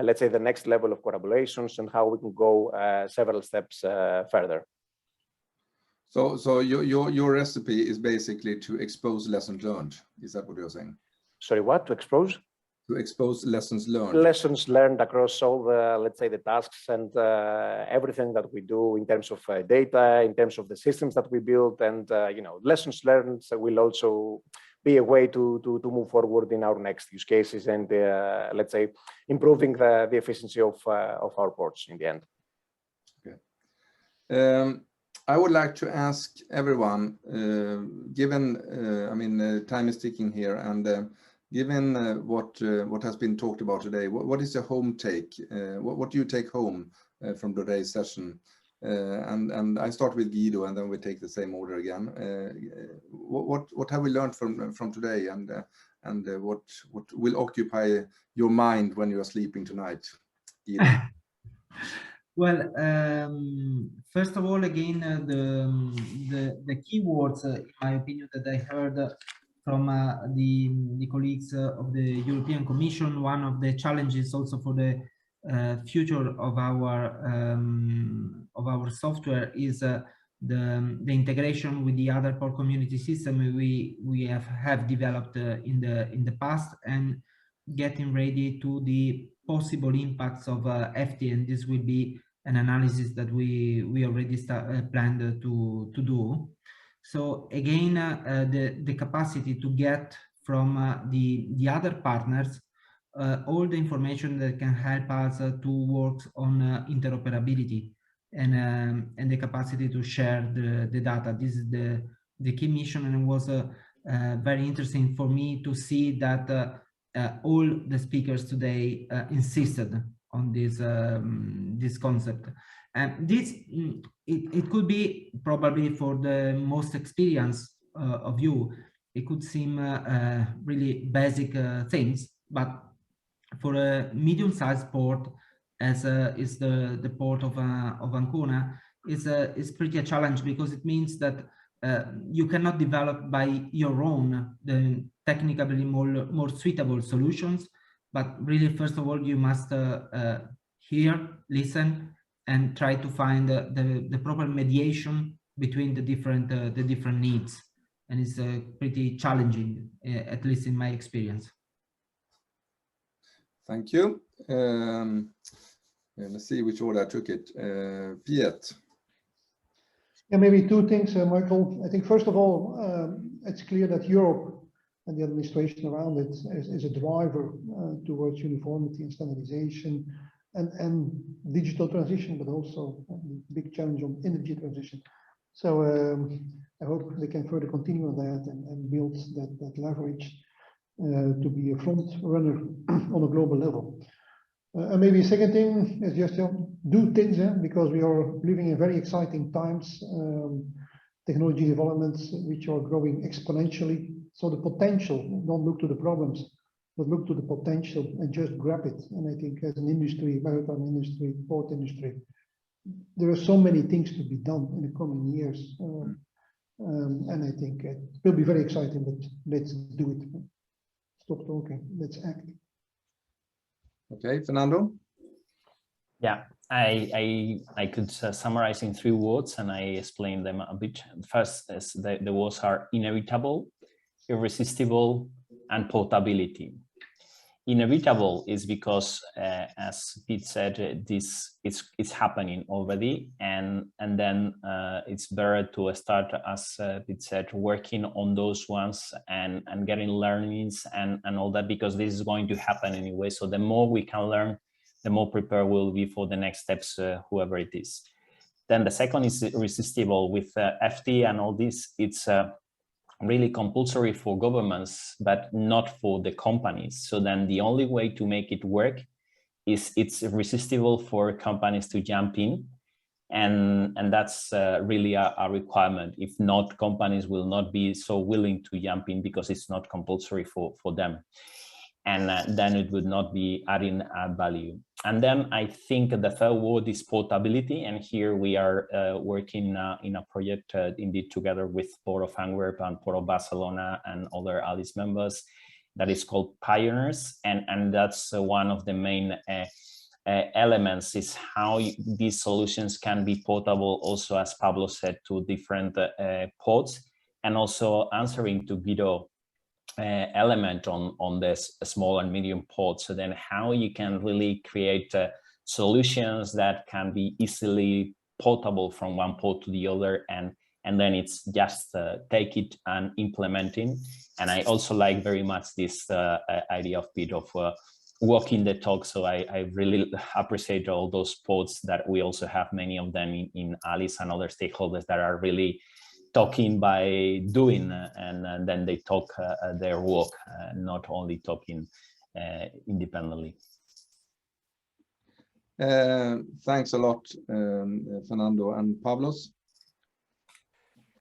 let's say, the next level of collaborations and how we can go several steps further. So your recipe is basically to expose lessons learned. Is that what you're saying? Sorry, what? To expose? To expose lessons learned. Lessons learned across all the, let's say, the tasks and everything that we do in terms of data, in terms of the systems that we build, and lessons learned will also be a way to move forward in our next use cases and let's say improving the efficiency of our ports in the end. Okay. I would like to ask everyone, given, time is ticking here, and given what has been talked about today, what is your home take? What do you take home from today's session? And I start with Guido, and then we take the same order again. What have we learned from today, and what will occupy your mind when you are sleeping tonight, Guido? Well, first of all, again, the keywords, in my opinion, that I heard from the colleagues of the European Commission, one of the challenges also for the future of our software is the integration with the other port community system we have developed in the past, and getting ready to the possible impacts of FT, and this will be an analysis that we already planned to do. So again, the capacity to get from the other partners all the information that can help us to work on interoperability and the capacity to share the data. This is the key mission, and it was very interesting for me to see that all the speakers today insisted on this concept. And this it could be probably for the most experienced of you, it could seem really basic things, but for a medium-sized port as is the port of Ancona is pretty a challenge, because it means that you cannot develop by your own the technically more suitable solutions, but really first of all you must hear, listen, and try to find the proper mediation between the different needs, and it's pretty challenging, at least in my experience. Thank you. Let's see which order I took it. Piet. Yeah, maybe two things, Michael. I think first of all, it's clear that Europe and the administration around it is a driver towards uniformity and standardization and digital transition, but also a big challenge on energy transition. So I hope they can further continue on that and build that leverage to be a front runner on a global level. And maybe a second thing is just do things, because we are living in very exciting times, technology developments which are growing exponentially. So the potential, don't look to the problems, but look to the potential and just grab it. And I think as an industry, maritime industry, port industry, there are so many things to be done in the coming years. And I think it will be very exciting, but let's do it. Stop talking, let's act. Okay, Fernando? Yeah, I could summarize in 3 words, and I explain them a bit. First, is the words are inevitable, irresistible, and portability. Inevitable is because, as Pete said, this it's happening already, and then it's better to start, as Pete said, working on those ones and getting learnings and all that, because this is going to happen anyway. So the more we can learn, the more prepared we'll be for the next steps, whoever it is. Then the second is irresistible. With FT and all this, it's really compulsory for governments, but not for the companies. So then the only way to make it work is it's irresistible for companies to jump in. And that's really a requirement. If not, companies will not be so willing to jump in because it's not compulsory for them. And then it would not be adding value. And then I think the third word is portability. And here we are working in a project indeed together with Port of Antwerp and Port of Barcelona and other ALICE members that is called Pioneers. And that's one of the main elements, is how these solutions can be portable also, as Pablo said, to different ports, and also answering to Guido element on this small and medium ports. So then how you can really create solutions that can be easily portable from one port to the other, and then it's just take it and implementing. And I also like very much this idea of Pete of walking the talk. So I really appreciate all those ports that we also have, many of them in ALICE and other stakeholders that are really talking by doing, and then they talk their work, not only talking independently. Thanks a lot, Fernando and Pavlos.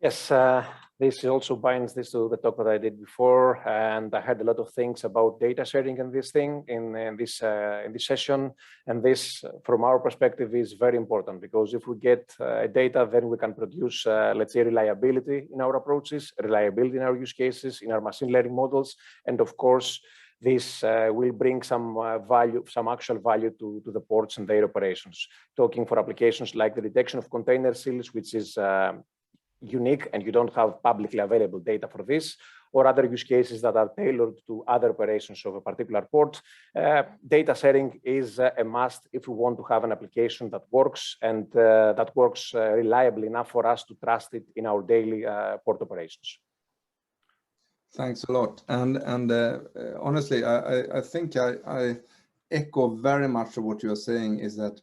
Yes, this also binds this to the talk that I did before, and I had a lot of things about data sharing in this thing in this session. And this, from our perspective, is very important, because if we get data, then we can produce, let's say, reliability in our approaches, reliability in our use cases, in our machine learning models, and of course, this will bring some value, some actual value to the ports and their operations. Talking for applications like the detection of container seals, which is unique, and you don't have publicly available data for this, or other use cases that are tailored to other operations of a particular port. Data sharing is a must if we want to have an application that works, and that works reliably enough for us to trust it in our daily port operations. Thanks a lot. And honestly, I think I echo very much of what you are saying, is that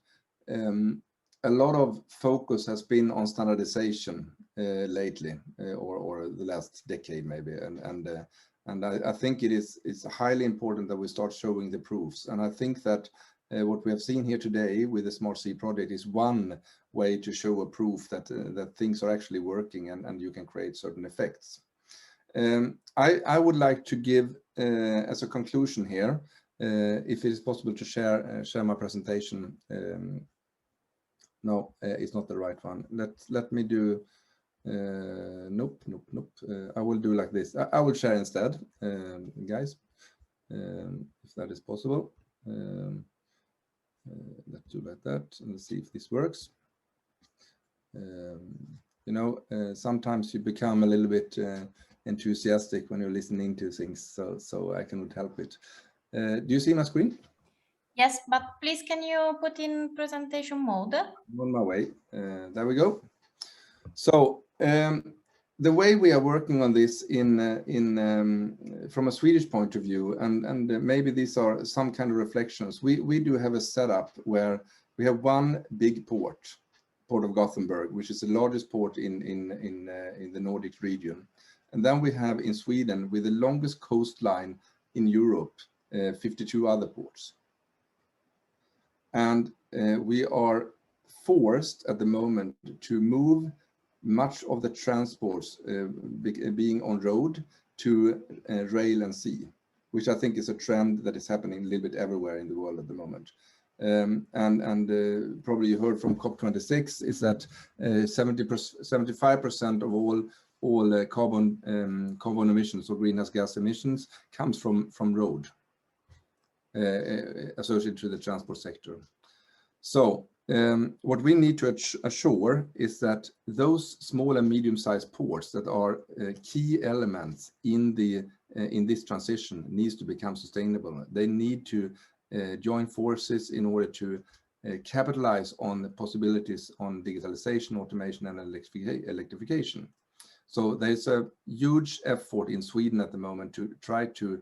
a lot of focus has been on standardization lately, or the last decade maybe, and I think it's highly important that we start showing the proofs. And I think that what we have seen here today with the Smart Sea project is one way to show a proof that that things are actually working, and you can create certain effects. I would like to give as a conclusion here, if it is possible to share my presentation. No, it's not the right one. Let me do. Nope. I will do like this. I will share instead, guys, if that is possible. Let's do like that and see if this works. You know, sometimes you become a little bit enthusiastic when you're listening to things, so I cannot help it. Do you see my screen? Yes, but please, can you put in presentation mode? I'm on my way. There we go. So the way we are working on this from a Swedish point of view, and maybe these are some kind of reflections. We do have a setup where we have one big port of Gothenburg, which is the largest port in the Nordic region. And then we have in Sweden, with the longest coastline in Europe, 52 other ports. And we are forced at the moment to move much of the transports being on road to rail and sea, which I think is a trend that is happening a little bit everywhere in the world at the moment. Probably you heard from COP26 is that 75% of all carbon emissions or greenhouse gas emissions comes from road associated to the transport sector. So what we need to assure is that those small and medium-sized ports that are key elements in this transition needs to become sustainable. They need to join forces in order to capitalize on the possibilities on digitalization, automation, and electrification. So there's a huge effort in Sweden at the moment to try to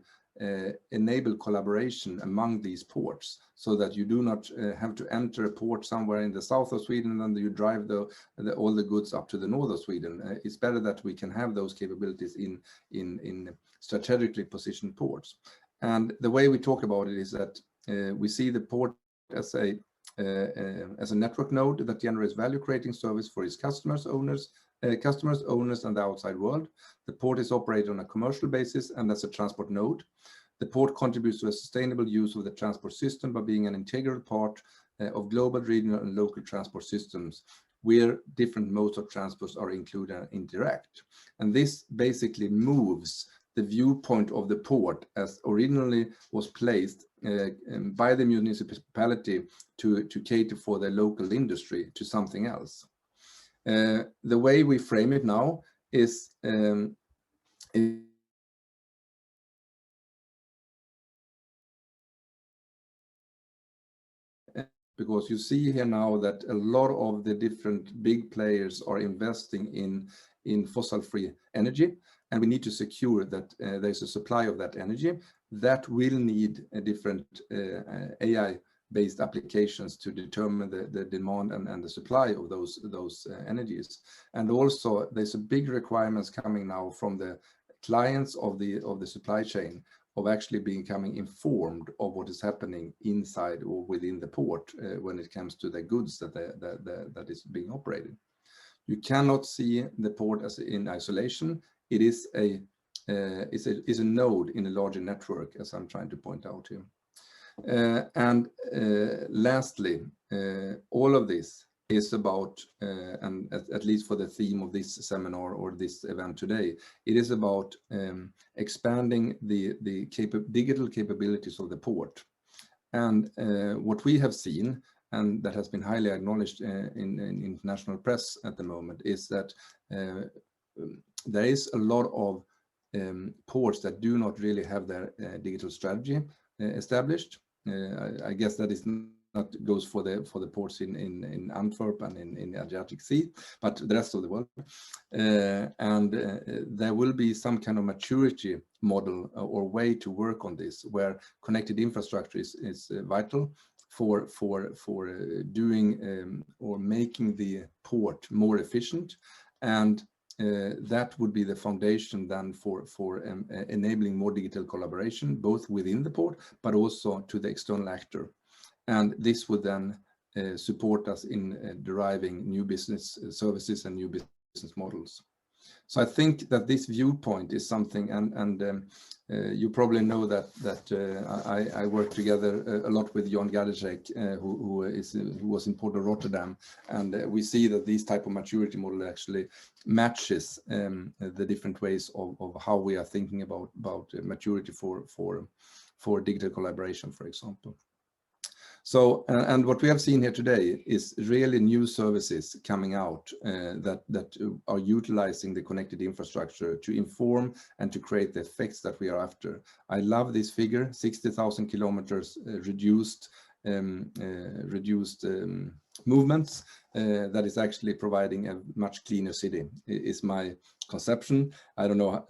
enable collaboration among these ports, so that you do not have to enter a port somewhere in the south of Sweden and then you drive all the goods up to the north of Sweden. It's better that we can have those capabilities in strategically positioned ports. And the way we talk about it is that we see the port as a network node that generates value creating service for its customers, owners, and the outside world. The port is operated on a commercial basis and as a transport node. The port contributes to a sustainable use of the transport system by being an integral part of global, regional, and local transport systems, where different modes of transport are included and interact. And this basically moves the viewpoint of the port as originally was placed by the municipality to cater for the local industry to something else. The way we frame it now is because you see here now that a lot of the different big players are investing in fossil-free energy, and we need to secure that there's a supply of that energy that will need a different AI-based applications to determine the demand and the supply of those energies. And also there's a big requirements coming now from the clients of the supply chain of actually becoming informed of what is happening inside or within the port when it comes to the goods that is being operated. You cannot see the port as in isolation. It is a node in a larger network, as I'm trying to point out here. Lastly, all of this is about, and at least for the theme of this seminar or this event today, it is about expanding the digital capabilities of the port. And what we have seen, and that has been highly acknowledged in international press at the moment, is that there is a lot of ports that do not really have their digital strategy established. I guess that is not goes for the ports in Antwerp and in the Adriatic Sea, but the rest of the world. There will be some kind of maturity model or way to work on this, where connected infrastructure is vital for doing or making the port more efficient, and that would be the foundation then for enabling more digital collaboration, both within the port but also to the external actor. And this would then support us in deriving new business services and new business models. So I think that this viewpoint is something, and you probably know that I work together a lot with Jon Gadecek, who was in Port of Rotterdam, and we see that this type of maturity model actually matches the different ways of how we are thinking about maturity for digital collaboration, for example. So, and what we have seen here today is really new services coming out that are utilizing the connected infrastructure to inform and to create the effects that we are after. I love this figure, 60,000 kilometers reduced movements that is actually providing a much cleaner city, is my conception. I don't know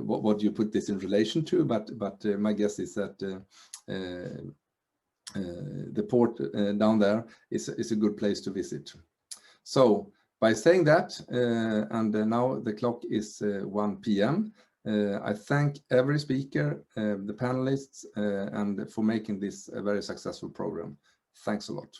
what you put this in relation to, but my guess is that the port down there is a good place to visit. So by saying that, and now the clock is 1 p.m. I thank every speaker, the panelists, and for making this a very successful program. Thanks a lot.